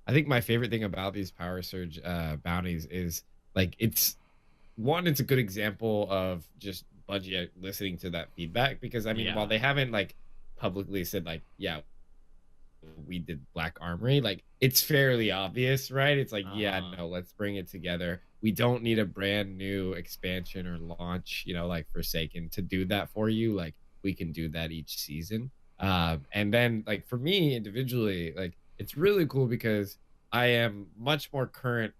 I think my favorite thing about these power surge bounties is like it's a good example of just Bungie listening to that feedback, because I mean while they haven't like publicly said like we did Black Armory, like it's fairly obvious, right? It's like no, let's bring it together. We don't need a brand new expansion or launch, like Forsaken to do that for you. Like we can do that each season. And then like for me individually, like it's really cool because I am much more current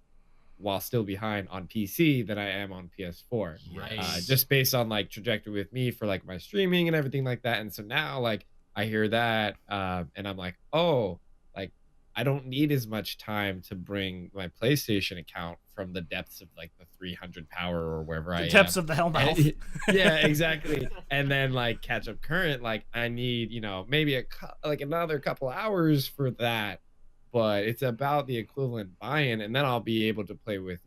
while still behind on PC than I am on PS4. Just based on like trajectory with me for like my streaming and everything like that. And so now like I hear that and I'm like, oh, like I don't need as much time to bring my PlayStation account from the depths of like the 300 power or wherever I am. The depths of the Hellmouth. Yeah, exactly. And then like catch up current, like I need, maybe another couple hours for that, but it's about the equivalent buy-in, and then I'll be able to play with,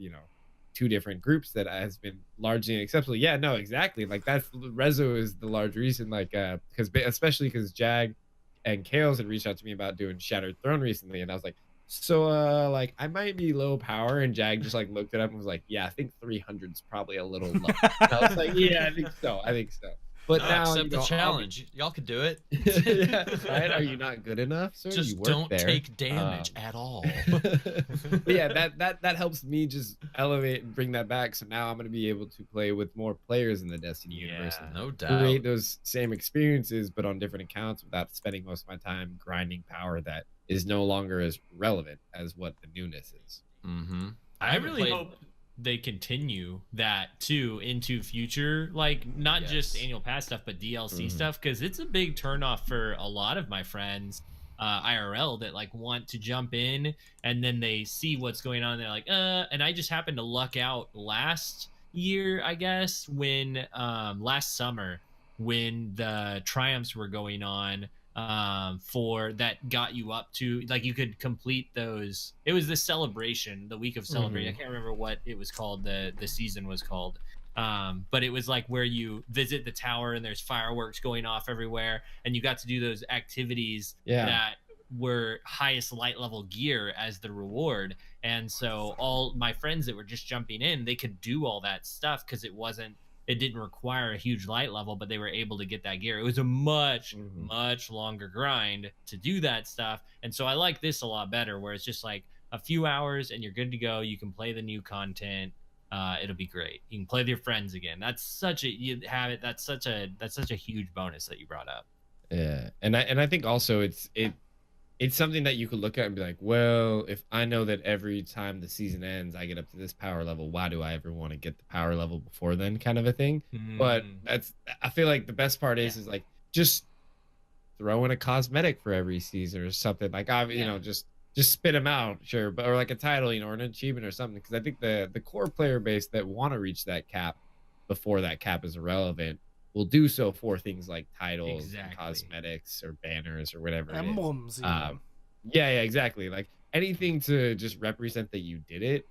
2 different groups that has been largely acceptable. Yeah, no, exactly. Like that's Rezo is the large reason, like especially because Jag and Kales had reached out to me about doing Shattered Throne recently, and I was like, so like I might be low power, and Jag just like looked it up and was like, yeah, I think 300 is probably a little low. And I was like, yeah, I think so. But now accept the challenge. Y'all can do it. Yeah, right? Are you not good enough, sir? Just don't take damage at all. But yeah, that helps me just elevate and bring that back. So now I'm going to be able to play with more players in the Destiny universe. No doubt. Create those same experiences, but on different accounts without spending most of my time grinding power that is no longer as relevant as what the newness is. I really hope they continue that too into future, like not just annual pass stuff, but DLC stuff, because it's a big turnoff for a lot of my friends IRL that like want to jump in and then they see what's going on and they're like and I just happened to luck out last year, I guess, when last summer when the triumphs were going on for that got you up to like you could complete those. It was the celebration, the week of celebration. I can't remember what it was called, the season was called, but it was like where you visit the tower and there's fireworks going off everywhere, and you got to do those activities that were highest light level gear as the reward. And so all my friends that were just jumping in, they could do all that stuff because it didn't require a huge light level, but they were able to get that gear. It was a much longer grind to do that stuff. And so I like this a lot better, where it's just like a few hours and you're good to go. You can play the new content. It'll be great. You can play with your friends again. That's such a huge bonus that you brought up. Yeah. And I think also it's something that you could look at and be like, well, if I know that every time the season ends, I get up to this power level, why do I ever want to get the power level before then, kind of a thing. But I feel like the best part is like, just throw in a cosmetic for every season or something. Like, just spit them out, sure. But, or like a title, or an achievement or something. Because I think the core player base that want to reach that cap before that cap is irrelevant will do so for things like titles, and cosmetics, or banners, or whatever. Emblems. Yeah, exactly. Like anything to just represent that you did it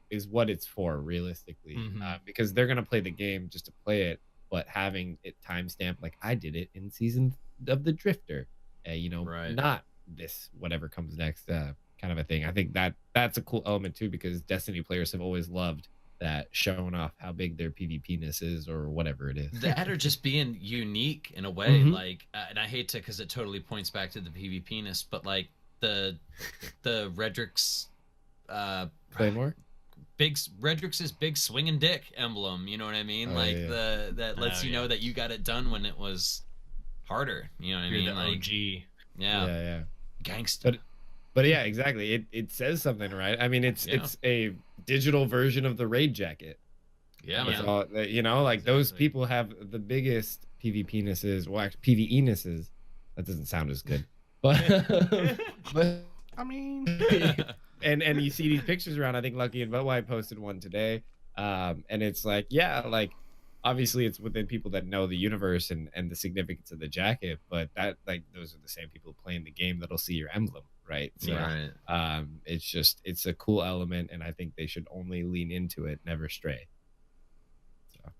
is what it's for, realistically. Because they're gonna play the game just to play it, but having it timestamped, like I did it in season of the Drifter, not this whatever comes next, kind of a thing. I think that's a cool element too, because Destiny players have always loved that, showing off how big their PvP-ness is or whatever it is. That or just being unique in a way, like, and I hate to, because it totally points back to the PvP-ness, but like the Redrix's Claymore? Redrix's big swinging dick emblem, you know what I mean? That lets you know that you got it done when it was harder, you know what I mean? The like OG. Yeah. Gangsta. But yeah, exactly. It says something, right? I mean, it's a digital version of the raid jacket. Yeah, man. All, like those people have the biggest PvP-nesses, well, actually PvE-nesses. That doesn't sound as good, but I mean, and you see these pictures around. I think Lucky and Butwhite posted one today, and it's like, like obviously it's within people that know the universe and the significance of the jacket, but that, like, those are the same people playing the game that'll see your emblem, right? So Right. it's a cool element, and I think they should only lean into it, never stray. So.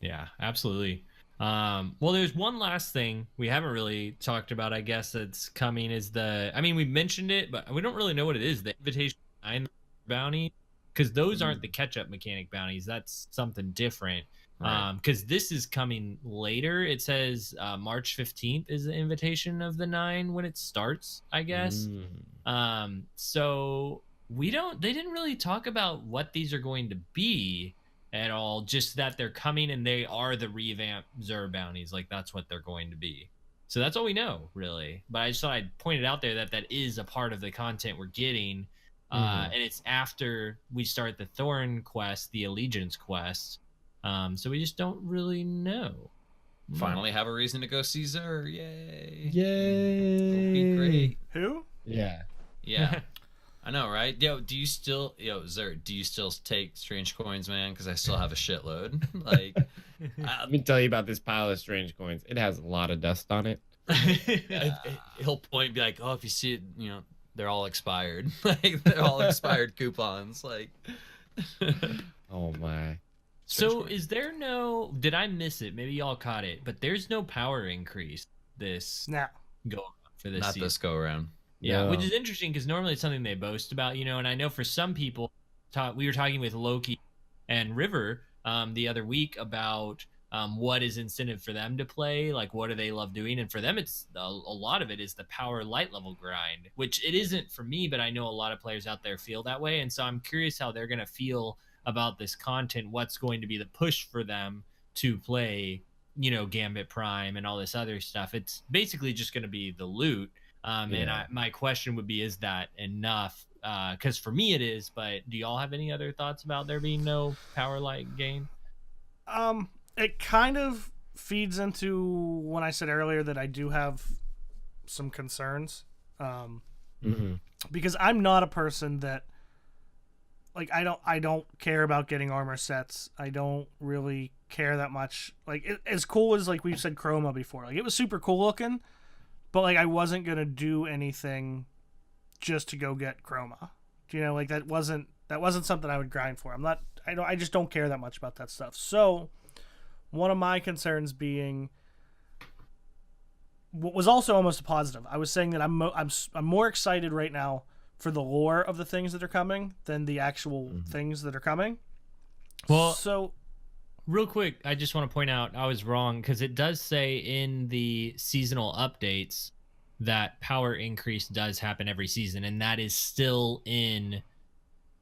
Yeah, absolutely. Well, there's one last thing we haven't really talked about, I guess, that's coming is we mentioned it, but we don't really know what it is. The Invitation 9 bounty, because those aren't the catch-up mechanic bounties. That's something different. Right. Because this is coming later. It says March 15th is the Invitation of the 9 when it starts, I guess. So they didn't really talk about what these are going to be at all, just that they're coming and they are the revamped Xur bounties. Like, that's what they're going to be. So that's all we know, really. But I just thought I'd point it out there that is a part of the content we're getting. And it's after we start the Thorn quest, the Allegiance quest. So we just don't really know. Finally have a reason to go see Xur. Yay. Yay. It'll be great. Who? Yeah. Yeah. I know, right? Xur, do you still take strange coins, man? Because I still have a shitload. Like, let me tell you about this pile of strange coins. It has a lot of dust on it. He'll point and be like, oh, if you see it, they're all expired. Like, they're all expired coupons. Like, oh my. So is there did I miss it? Maybe y'all caught it, but there's no power increase go for this not season. This go around. Yeah, which is interesting because normally it's something they boast about, and I know for some people, we were talking with Loki and River the other week about what is incentive for them to play, like what do they love doing, and for them it's a lot of it is the power light level grind, which it isn't for me, but I know a lot of players out there feel that way, and so I'm curious how they're going to feel about this content, what's going to be the push for them to play, Gambit Prime and all this other stuff. It's basically just going to be the loot. And my question would be, is that enough? Because for me it is, but do y'all have any other thoughts about there being no power light gain? It kind of feeds into when I said earlier that I do have some concerns. Because I'm not a person that, like, I don't care about getting armor sets. I don't really care that much. Like, as cool as, like, we've said Chroma before, like, it was super cool looking, but, like, I wasn't gonna do anything just to go get Chroma. Like, that wasn't something I would grind for. I just don't care that much about that stuff. So one of my concerns being what was also almost a positive. I was saying that I'm more excited right now for the lore of the things that are coming than the actual things that are coming. Well, so real quick, I just want to point out I was wrong because it does say in the seasonal updates that power increase does happen every season, and that is still in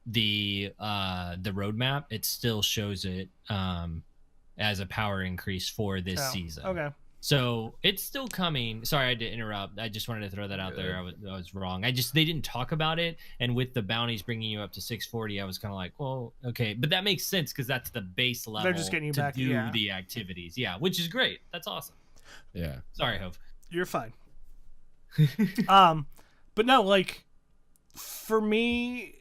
the roadmap. It still shows it as a power increase for this season. Okay. So it's still coming. Sorry, I had to interrupt. I just wanted to throw that out there. I was wrong. They didn't talk about it, and with the bounties bringing you up to 640, I was kind of like, well, okay, but that makes sense because that's the base level. They're just getting you back, do the activities, which is great. That's awesome. Yeah. Sorry, Hove. You're fine. But no, like, for me,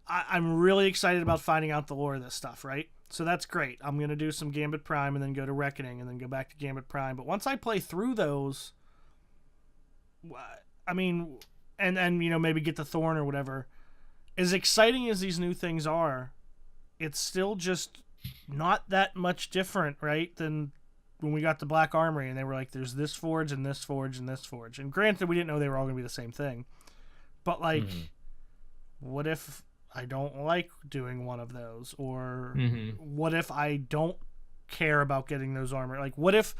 I'm really excited about finding out the lore of this stuff, right? So that's great. I'm going to do some Gambit Prime and then go to Reckoning and then go back to Gambit Prime. But once I play through those, and maybe get the Thorn or whatever, as exciting as these new things are, it's still just not that much different, right, than when we got the Black Armory and they were like, there's this forge and this forge and this forge. And granted, we didn't know they were all going to be the same thing. But, like, what if I don't like doing one of those? Or what if I don't care about getting those armor? Like, what if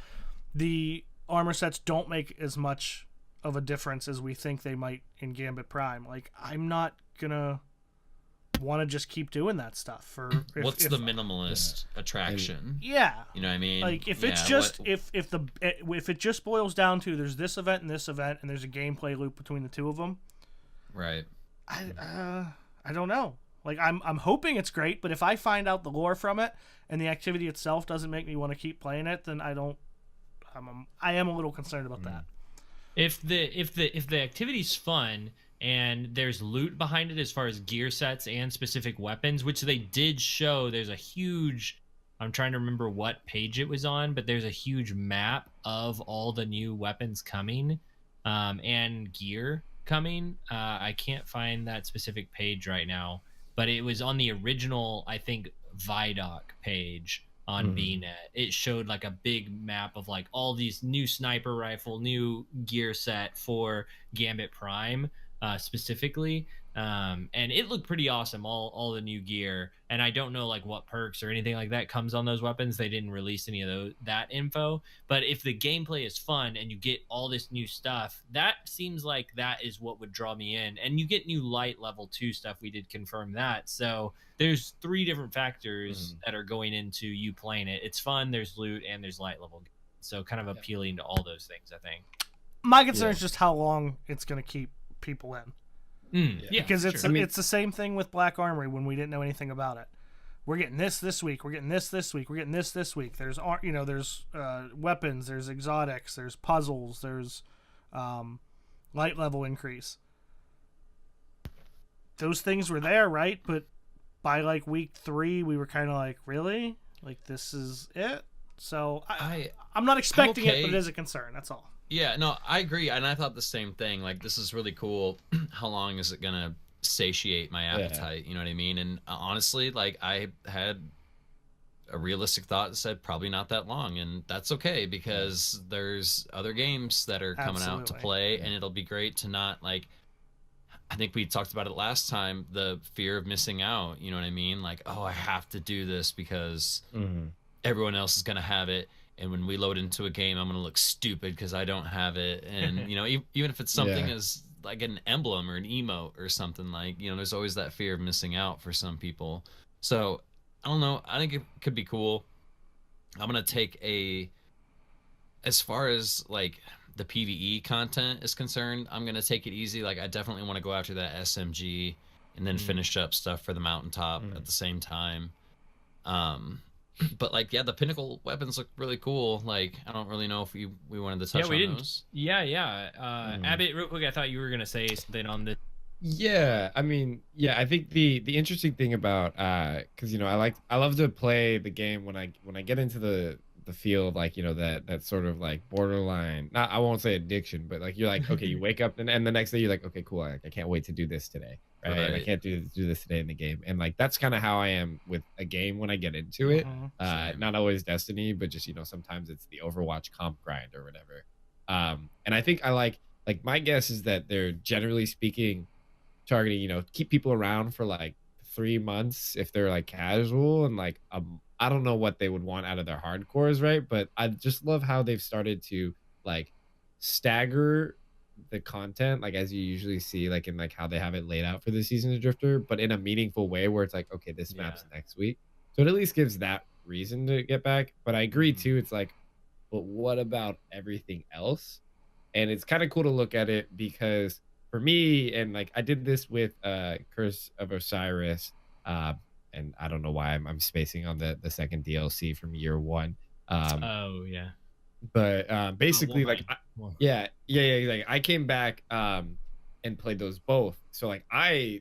the armor sets don't make as much of a difference as we think they might in Gambit Prime? Like, I'm not gonna want to just keep doing that stuff for what's the minimalist attraction? Yeah, you know what I mean? Like, if it's just if it just boils down to there's this event and this event and there's a gameplay loop between the two of them, right? I don't know. Like, I'm hoping it's great, but if I find out the lore from it and the activity itself doesn't make me want to keep playing it, then I am a little concerned about that. If the activity's fun and there's loot behind it as far as gear sets and specific weapons, which they did show, there's a huge, I'm trying to remember what page it was on, but there's a huge map of all the new weapons coming and gear. coming. I can't find that specific page right now, but it was on the original, I think, ViDoc page on BNet. It showed like a big map of like all these new sniper rifle, new gear set for Gambit Prime specifically. And it looked pretty awesome, all the new gear. And I don't know like what perks or anything like that comes on those weapons. They didn't release any of that info. But if the gameplay is fun and you get all this new stuff, that seems like that is what would draw me in. And you get new light level 2 stuff. We did confirm that. So there's 3 different factors that are going into you playing it. It's fun, there's loot, and there's light level. So kind of appealing to all those things, I think. My concern is just how long it's going to keep people in. Yeah, because it's it's the same thing with Black Armory when we didn't know anything about it. We're getting this week. We're getting this week. We're getting this week. There's there's weapons. There's exotics. There's puzzles. There's light level increase. Those things were there, right? But by like week 3, we were kind of like, really? Like this is it? So I'm not expecting it, but it is a concern. That's all. Yeah, no, I agree, and I thought the same thing. Like, this is really cool. How long is it gonna satiate my appetite? Yeah. You know what I mean? And honestly, like, I had a realistic thought that said probably not that long, and that's okay because there's other games that are coming out to play, and it'll be great to not like. I think we talked about it last time. The fear of missing out. You know what I mean? Like, oh, I have to do this because everyone else is gonna have it. And when we load into a game, I'm going to look stupid because I don't have it. And, you know, even if it's something as like an emblem or an emote or something, like, you know, there's always that fear of missing out for some people. So, I don't know. I think it could be cool. I'm going to take as far as like the PvE content is concerned, I'm going to take it easy. Like, I definitely want to go after that SMG and then finish up stuff for the mountaintop at the same time. But like, yeah, the pinnacle weapons look really cool. Like, I don't really know if we wanted to touch on those. Abitt, real quick, I thought you were gonna say something on this. Yeah, I mean, yeah, I think the interesting thing about because you know I love to play the game when I get into the feel of like, you know, that sort of like borderline, not, I won't say addiction, but like you're like, okay, you wake up and the next day you're like, okay, cool, I can't wait to do this today, right? And I can't do this today in the game. And like that's kind of how I am with a game when I get into it. Not always Destiny, but just, you know, sometimes it's the Overwatch comp grind or whatever. And I think I like my guess is that they're generally speaking targeting, you know, keep people around for like 3 months if they're like casual, and like I don't know what they would want out of their hardcores, right? But I just love how they've started to like stagger the content, like as you usually see, like in like how they have it laid out for the season of Drifter, but in a meaningful way where it's like, okay, this map's next week. So it at least gives that reason to get back. But I agree too, it's like, but what about everything else? And it's kind of cool to look at it because for me, and like I did this with Curse of Osiris, and I don't know why I'm spacing on the second DLC from year 1. But basically, like I came back and played those both. So like I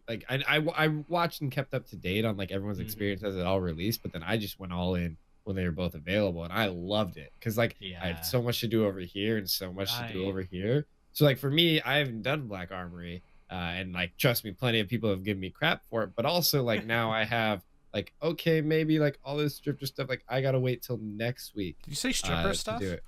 watched and kept up to date on like everyone's experience as it all released, but then I just went all in when they were both available, and I loved it because like I had so much to do over here and so much to do over here. So like for me, I haven't done Black Armory. And like, trust me, plenty of people have given me crap for it, but also like now I have like, okay, maybe like all this stripper stuff, like I gotta wait till next week. Did you say stripper stuff? To do it.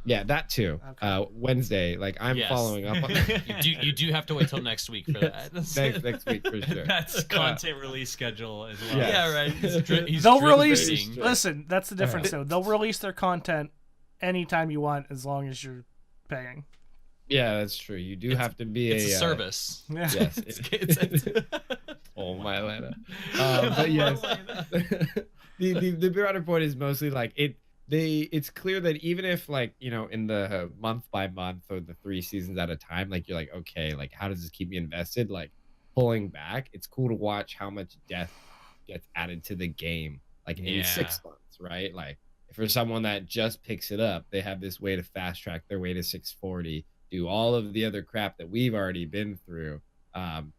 Yeah, that too. Okay. Wednesday, like I'm following up on that. You do have to wait till next week for that. next week for sure. That's content release schedule as well. Yeah, right. They'll release. Listen, that's the difference though. They'll release their content anytime you want, as long as you're paying. Yeah, that's true. You do have to be a service. Yes. Oh my Atlanta. But yes, the broader point is mostly like it's clear that even if like, you know, in the month by month or the 3 seasons at a time, like you're like, okay, like how does this keep me invested? Like pulling back, it's cool to watch how much death gets added to the game, like in 6 months, right? Like for someone that just picks it up, they have this way to fast track their way to 640. Do all of the other crap that we've already been through,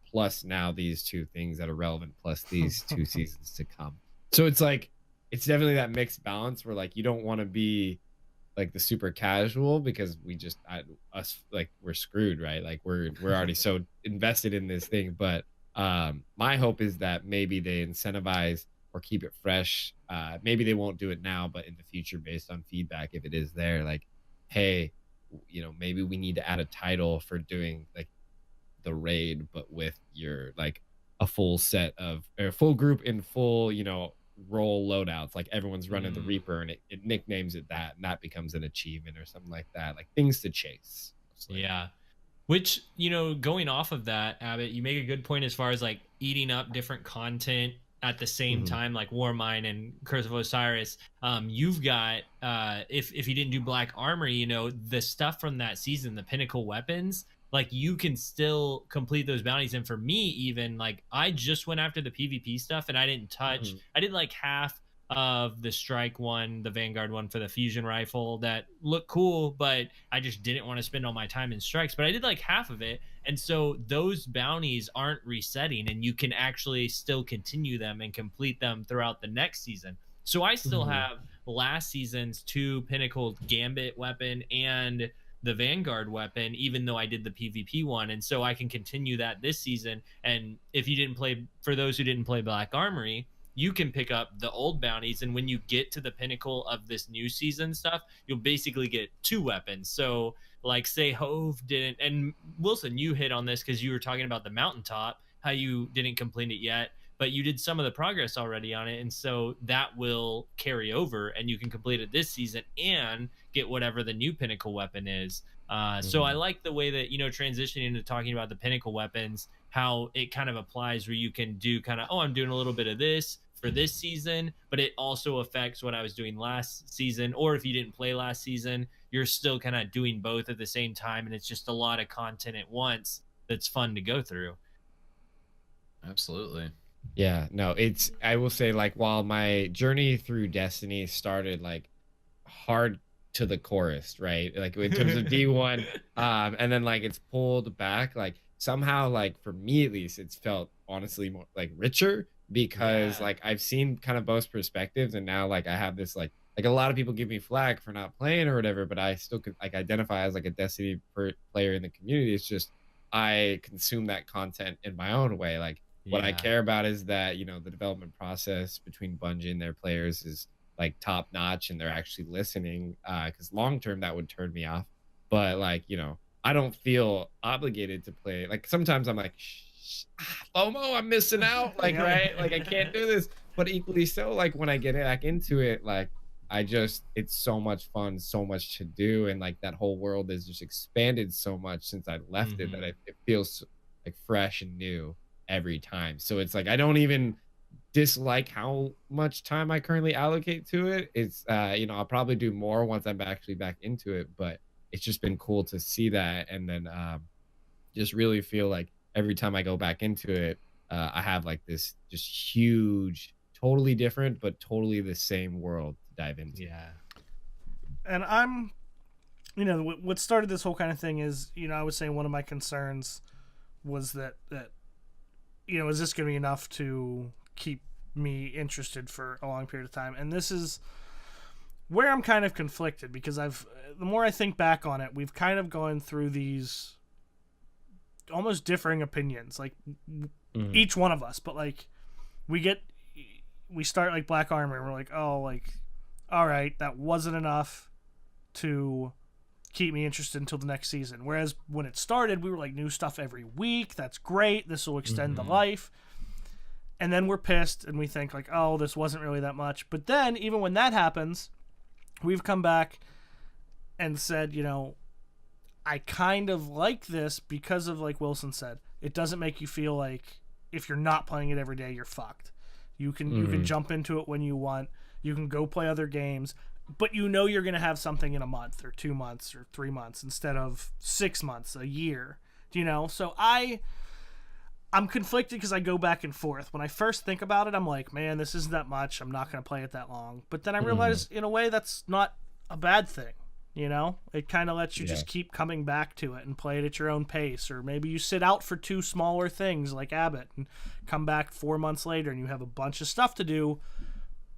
plus now these 2 things that are relevant, plus these 2 seasons to come. So it's like, it's definitely that mixed balance where like you don't want to be like the super casual, because we just us like we're screwed, right? Like we're already so invested in this thing. But my hope is that maybe they incentivize or keep it fresh. Maybe they won't do it now, but in the future, based on feedback, if it is there, like, hey, you know, maybe we need to add a title for doing like the raid, but with your like a full set of or a full group in full, you know, role loadouts. Like everyone's running the Reaper, and it nicknames it that, and that becomes an achievement or something like that. Like things to chase. Mostly. Yeah. Which, you know, going off of that, Abitt, you make a good point as far as like eating up different content at the same time, like Warmind and Curse of Osiris. You've got if you didn't do Black Armor, you know, the stuff from that season, the pinnacle weapons, like you can still complete those bounties. And for me, even like I just went after the PvP stuff and I didn't touch. I did like half of the strike one, the Vanguard one for the fusion rifle that looked cool, but I just didn't want to spend all my time in strikes. But I did like half of it, and so those bounties aren't resetting, and you can actually still continue them and complete them throughout the next season. So I still have last season's 2 pinnacle Gambit weapon and the Vanguard weapon, even though I did the PvP one, and so I can continue that this season. And if you didn't play, for those who didn't play Black Armory, you can pick up the old bounties, and when you get to the pinnacle of this new season stuff, you'll basically get 2 weapons. So like say Hove didn't, and Wilson, you hit on this because you were talking about the mountaintop, how you didn't complete it yet, but you did some of the progress already on it, and so that will carry over and you can complete it this season and get whatever the new pinnacle weapon is. So I like the way that, you know, transitioning into talking about the pinnacle weapons, how it kind of applies where you can do kind of, oh, I'm doing a little bit of this for this season, but it also affects what I was doing last season. Or if you didn't play last season, you're still kind of doing both at the same time, and it's just a lot of content at once that's fun to go through. Absolutely. Yeah, no, it's, I will say, like, while my journey through Destiny started like hard to the chorus, right? Like in terms of D1, and then like it's pulled back, like somehow, like for me at least, it's felt honestly more like richer, because like I've seen kind of both perspectives, and now like I have this like a lot of people give me flack for not playing or whatever, but I still could like identify as like a Destiny player in the community. It's just I consume that content in my own way. Like what I care about is that, you know, the development process between Bungie and their players is like top notch, and they're actually listening, because long term that would turn me off. But like, you know, I don't feel obligated to play. Like sometimes I'm like, FOMO, I'm missing out, like right, like I can't do this. But equally so, like when I get back into it, like I just, it's so much fun, so much to do, and like that whole world has just expanded so much since I left it, that it feels like fresh and new every time. So it's like I don't even dislike how much time I currently allocate to it. It's you know, I'll probably do more once I'm actually back into it, but it's just been cool to see that, and then just really feel like every time I go back into it, I have like this just huge, totally different but totally the same world to dive into. And I'm, you know, what started this whole kind of thing is, you know, I was saying one of my concerns was that you know, is this going to be enough to keep me interested for a long period of time? And this is where I'm kind of conflicted, because the more I think back on it, we've kind of gone through these almost differing opinions, like each one of us, but like we start like Black Armor and we're like, oh, like, all right, that wasn't enough to keep me interested until the next season. Whereas when it started, we were like, new stuff every week, that's great, this will extend the life. And then we're pissed and we think like, oh, this wasn't really that much. But then even when that happens, we've come back and said, you know, I kind of like this because of, like Wilson said, it doesn't make you feel like if you're not playing it every day, you're fucked. You can jump into it when you want. You can go play other games, but you know you're going to have something in a month or 2 months or 3 months instead of 6 months, a year, you know? So I'm conflicted because I go back and forth. When I first think about it, I'm like, man, this isn't that much. I'm not going to play it that long. But then I realize, in a way, that's not a bad thing, you know? It kind of lets you just keep coming back to it and play it at your own pace. Or maybe you sit out for 2 smaller things like Abitt and come back 4 months later and you have a bunch of stuff to do,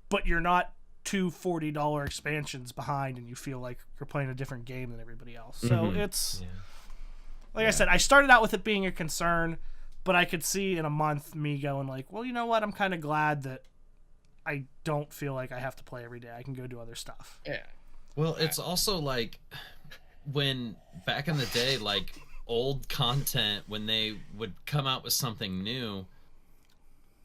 but you're not two $40 expansions behind and you feel like you're playing a different game than everybody else. So it's like I said, I started out with it being a concern, but I could see in a month me going like, well, you know what? I'm kind of glad that I don't feel like I have to play every day. I can go do other stuff. Yeah. Well, it's also like when back in the day, like old content, when they would come out with something new,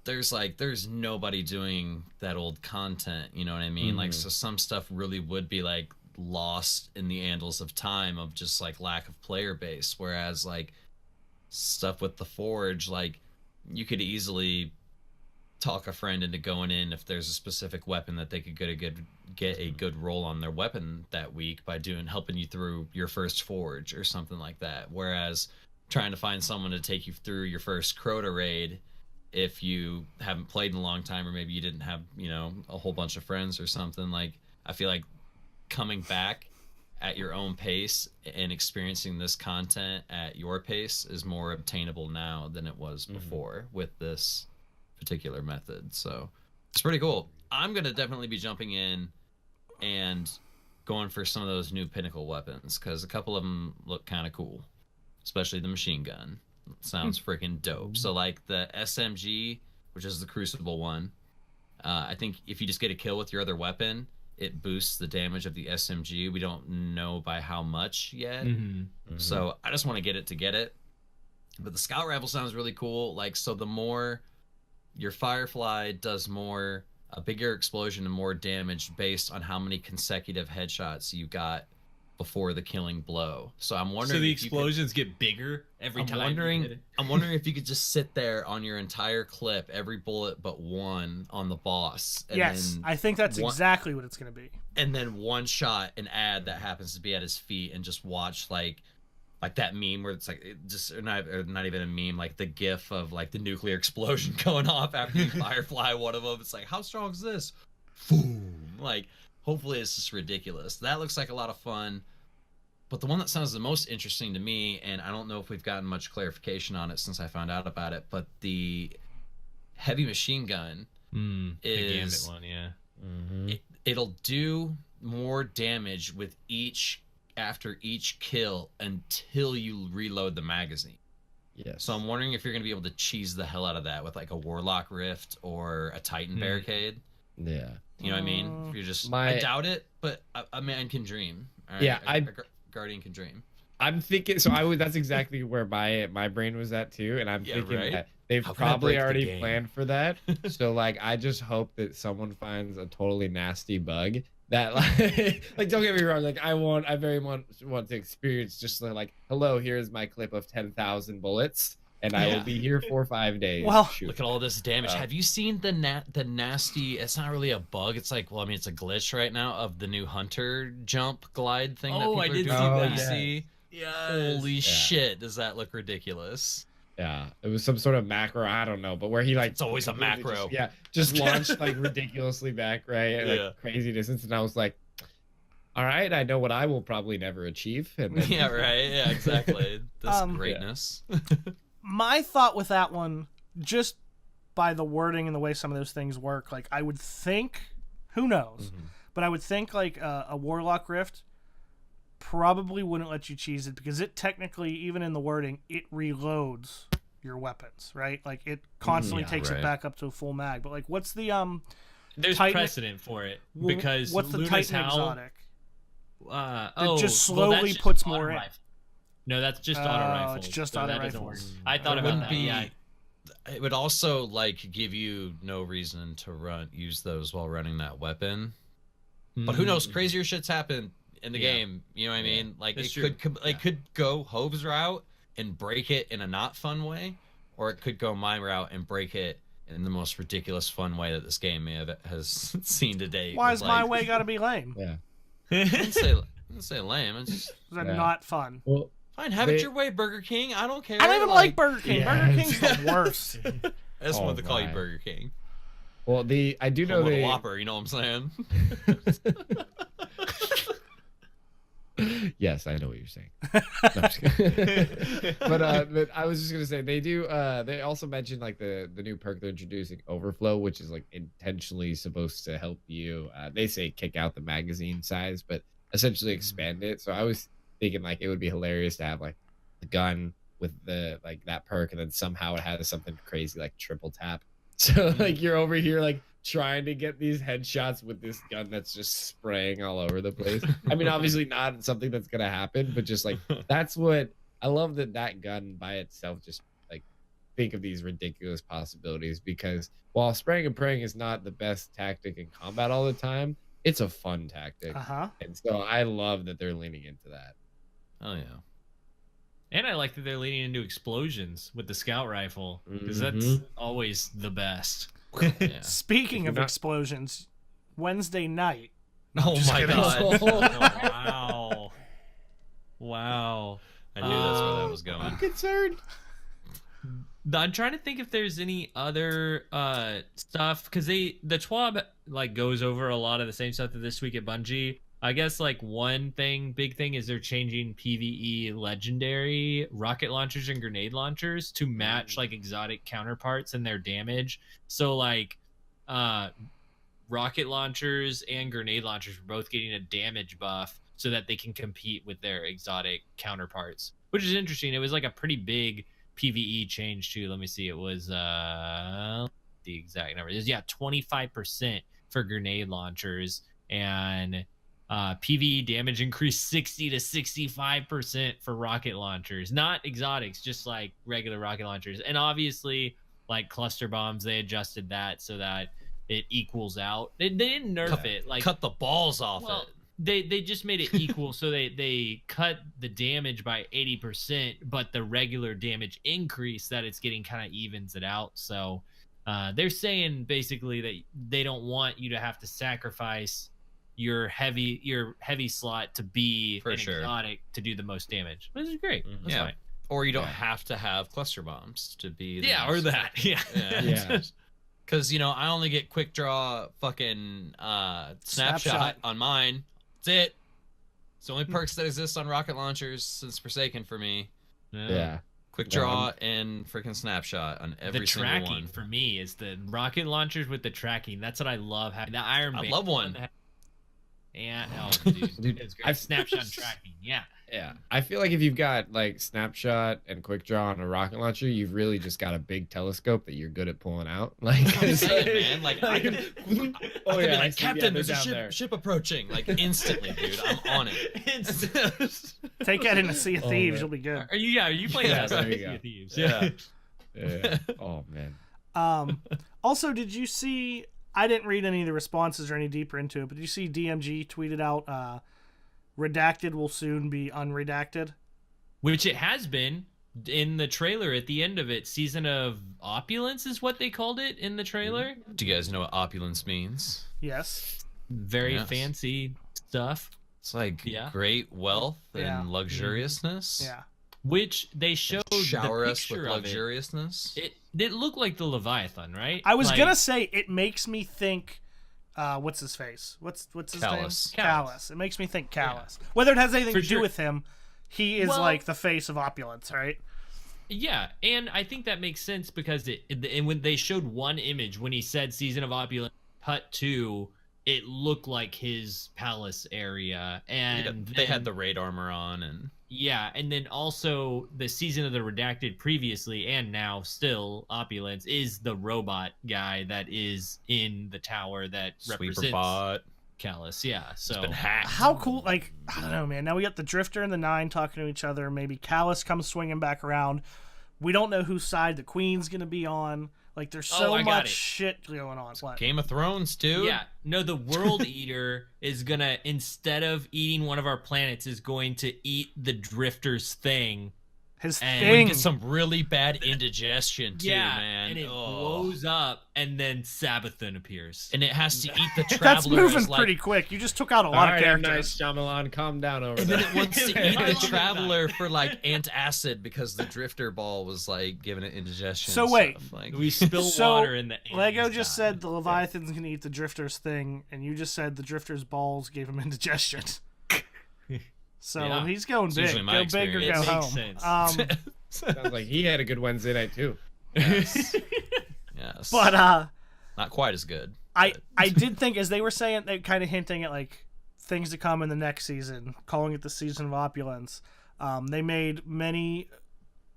there's nobody doing that old content, you know what I mean? Like, so some stuff really would be like lost in the annals of time of just like lack of player base, whereas like stuff with the Forge, like you could easily talk a friend into going in if there's a specific weapon that they could get a good roll on their weapon that week by helping you through your first Forge or something like that, whereas trying to find someone to take you through your first Crota raid, if you haven't played in a long time, or maybe you didn't have, you know, a whole bunch of friends or something, like I feel like coming back at your own pace and experiencing this content at your pace is more obtainable now than it was before with this particular method. So it's pretty cool. I'm gonna definitely be jumping in and going for some of those new pinnacle weapons, because a couple of them look kind of cool, especially the machine gun. Sounds freaking dope. So like the SMG, which is the Crucible one, I think if you just get a kill with your other weapon, it boosts the damage of the SMG. We don't know by how much yet. So I just want to get it. But the Scout Rifle sounds really cool. Like, so the more your Firefly does more, a bigger explosion and more damage based on how many consecutive headshots you got before the killing blow. So I'm wondering, so the explosions get bigger every time. I'm wondering if you could just sit there on your entire clip, every bullet but one on the boss. And yes, I think that's exactly what it's going to be. And then one shot an ad that happens to be at his feet, and just watch like that meme where it's like or not even a meme, like the gif of like the nuclear explosion going off after you Firefly one of them. It's like, how strong is this? Boom! Like, hopefully it's just ridiculous. That looks like a lot of fun. But the one that sounds the most interesting to me, and I don't know if we've gotten much clarification on it since I found out about it, but the heavy machine gun is the Gambit one, yeah. It'll do more damage with after each kill until you reload the magazine. Yes. So I'm wondering if you're going to be able to cheese the hell out of that with like a Warlock Rift or a Titan Barricade. Yeah. You know what I mean? If you're just, I doubt it, but a man can dream. Right? Yeah, a Guardian can dream. I'm thinking, so that's exactly where my brain was at too, and I'm thinking that they've probably already planned for that. So like, I just hope that someone finds a totally nasty bug that like don't get me wrong, like I very much want to experience just like, hello, here's my clip of 10,000 bullets, and I will be here for 5 days. Well, look at all this damage. Have you seen the nasty? It's not really a bug. It's like, well, I mean, it's a glitch right now of the new Hunter jump glide thing that people are doing on PC. Yes. Holy shit, does that look ridiculous? Yeah, it was some sort of macro, I don't know, but where he like, it's always a macro. Just launched like ridiculously back, right? And, like crazy distance, and I was like, all right, I know what I will probably never achieve. And then... yeah, right. Yeah, exactly. This greatness. My thought with that one, just by the wording and the way some of those things work, like I would think, who knows, but I would think like a Warlock Rift probably wouldn't let you cheese it, because it technically, even in the wording, it reloads your weapons, right? Like it constantly takes it back up to a full mag. But like, what's the there's Titan... precedent for it, because what's the Luna's Titan Howl... exotic? It just slowly just puts more in. No, that's just auto rifles. It's just so auto that doesn't rifles. work. I thought about that. Yeah. It would also like give you no reason to use those while running that weapon. But who knows? Crazier shit's happened in the game. You know what I mean? Like That's it could go Hove's route and break it in a not fun way, or it could go my route and break it in the most ridiculous fun way that this game has seen to date. Why is my way got to be lame? Yeah. I didn't say lame. It's just not fun. Well, fine, have it your way, Burger King. I don't care. I don't even like Burger King. Burger King's the worst. I just wanted to call you Burger King. Well, I do know the Whopper. You know what I'm saying? Yes, I know what you're saying. No, I'm just kidding. But I was just gonna say they do. They also mentioned like the new perk they're introducing, Overflow, which is like intentionally supposed to help you. They say kick out the magazine size, but essentially expand it. So I was thinking like it would be hilarious to have like the gun with the like that perk, and then somehow it has something crazy like triple tap. So like you're over here like trying to get these headshots with this gun that's just spraying all over the place. I mean, obviously not something that's gonna happen, but just like that's what I love, that gun by itself. Just like think of these ridiculous possibilities, because while spraying and praying is not the best tactic in combat all the time, it's a fun tactic. And so I love that they're leaning into that. Oh yeah. And I like that they're leaning into explosions with the scout rifle, because that's always the best. Yeah. Speaking of explosions, Wednesday night. Oh my god! Oh, wow! I knew that's where that was going. I'm concerned. I'm trying to think if there's any other stuff, because the TWAB like goes over a lot of the same stuff that this week at Bungie. I guess like one big thing is they're changing PvE legendary rocket launchers and grenade launchers to match like exotic counterparts and their damage. So like rocket launchers and grenade launchers are both getting a damage buff so that they can compete with their exotic counterparts, which is interesting. It was like a pretty big PvE change too. Let me see. It was the exact number. It was 25% for grenade launchers, and PvE damage increased 60 to 65% for rocket launchers, not exotics, just like regular rocket launchers. And obviously, like cluster bombs, they adjusted that so that it equals out. They didn't nerf it, like cut the balls off it. They just made it equal, so they cut the damage by 80%, but the regular damage increase that it's getting kind of evens it out. So they're saying basically that they don't want you to have to sacrifice your heavy slot to be an exotic to do the most damage. This is great. That's fine. Or you don't have to have cluster bombs to be or that. Yeah. Because I only get quick draw fucking snapshot on mine. That's it. It's the only perks that exist on rocket launchers since Forsaken for me. Yeah. Quick draw and freaking snapshot on every single one. The tracking for me is the rocket launchers with the tracking. That's what I love having. The Iron Band. I love one. Yeah, dude, it's great. Snapshot tracking, yeah. I feel like if you've got like snapshot and quick draw on a rocket launcher, you've really just got a big telescope that you're good at pulling out. Like, man, like I can be like, Captain, there's a ship approaching, like instantly, dude. I'm on it. Take that in a Sea of Thieves, you'll be good. Are you playing that? There you Sea go. of Thieves. Yeah. Oh man. Also, did you see? I didn't read any of the responses or any deeper into it, but did you see DMG tweeted out redacted will soon be unredacted? Which it has been in the trailer at the end of it. Season of Opulence is what they called it in the trailer. Do you guys know what opulence means? Yes. Very fancy stuff. It's like great wealth and luxuriousness. Yeah. Which they showed shower the us with picture of luxuriousness. It looked like the Leviathan, right? I was gonna say it makes me think. What's his face? What's his name? Callus. It makes me think Callus. Yeah. Whether it has anything to do with him, he is like the face of opulence, right? Yeah, and I think that makes sense because and when they showed one image when he said Season of Opulence Hut 2, it looked like his palace area, and they had the raid armor on, and and then also the Season of the Redacted previously and now still Opulence is the robot guy that is in the tower that represents bot Callus. Yeah, so it's been hacked. How cool! Like, I don't know, man. Now we got the Drifter and the 9 talking to each other. Maybe Callus comes swinging back around. We don't know whose side the Queen's gonna be on. Like, there's so much shit going on. What? Game of Thrones, dude. Yeah. No, the World Eater is gonna, instead of eating one of our planets, is going to eat the Drifter's thing. His and thing. Get some really bad indigestion too, man. And it blows up, and then Sabathun appears, and it has to eat the Traveler. That's moving pretty quick. You just took out a lot of characters. Nice, Shyamalan, calm down over and there. then it wants to eat the Traveler for like antacid because the Drifter ball was like giving it indigestion. So wait, like, we spill water in the. Lego just said the Leviathan's gonna eat the Drifter's thing, and you just said the Drifter's balls gave him indigestion. So he's going It's big. usually my Go big or go experience. It home. makes sense. Sounds like he had a good Wednesday night too. Yes. Yes. But not quite as good. I did think, as they were saying, they kind of hinting at like things to come in the next season, calling it the season of opulence. They made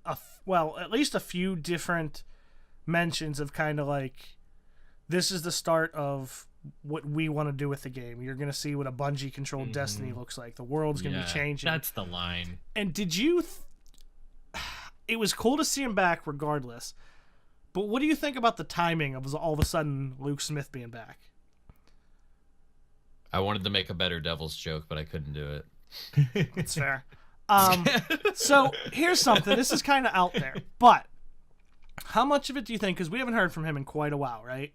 at least a few different mentions of kind of like, this is the start of what we want to do with the game. You're going to see what a Bungie controlled Destiny looks like. The world's going to be changing. That's the line. And did you it was cool to see him back regardless. But what do you think about the timing of all of a sudden Luke Smith being back? I wanted to make a better Devil's joke, but I couldn't do it. It's fair. So here's something. This is kind of out there, but how much of it do you think, because we haven't heard from him in quite a while, right?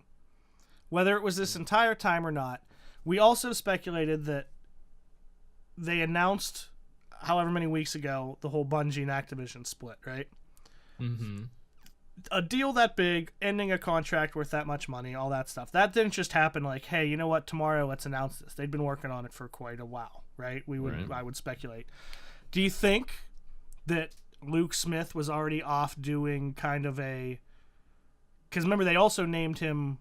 Whether it was this entire time or not, we also speculated that they announced however many weeks ago the whole Bungie and Activision split, right? Mm-hmm. A deal that big, ending a contract worth that much money, all that stuff. That didn't just happen like, hey, you know what, tomorrow let's announce this. They'd been working on it for quite a while, right? I would speculate. Do you think that Luke Smith was already off doing kind of a... Because remember, they also named him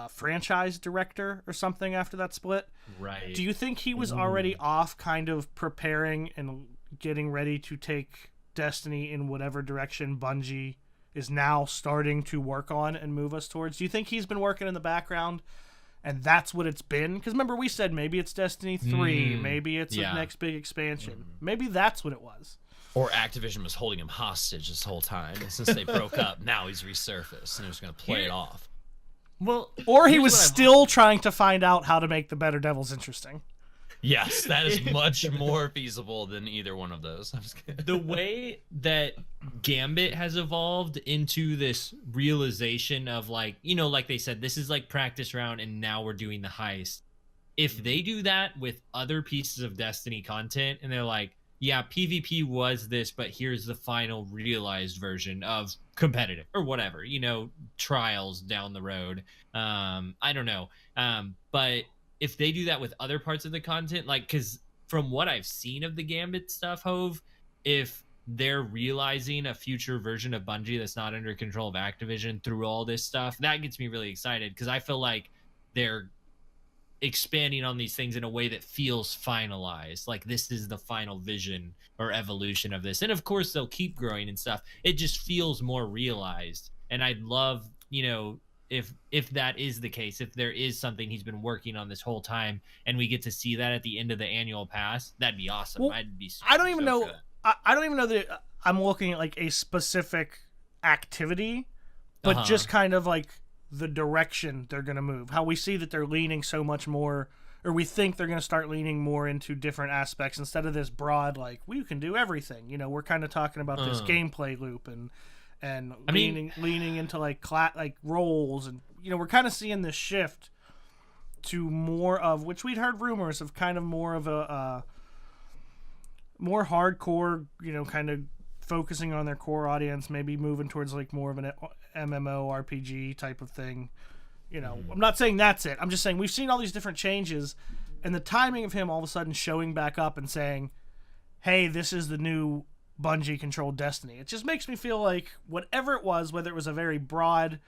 franchise director or something after that split. Right. Do you think he was already off kind of preparing and getting ready to take Destiny in whatever direction Bungie is now starting to work on and move us towards? Do you think he's been working in the background and that's what it's been? Because remember, we said maybe it's Destiny 3, maybe it's the next big expansion. Maybe that's what it was. Or Activision was holding him hostage this whole time. And since they broke up, now he's resurfaced and he's going to play it off. Well, or he was still trying to find out how to make the better devils interesting. Yes, that is much more feasible than either one of those. I'm just kidding. The way that Gambit has evolved into this realization of like, you know, like they said, this is like practice round and now we're doing the heist. If they do that with other pieces of Destiny content and they're like, yeah, PvP was this, but here's the final realized version of competitive or whatever, you know, trials down the road. I don't know. But if they do that with other parts of the content, like, because from what I've seen of the Gambit stuff, Hove, if they're realizing a future version of Bungie that's not under control of Activision through all this stuff, that gets me really excited because I feel like they're expanding on these things in a way that feels finalized, like this is the final vision or evolution of this. And of course they'll keep growing and stuff. It just feels more realized, and I'd love, you know, if that is the case, if there is something he's been working on this whole time and we get to see that at the end of the annual pass, that'd be awesome. Well, I'd be I don't even know I don't even know that I'm looking at like a specific activity, but just kind of like the direction they're going to move. How we see that they're leaning so much more, or we think they're going to start leaning more into different aspects instead of this broad, like, we can do everything. You know, we're kind of talking about this gameplay loop and leaning into like roles, and you know, we're kind of seeing this shift to more of, which we'd heard rumors of, kind of more of a more hardcore, you know, kind of focusing on their core audience, maybe moving towards like more of an MMO RPG type of thing. You know, I'm not saying that's it. I'm just saying we've seen all these different changes, and the timing of him all of a sudden showing back up and saying, hey, this is the new Bungie controlled Destiny. It just makes me feel like whatever it was, whether it was a very broad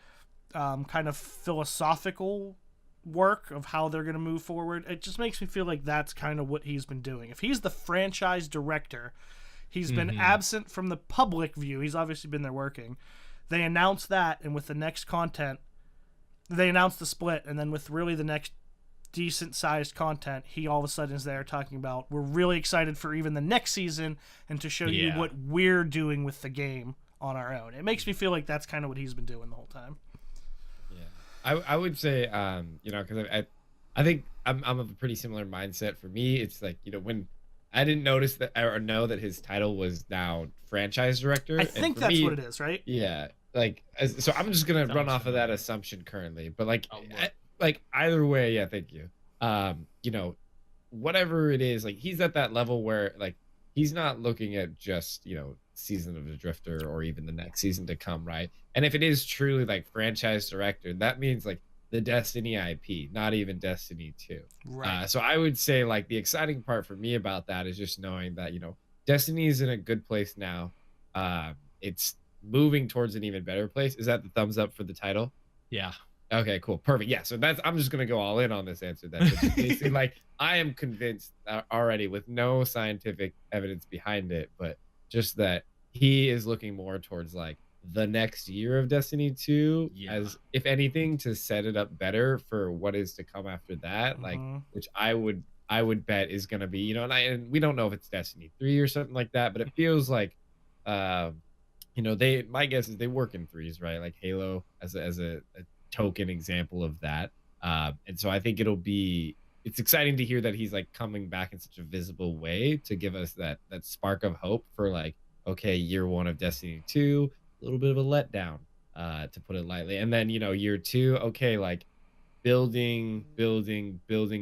kind of philosophical work of how they're going to move forward, it just makes me feel like that's kind of what he's been doing. If he's the franchise director, he's been absent from the public view. He's obviously been there working. They announced that, and with the next content, they announced the split, and then with really the next decent-sized content, he all of a sudden is there talking about, we're really excited for even the next season and to show you what we're doing with the game on our own. It makes me feel like that's kind of what he's been doing the whole time. Yeah, I would say, you know, because I think I'm of a pretty similar mindset. For me, it's like, you know, when I didn't notice that or know that his title was now franchise director. I think that's what it is, right? Yeah. Like, so I'm just going to run off of that assumption currently. But like either way, yeah, thank you. You know, whatever it is, like he's at that level where like he's not looking at just, you know, season of the Drifter or even the next season to come, right? And if it is truly like franchise director, that means like the Destiny IP, not even Destiny 2. Right. So I would say like the exciting part for me about that is just knowing that, you know, Destiny is in a good place now. It's moving towards an even better place. Is that the thumbs up for the title? Yeah. Okay, cool. Perfect. Yeah. So that's, I'm just going to go all in on this answer then. Which is basically like, I am convinced already with no scientific evidence behind it, but just that he is looking more towards like the next year of Destiny 2 as if anything to set it up better for what is to come after that. Like, which I would bet is going to be, you know, and we don't know if it's Destiny 3 or something like that, but it feels like, you know, my guess is they work in threes, right? Like Halo as a token example of that. And so I think it's exciting to hear that he's like coming back in such a visible way to give us that spark of hope for like, okay, year 1 of Destiny 2, a little bit of a letdown, to put it lightly. And then, you know, year 2, okay, like building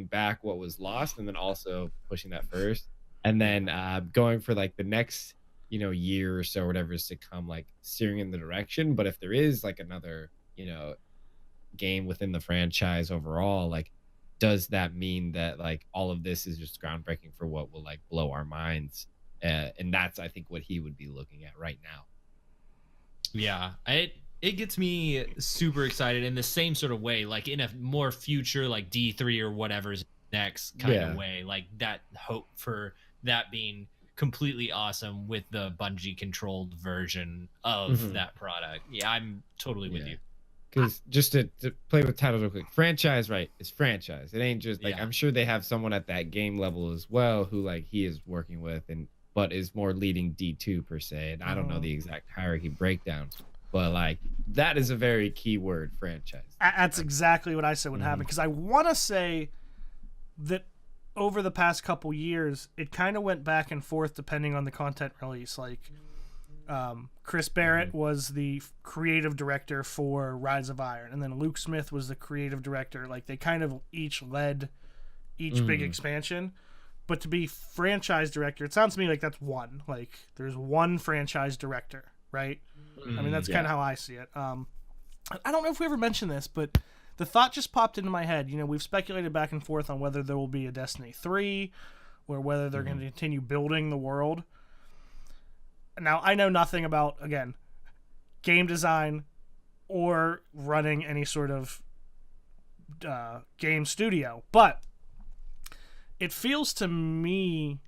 back what was lost, and then also pushing that first. And then going for like the next, you know, year or so, or whatever is to come, like steering in the direction. But if there is like another, you know, game within the franchise overall, like does that mean that like all of this is just groundbreaking for what will like blow our minds? And that's, I think, what he would be looking at right now. Yeah, it gets me super excited in the same sort of way, like in a more future like D3 or whatever's next kind of way, like that hope for that being completely awesome with the Bungie controlled version of that product. Yeah, I'm totally with you. Because just to play with titles real quick, franchise, right? It's franchise. It ain't just like, I'm sure they have someone at that game level as well who like he is working with, but is more leading D2 per se. And I don't know the exact hierarchy breakdown, but like that is a very key word, franchise. That's exactly what I said would happen. Because I want to say that over the past couple years, it kind of went back and forth depending on the content release. Like, Chris Barrett was the creative director for Rise of Iron, and then Luke Smith was the creative director. Like, they kind of each led each big expansion. But to be franchise director, it sounds to me like that's one. Like, there's one franchise director, right? I mean, that's kind of how I see it. I don't know if we ever mentioned this, but the thought just popped into my head. You know, we've speculated back and forth on whether there will be a Destiny 3 or whether they're going to continue building the world. Now, I know nothing about, again, game design or running any sort of game studio, but it feels to me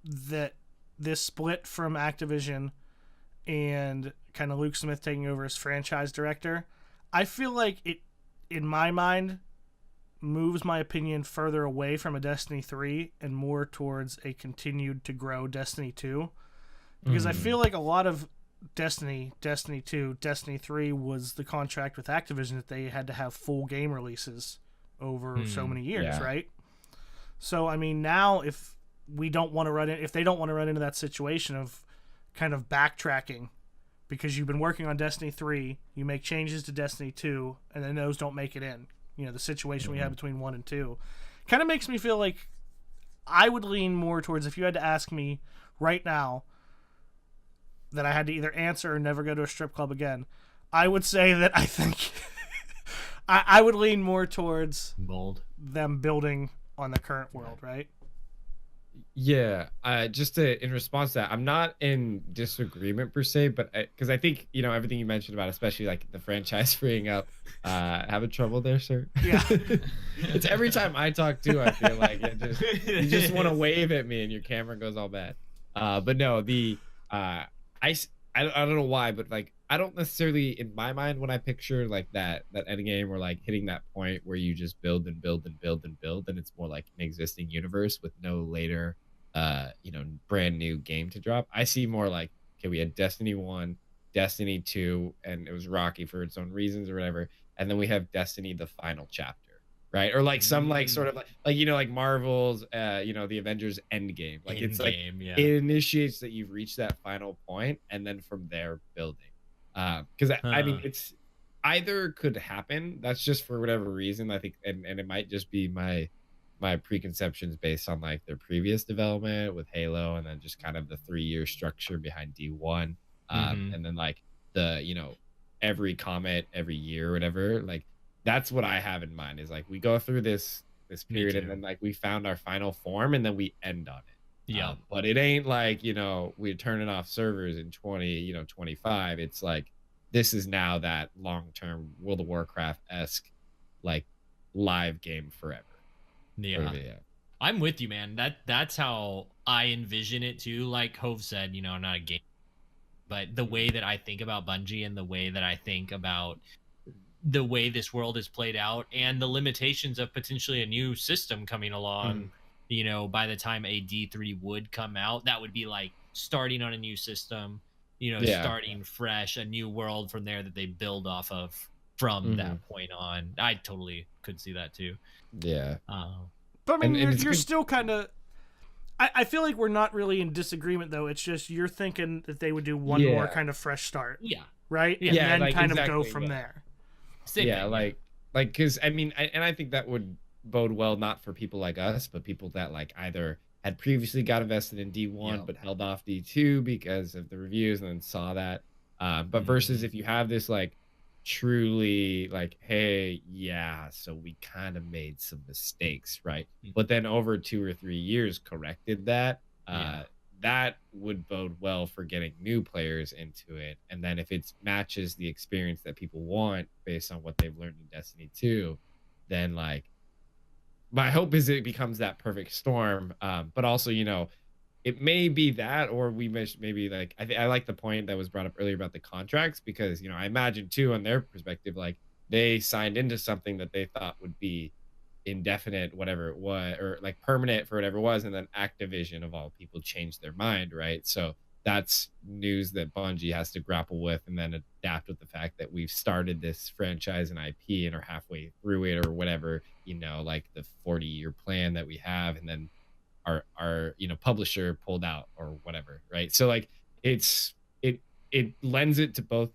that this split from Activision and kind of Luke Smith taking over as franchise director, I feel like it, in my mind, moves my opinion further away from a Destiny 3 and more towards a continued to grow Destiny 2. Because I feel like a lot of Destiny 2, Destiny 3 was the contract with Activision that they had to have full game releases over so many years, right? So, I mean, now if they don't want to run into that situation of kind of backtracking because you've been working on Destiny 3, you make changes to Destiny 2, and then those don't make it in. You know, the situation we have between 1 and 2 kind of makes me feel like I would lean more towards, if you had to ask me right now that I had to either answer or never go to a strip club again, I would say that I think I would lean more towards them building on the current world, right? Yeah, just in response to that, I'm not in disagreement per se, but because I think, you know, everything you mentioned about, especially like the franchise freeing up, having trouble there, sir? Yeah. It's every time I talk to, I feel like you just want to wave at me and your camera goes all bad. But no, I don't know why, but like I don't necessarily, in my mind, when I picture like that end game or like hitting that point where you just build and build and build and build, and it's more like an existing universe with no later you know, brand new game to drop. I see more like, okay, we had Destiny 1, Destiny 2, and it was rocky for its own reasons or whatever, and then we have Destiny the final chapter, right? Or like some like sort of like you know, like Marvel's you know, the Avengers Endgame. Like it's like it initiates that you've reached that final point, and then from there building. Because I mean, it's either could happen. That's just for whatever reason, I think, and it might just be my preconceptions based on like their previous development with Halo, and then just kind of the 3-year structure behind D1, and then like the, you know, every comet every year or whatever, like that's what I have in mind, is like we go through this period and then like we found our final form and then we end on it. Yeah. But it ain't like, we're turning off servers in 2025. It's like, this is now that long-term World of Warcraft-esque like live game forever. Yeah. I'm with you, man. That's how I envision it too. Like Hove said, I'm not a game, but the way that I think about Bungie and the way that I think about the way this world is played out and the limitations of potentially a new system coming along, by the time a D3 would come out, that would be like starting on a new system, starting fresh, a new world from there that they build off of from that point on. I totally could see that too. Yeah. But I mean, you're still kind of. I feel like we're not really in disagreement though. It's just you're thinking that they would do one more kind of fresh start. Yeah. Right. Yeah. And then like, kind exactly, of go from there. Same thing, like because I mean, and I think that would bode well not for people like us, but people that like either had previously got invested in D1 but held off D2 because of the reviews and then saw that. But versus if you have this like truly like, hey, so we kind of made some mistakes, right? But then over 2 or 3 years corrected that. That would bode well for getting new players into it. And then if it matches the experience that people want based on what they've learned in Destiny 2, then like my hope is it becomes that perfect storm. But also, it may be that, or we maybe like, I like the point that was brought up earlier about the contracts, because, I imagine too, on their perspective, like they signed into something that they thought would be indefinite, whatever it was, or like permanent for whatever it was, and then Activision of all people changed their mind, right? So that's news that Bungie has to grapple with and then adapt with the fact that we've started this franchise and IP and are halfway through it or whatever, like the 40-year plan that we have, and then our publisher pulled out or whatever, right? So like it lends it to both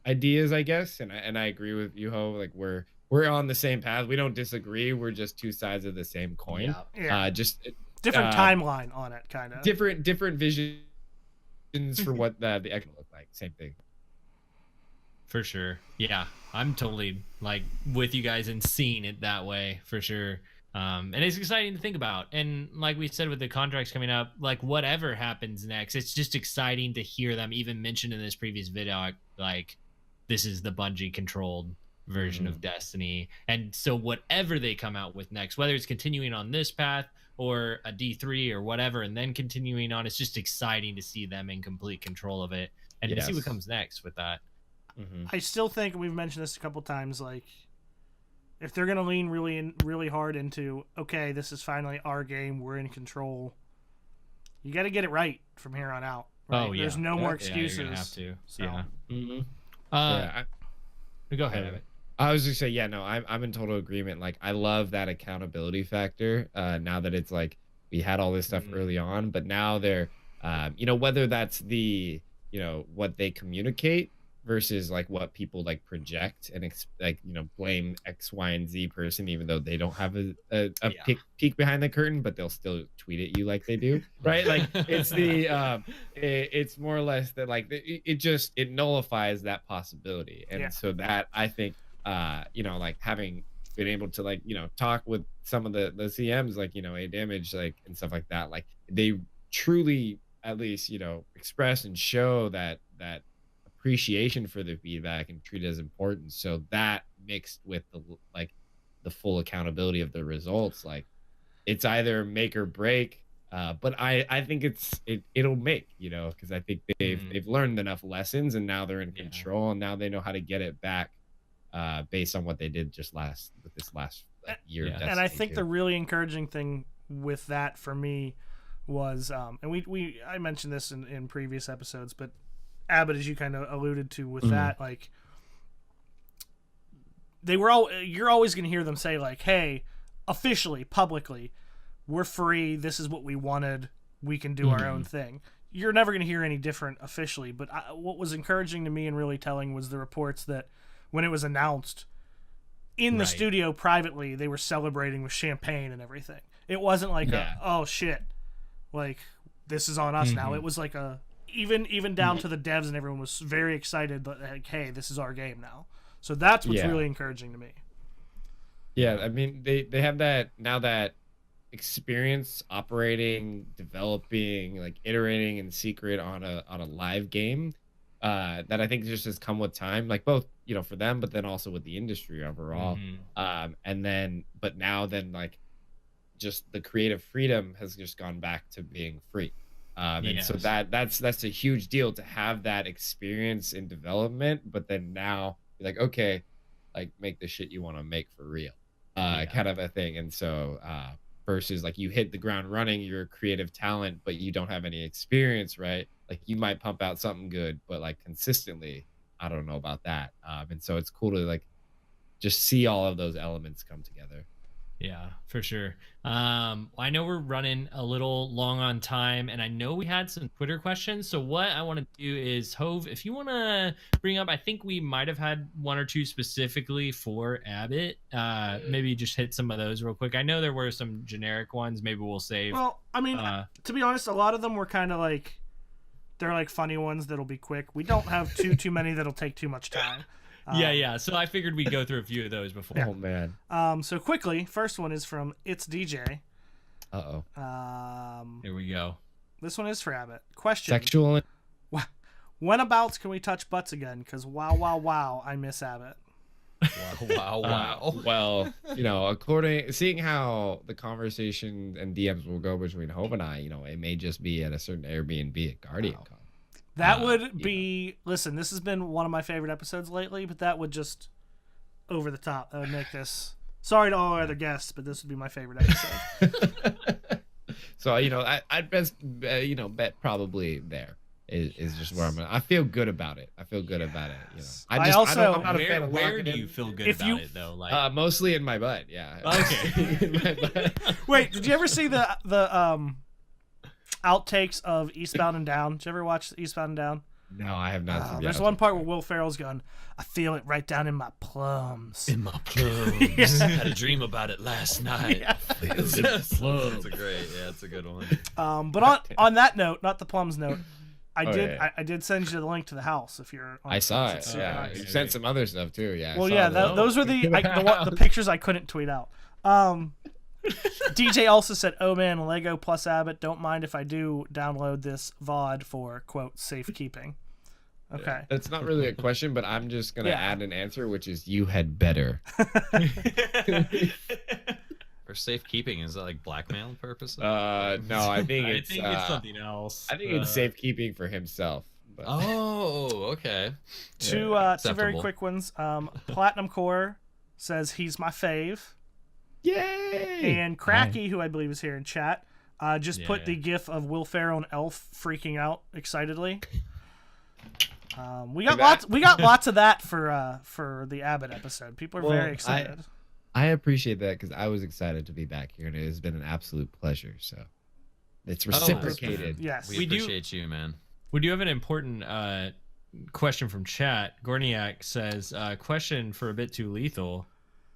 ideas, I guess, and I agree with you, Ho. Like we're on the same path. We don't disagree. We're just two sides of the same coin. Just different timeline on it, kind of. Different visions for what the extra look like. Same thing. For sure. Yeah, I'm totally like with you guys and seeing it that way for sure. And it's exciting to think about. And like we said, with the contracts coming up, like whatever happens next, it's just exciting to hear them even mentioned in this previous video. Like this is the Bungie controlled version of Destiny, and so whatever they come out with next, whether it's continuing on this path or a D3 or whatever, and then continuing on, it's just exciting to see them in complete control of it and to see what comes next with that. I still think, we've mentioned this a couple times, like if they're gonna lean really hard into, okay, this is finally our game, we're in control, you got to get it right from here on out, right? There's no more excuses. You're gonna have to. Go ahead, Abitt. I was just saying, I'm in total agreement. Like, I love that accountability factor. Now that it's like we had all this stuff early on, but now they're, whether that's the, what they communicate versus like what people like project and blame X, Y, and Z person, even though they don't have a peek behind the curtain, but they'll still tweet at you like they do, right? Like it's the, it's more or less that like it nullifies that possibility, and so that I think. Like having been able to like, talk with some of the CMs, like, A Damage, like, and stuff like that, like they truly at least, express and show that appreciation for the feedback and treat it as important. So that mixed with the full accountability of the results, like it's either make or break. But I think it'll make, because I think they've learned enough lessons, and now they're in control, and now they know how to get it back. Based on what they did just this last year. And I think the really encouraging thing with that for me was, and I mentioned this in previous episodes, but Abitt, as you kind of alluded to with that, like you're always going to hear them say like, hey, officially, publicly, we're free. This is what we wanted. We can do our own thing. You're never going to hear any different officially. But what was encouraging to me and really telling was the reports that when it was announced in the studio privately, they were celebrating with champagne and everything. It wasn't like, oh shit, like this is on us now. It was like even down to the devs and everyone was very excited, but like, hey, this is our game now. So that's what's really encouraging to me. Yeah, I mean they have that now, that experience operating, developing, like iterating in secret on a live game, that I think just has come with time, like both, for them, but then also with the industry overall. And then but now then, like, just the creative freedom has just gone back to being free. And so that's a huge deal to have that experience in development, but then now you're like, okay, like make the shit you want to make for real, kind of a thing. And so versus like you hit the ground running, you're a creative talent, but you don't have any experience, right? Like you might pump out something good, but like consistently, I don't know about that. And so it's cool to like just see all of those elements come together. Yeah, for sure. I know we're running a little long on time, and I know we had some Twitter questions. So what I want to do is, Hove, if you want to bring up, I think we might have had one or two specifically for Abitt. Maybe just hit some of those real quick. I know there were some generic ones. Maybe we'll save. Well, I mean, to be honest, a lot of them were kind of like, they're like funny ones that'll be quick. We don't have too many that'll take too much time. Yeah. So I figured we'd go through a few of those before. Oh man. So quickly, first one is from It's DJ. Here we go. This one is for Abitt. Question: Sexual. Whenabouts can we touch butts again? Because wow, I miss Abitt. Wow. Well, seeing how the conversation and DMs will go between Hove and I, it may just be at a certain Airbnb at Guardian Con. That would be, listen, this has been one of my favorite episodes lately, but that would just over the top. That would make this, sorry to all our other guests, but this would be my favorite episode. So, I'd best, bet probably there is just where I'm going to, I feel good about it. I'm not a fan of where do you feel good about it though? Like mostly in my butt. Yeah. Okay. In my butt. Wait, did you ever see the outtakes of Eastbound and Down? Did you ever watch Eastbound and Down? No, I have not. Seen there's one part where Will Ferrell's going, I feel it right down in my plums. In my plums. I had a dream about it last night. Yeah. That's a great. Yeah, it's a good one. But on that note, not the plums note, I did send you the link to the house if you're on. I saw it. Yeah. Nice. You sent some other stuff too. Yeah. Well, yeah, those were the pictures I couldn't tweet out. DJ also said, "Oh man, Lego plus Abitt. Don't mind if I do download this VOD for quote safekeeping." Okay, yeah, that's not really a question, but I'm just gonna add an answer, which is you had better. For safekeeping, is that like blackmail purposes? No, I think it's something else. I think it's safekeeping for himself. But... Oh, okay. Two very quick ones. Platinum Core says he's my fave. Yay! And Cracky, who I believe is here in chat, just put the gif of Will Ferrell and Elf freaking out excitedly. We got lots of that for the Abitt episode. People are very excited. I appreciate that because I was excited to be back here, and it has been an absolute pleasure. So it's reciprocated. Yes, we appreciate you, man. We do have an important question from chat. Gorniak says, question for ABitTooLethal.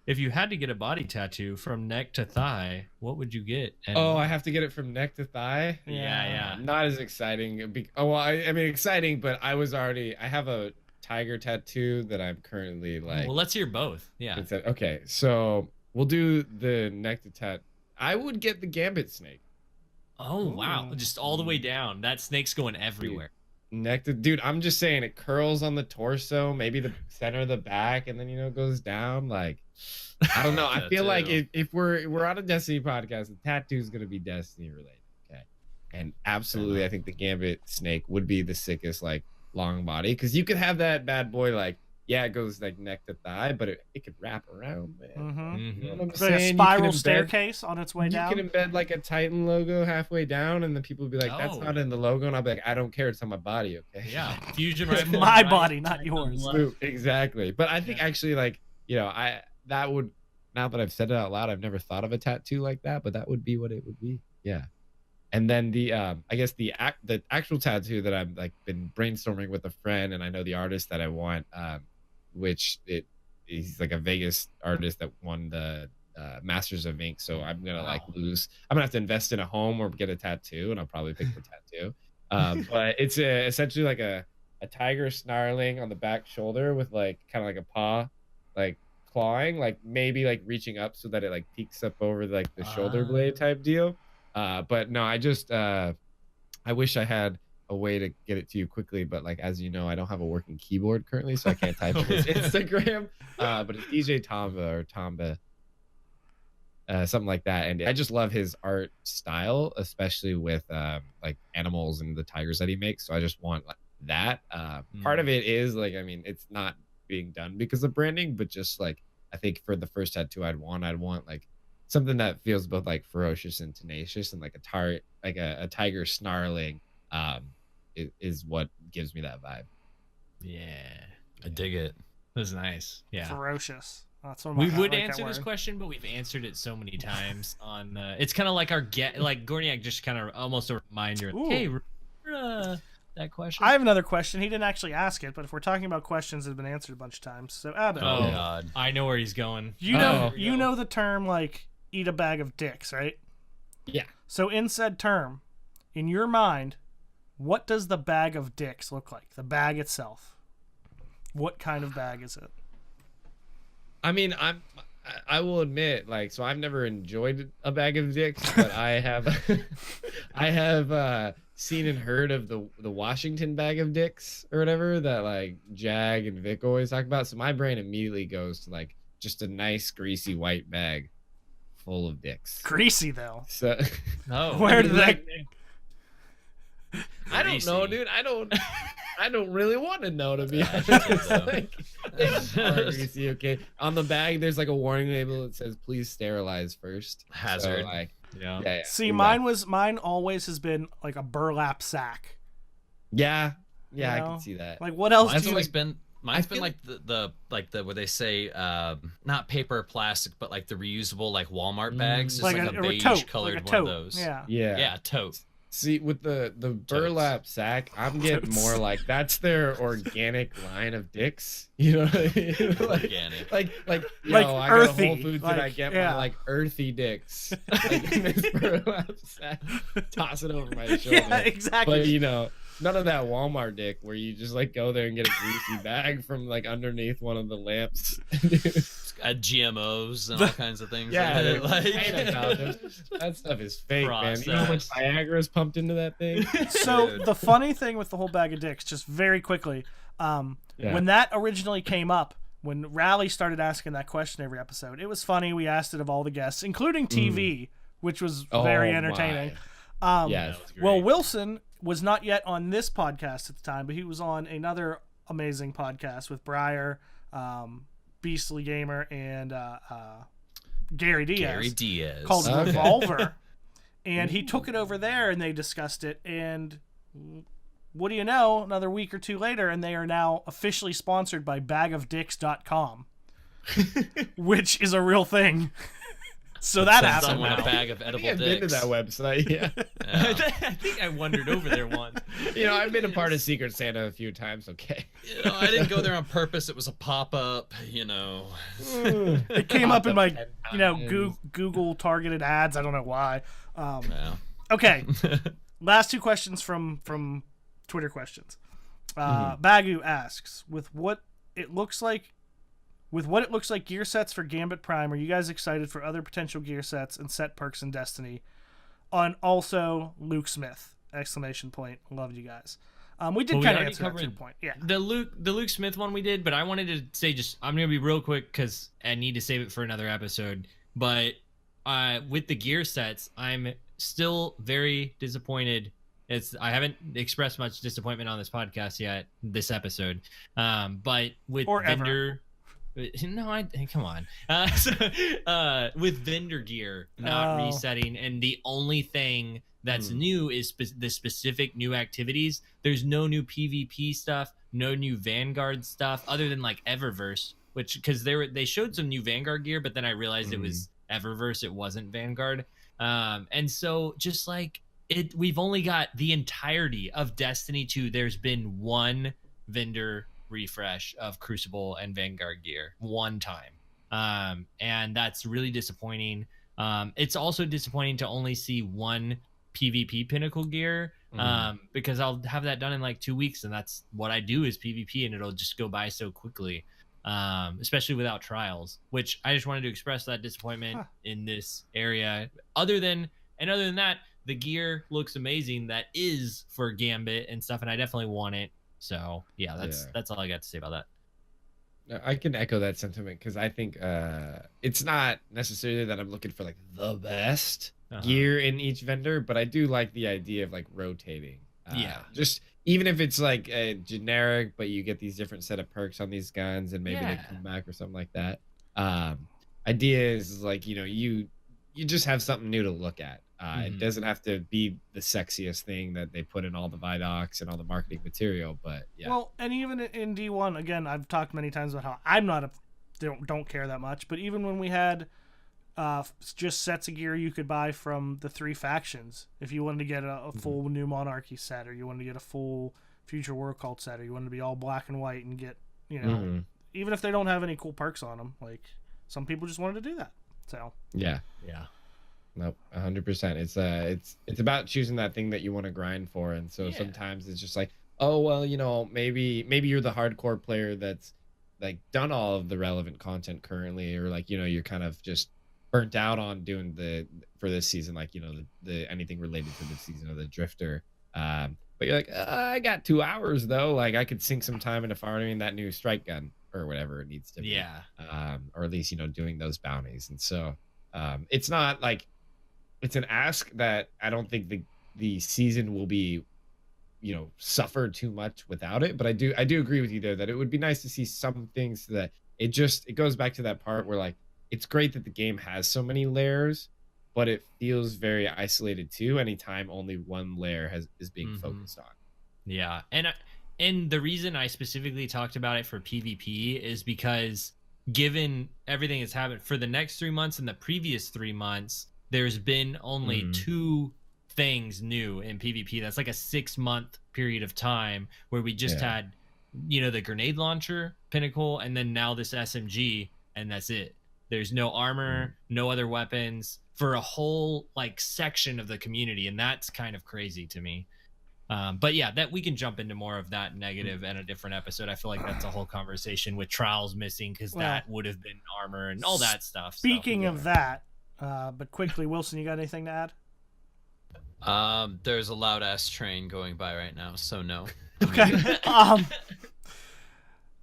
If you had to get a body tattoo from neck to thigh, what would you get? And I have to get it from neck to thigh? Yeah. Not as exciting. I mean, exciting, but I have a tiger tattoo that I'm currently like... Well, let's hear both. Yeah. Okay, so we'll do the neck to tat. I would get the Gambit snake. Oh, wow. Just all the way down. That snake's going everywhere. Dude, I'm just saying it curls on the torso, maybe the center of the back, and then it goes down. Like, I don't know. I feel like if we're on a Destiny podcast, the tattoo is gonna be Destiny related. Okay, and absolutely, I think the Gambit snake would be the sickest, like long body, because you could have that bad boy like. Yeah, it goes like neck to thigh, but it could wrap around, man. Mm-hmm. You know what I'm it's like saying? a spiral staircase on its way down. You can embed like a Titan logo halfway down, and then people will be like, "That's not in the logo," and I'll be like, "I don't care. It's on my body, okay?" Yeah, fusion it's my body, not yours. Exactly. But I think actually, like, that would. Now that I've said it out loud, I've never thought of a tattoo like that, but that would be what it would be. Yeah. And then I guess the actual tattoo that I've like been brainstorming with a friend, and I know the artist that I want. Which he's like a Vegas artist that won the Masters of Ink. So I'm gonna lose. I'm gonna have to invest in a home or get a tattoo, and I'll probably pick the tattoo. But it's essentially like a tiger snarling on the back shoulder with like kind of like a paw, like clawing, like maybe like reaching up so that it like peeks up over like the shoulder blade type deal. But no, I just I wish I had a way to get it to you quickly, but like as you know, I don't have a working keyboard currently, so I can't type in his Instagram. But it's DJ Tomba or Tomba, something like that. And I just love his art style, especially with like animals and the tigers that he makes. So I just want like that. Part of it is like, I mean, it's not being done because of branding, but just like I think for the first tattoo I'd want like something that feels both like ferocious and tenacious, and like a tiger snarling is what gives me that vibe. Yeah, I dig it. That was nice. Yeah, ferocious. That's one we would answer this question, but we've answered it so many times on it's kind of like our like Gorniak, just kind of almost a reminder. Ooh. Hey, that question. I have another question. He didn't actually ask it, but if we're talking about questions that have been answered a bunch of times, so Abitt, oh God, I know where he's going. You know the term like eat a bag of dicks, right? Yeah. So in said term, in your mind, what does the bag of dicks look like? The bag itself. What kind of bag is it? I mean, I will admit, like, so I've never enjoyed a bag of dicks, but I have seen and heard of the Washington bag of dicks or whatever that like Jag and Vic always talk about. So my brain immediately goes to like just a nice greasy white bag full of dicks. Greasy though. So where did that? I don't know, dude. I don't really want to know, to be honest. Like, it's greasy, okay. On the bag, there's like a warning label that says "Please sterilize first." Hazard. So, like, yeah. See, exactly. mine always has been like a burlap sack. Yeah, You I know? can see that. Like what else? Mine's do you always like? been. Mine's been like the where they say not paper or plastic, but like the reusable like Walmart bags, just like a beige tote, colored like a one tote. of those. Yeah. Tote. See, with the burlap sack, I'm getting Totes. more like that's their organic line of dicks. You know what I mean? Organic. Like Like I go to earthy, Whole Foods and I like, get yeah. my like earthy dicks. Like in this burlap sack, toss it over my shoulder. Yeah, exactly. But you know, none of that Walmart dick where you just like go there and get a greasy bag from like underneath one of the lamps. GMOs and all kinds of things. Yeah, in it, like that stuff is fake, man. You know how much Processed. Viagra is pumped into that thing? So the funny thing with the whole bag of dicks, just very quickly, when that originally came up, when Rally started asking that question every episode, it was funny. We asked it of all the guests, including TV, which was very entertaining. Yes. Well, Wilson was not yet on this podcast at the time, but he was on another amazing podcast with Breyer, Beastly Gamer, and Gary Diaz. Called Revolver. And he took it over there and they discussed it. And what do you know? Another week or two later, and they are now officially sponsored by bagofdicks.com, which is a real thing. So that happened. Someone a bag of edible I've dicks. been to that website. Yeah. I think I wandered over there once. You know, I've been a part of Secret Santa a few times. Okay. You know, I didn't go there on purpose. It was a pop-up. You know. It came up in my, Google targeted ads. I don't know why. Okay. Last two questions from Twitter questions. Bagu asks, with what it looks like gear sets for Gambit Prime, are you guys excited for other potential gear sets and set perks in Destiny? On also Luke Smith! ! Love you guys. We did kind of answer that to your point. Yeah. The Luke Smith one we did, but I wanted to say I'm gonna be real quick because I need to save it for another episode. But with the gear sets, I'm still very disappointed. I haven't expressed much disappointment on this podcast yet, this episode. But with vendor. No, come on. With vendor gear not resetting, and the only thing that's new is the specific new activities. There's no new PvP stuff, no new Vanguard stuff, other than like Eververse, because they showed some new Vanguard gear, but then I realized it was Eververse, it wasn't Vanguard. And so just like we've only got the entirety of Destiny 2. There's been one vendor refresh of Crucible and Vanguard gear one time, and that's really disappointing. It's also disappointing to only see one PvP pinnacle gear, because I'll have that done in like 2 weeks, and that's what I do is PvP, and it'll just go by so quickly. especially without trials, which I just wanted to express that disappointment in this area. Other than that, the gear looks amazing. That is for Gambit and stuff, and I definitely want it. So yeah, that's all I got to say about that. I can echo that sentiment because I think it's not necessarily that I'm looking for like the best gear in each vendor, but I do like the idea of like rotating. Just even if it's like a generic, but you get these different set of perks on these guns and maybe they come back or something like that. Idea is like, you know, you just have something new to look at. It doesn't have to be the sexiest thing that they put in all the ViDocs and all the marketing material, but yeah. Well, and even in D1, again, I've talked many times about how I'm not don't care that much, but even when we had just sets of gear you could buy from the 3 factions, if you wanted to get a full New Monarchy set, or you wanted to get a full Future War Cult set, or you wanted to be all black and white and get, you know, even if they don't have any cool perks on them, like some people just wanted to do that. So yeah. Nope, 100%. It's about choosing that thing that you want to grind for, and so sometimes it's just like, oh well, you know, maybe you're the hardcore player that's like done all of the relevant content currently, or like, you know, you're kind of just burnt out on doing for this season, like, you know, the anything related to the season of the Drifter. But you're like, I got 2 hours though, like I could sink some time into farming that new strike gun or whatever it needs to be. Or at least, you know, doing those bounties, and so it's not like. It's an ask that I don't think the season will be, you know, suffer too much without it. But I do agree with you there that it would be nice to see some things that it goes back to that part where like it's great that the game has so many layers, but it feels very isolated too. Anytime only one layer is being focused on. Yeah, and the reason I specifically talked about it for PvP is because given everything that's happened for the next 3 months and the previous 3 months. There's been only 2 things new in PvP. That's like a 6-month period of time where we just had, you know, the grenade launcher pinnacle, and then now this SMG, and that's it. There's no armor, no other weapons for a whole like section of the community, and that's kind of crazy to me. But yeah, that we can jump into more of that negative in a different episode. I feel like that's a whole conversation with trials missing, because that would have been armor and all that stuff. Speaking of that. But quickly, Wilson, you got anything to add? There's a loud ass train going by right now, so no. Okay.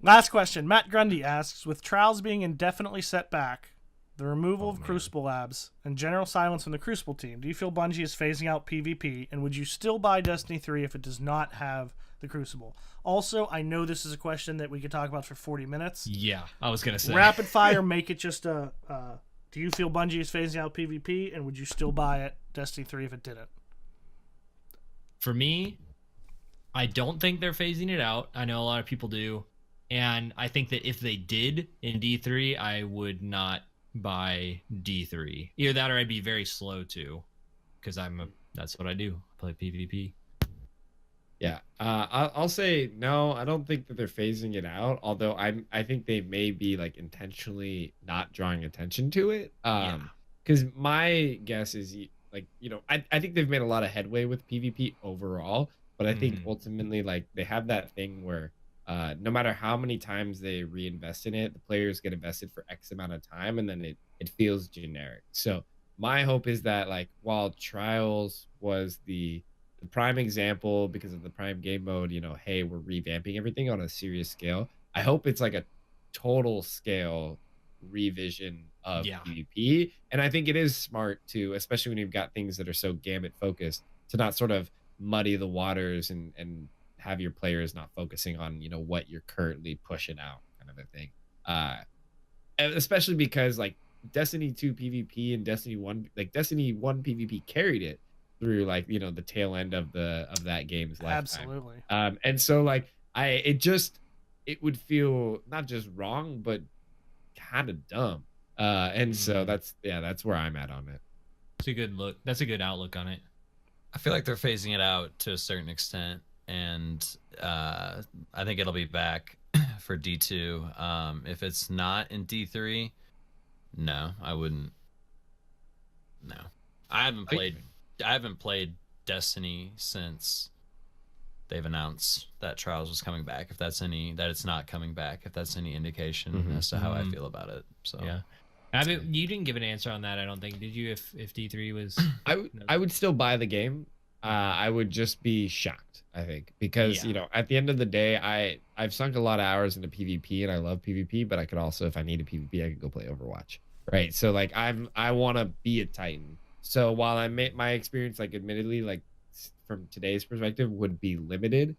Last question. Matt Grundy asks, with trials being indefinitely set back, the removal of Crucible Labs, and general silence from the Crucible team, do you feel Bungie is phasing out PvP, and would you still buy Destiny 3 if it does not have the Crucible? Also, I know this is a question that we could talk about for 40 minutes. Yeah, I was gonna say. Rapid fire, make it just a. Do you feel Bungie is phasing out PvP, and would you still buy it, Destiny 3, if it didn't? For me, I don't think they're phasing it out. I know a lot of people do. And I think that if they did in D3, I would not buy D3. Either that or I'd be very slow too, because that's what I do. I play PvP. Yeah, I'll say no. I don't think that they're phasing it out. Although I think they may be like intentionally not drawing attention to it. Because my guess is like, you know, I think they've made a lot of headway with PvP overall. But I think ultimately like they have that thing where no matter how many times they reinvest in it, the players get invested for X amount of time, and then it feels generic. So my hope is that like while Trials was the prime example because of the prime game mode, you know, hey, we're revamping everything on a serious scale. I hope it's like a total scale revision of PvP. And I think it is smart to, especially when you've got things that are so Gambit focused, to not sort of muddy the waters and have your players not focusing on, you know, what you're currently pushing out, kind of a thing. Especially because like Destiny 2 PvP and Destiny 1, like Destiny 1 PvP carried it through like, you know, the tail end of that game's lifetime. Absolutely. And so like it would feel not just wrong but kind of dumb. And so that's where I'm at on it. It's a good look. That's a good outlook on it. I feel like they're phasing it out to a certain extent, and I think it'll be back for D2. If it's not in D3, no, I wouldn't. No, I haven't played Destiny since they've announced that Trials was coming back. If that's any, that it's not coming back, if that's any indication as to how I feel about it. So yeah. Abitt, you didn't give an answer on that, I don't think. Did you? If D3 was, I would still buy the game. I would just be shocked, I think, because you know, at the end of the day, I've sunk a lot of hours into PvP and I love PvP, but I could also, if I need a PvP, I could go play Overwatch, right? So like I want to be a Titan. So while my experience, like admittedly, like from today's perspective, would be limited,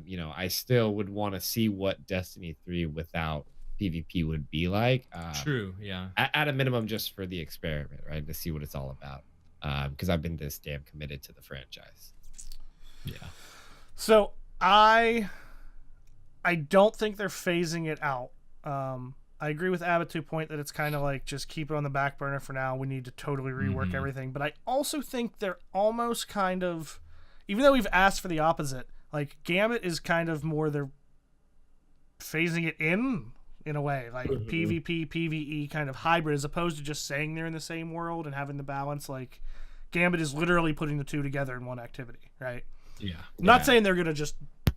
you know, I still would want to see what Destiny 3 without PvP would be like. True, yeah. At a minimum, just for the experiment, right, to see what it's all about. Because I've been this damn committed to the franchise. Yeah. So I don't think they're phasing it out. I agree with Abitt to a point that it's kind of like just keep it on the back burner for now. We need to totally rework everything. But I also think they're almost kind of, even though we've asked for the opposite, like Gambit is kind of more they're phasing it in a way, like PvP, PvE kind of hybrid, as opposed to just saying they're in the same world and having the balance. Like Gambit is literally putting the two together in one activity, right? Yeah. I'm not saying they're gonna just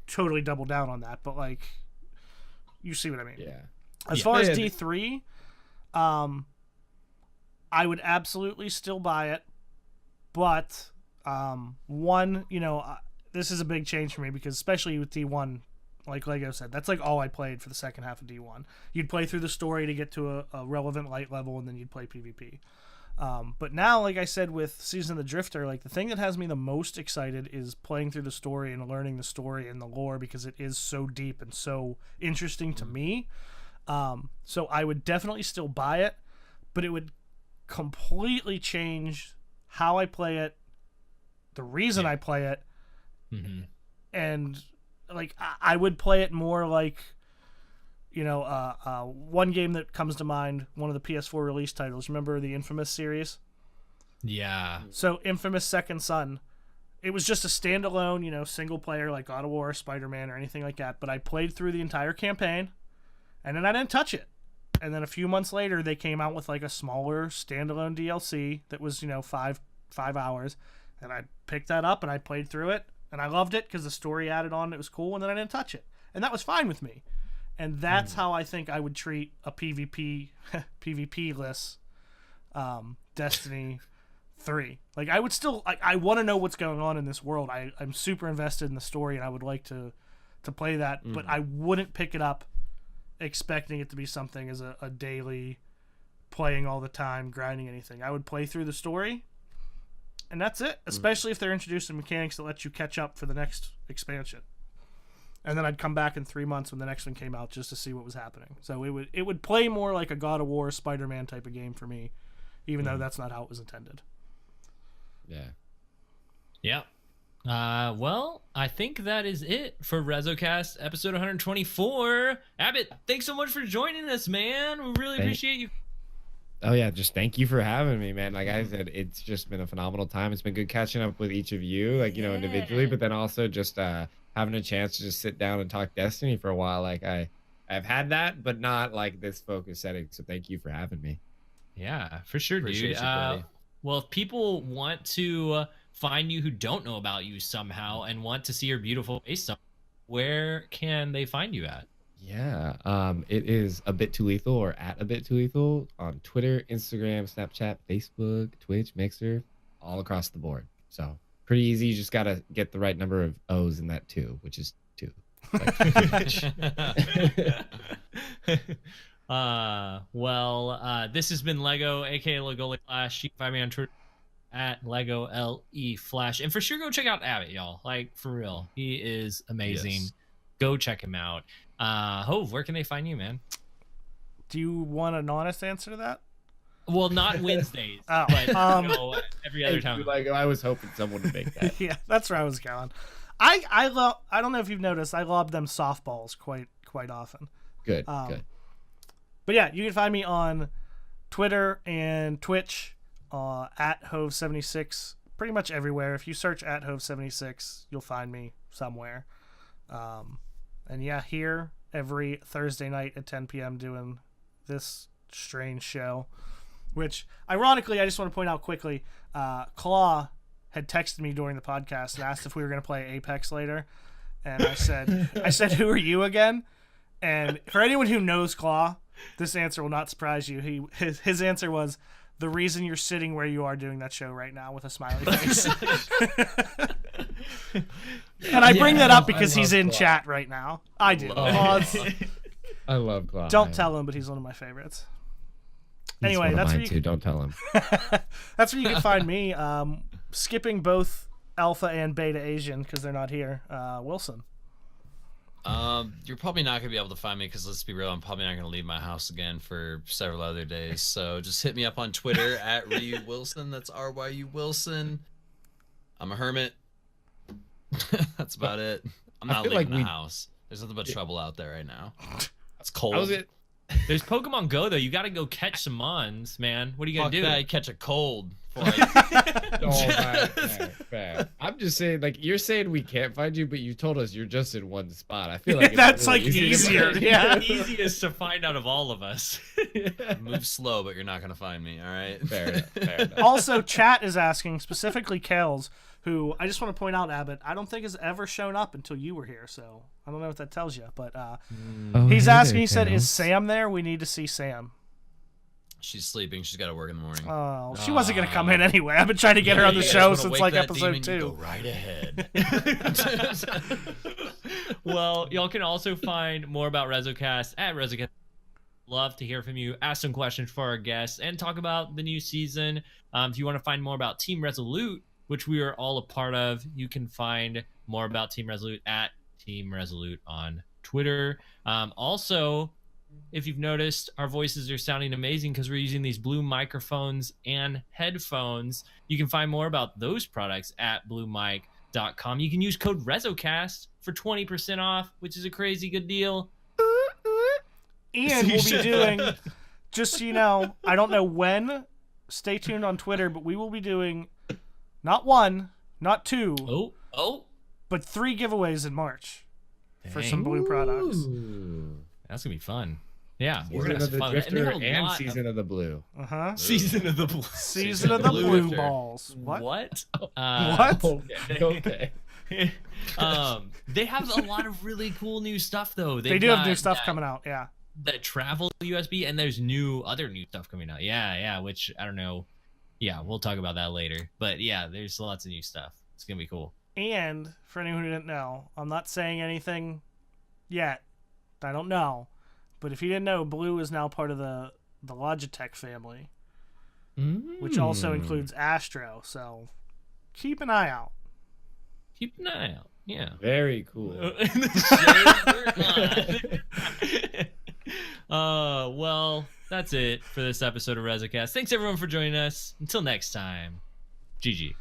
totally double down on that, but like, you see what I mean? Yeah. As far as D3, I would absolutely still buy it, but one, you know, this is a big change for me because especially with D1. Like Lego said, that's like all I played for the second half of D1. You'd play through the story to get to a relevant light level, and then you'd play PvP. But now, like I said with Season of the Drifter, like the thing that has me the most excited is playing through the story and learning the story and the lore because it is so deep and so interesting to me. So I would definitely still buy it, but it would completely change how I play it, the reason I play it, and like I would play it more like, you know, one game that comes to mind, one of the PS4 release titles. Remember the Infamous series? Yeah. So Infamous Second Son, it was just a standalone, you know, single player like God of War, Spider-Man, or anything like that. But I played through the entire campaign, and then I didn't touch it. And then a few months later, they came out with like a smaller standalone DLC that was, you know, five hours, and I picked that up and I played through it. And I loved it because the story added on. It was cool, and then I didn't touch it, and that was fine with me. And that's how I think I would treat a PvP-less Destiny 3. Like I would still, I want to know what's going on in this world. I'm super invested in the story, and I would like to play that, but I wouldn't pick it up expecting it to be something as a daily playing all the time, grinding anything. I would play through the story. And that's it, especially if they're introducing mechanics that let you catch up for the next expansion. And then I'd come back in 3 months when the next one came out just to see what was happening. So it would play more like a God of War, Spider-Man type of game for me, even though that's not how it was intended. Yeah. Yeah. Well, I think that is it for RezoCast episode 124. Abitt, thanks so much for joining us, man. We really appreciate you. Oh yeah, just thank you for having me, man. Like I said, it's just been a phenomenal time. It's been good catching up with each of you, like, you know, individually, but then also just having a chance to just sit down and talk Destiny for a while. Like I've had that, but not like this focus setting. So thank you for having me. Yeah, for sure, Appreciate dude. you, buddy. Well, if people want to find you who don't know about you somehow and want to see your beautiful face, where can they find you at? Yeah, it is ABitTooLethal or at ABitTooLethal on Twitter, Instagram, Snapchat, Facebook, Twitch, Mixer, all across the board. So pretty easy. You just gotta get the right number of O's in that 2, which is 2. This has been Lego, aka Lego Flash. You can find me on Twitter at Lego LE Flash, and for sure go check out Abitt, y'all. Like for real, he is amazing. Yes. Go check him out. Hove, where can they find you, man? Do you want an honest answer to that? Well, not Wednesdays, Oh, but you know, every other time. Like I was hoping someone would make that. Yeah, that's where I was going. I don't know if you've noticed, I lob them softballs quite often. Good. But yeah, you can find me on Twitter and Twitch at Hove76, pretty much everywhere. If you search at Hove76, you'll find me somewhere. And yeah, here every Thursday night at 10 p.m. doing this strange show, which ironically, I just want to point out quickly, Claw had texted me during the podcast and asked if we were going to play Apex later. and I said, "Who are you again?" And for anyone who knows Claw, this answer will not surprise you. His answer was, "The reason you're sitting where you are doing that show right now," with a smiley face. And I bring that up because he's in chat right now. I do. I love Claw. Don't tell him, but he's one of my favorites. Anyway, that's where you don't tell him. That's where you can find me. Skipping both Alpha and Beta Asian because they're not here. Wilson. You're probably not gonna be able to find me because let's be real, I'm probably not gonna leave my house again for several other days. So just hit me up on Twitter at Ryu Wilson. That's RYU Wilson. I'm a hermit. That's about it. I'm not leaving the house. There's nothing but trouble out there right now. It's cold. There's Pokemon Go though. You got to go catch some mons, man. What are you gonna do? I catch a cold. Fair. I'm just saying, like, you're saying we can't find you, but you told us you're just in one spot. I feel like that's really like easier. Yeah, easiest to find out of all of us. Move slow, but you're not gonna find me. All right. Fair enough. Also, chat is asking, specifically Kels, who I just want to point out, Abbott, I don't think has ever shown up until you were here. So I don't know what that tells you, but he's asking. He said, "Is Sam there? We need to see Sam." She's sleeping. She's got to work in the morning. Oh, she wasn't going to come in anyway. I've been trying to get her on the show since like episode 2. Go right ahead. Well, y'all can also find more about RezoCast at RezoCast. Love to hear from you. Ask some questions for our guests and talk about the new season. If you want to find more about Team Resolute, which we are all a part of, you can find more about Team Resolute at Team Resolute on Twitter. Also, if you've noticed, our voices are sounding amazing because we're using these blue microphones and headphones. You can find more about those products at bluemic.com. You can use code RezoCast for 20% off, which is a crazy good deal. And we'll be doing, just so you know, I don't know when, stay tuned on Twitter, but we will be doing not 1, not 2, but 3 giveaways in March for some blue products. That's gonna be fun. Yeah, we're gonna have fun. Drifter and Season of the Blue. Season of the Blue. Season of the Blue balls. What? What? Okay. They have a lot of really cool new stuff though. They do have new stuff coming out. Yeah. The travel USB, and there's other new stuff coming out. Yeah. Which I don't know. Yeah, we'll talk about that later. But yeah, there's lots of new stuff. It's gonna be cool. And for anyone who didn't know, I'm not saying anything yet. I don't know, but if you didn't know, Blue is now part of the Logitech family, which also includes Astro. So keep an eye out. Yeah. Very cool. Well, that's it for this episode of RezoCast. Thanks everyone for joining us. Until next time, GG.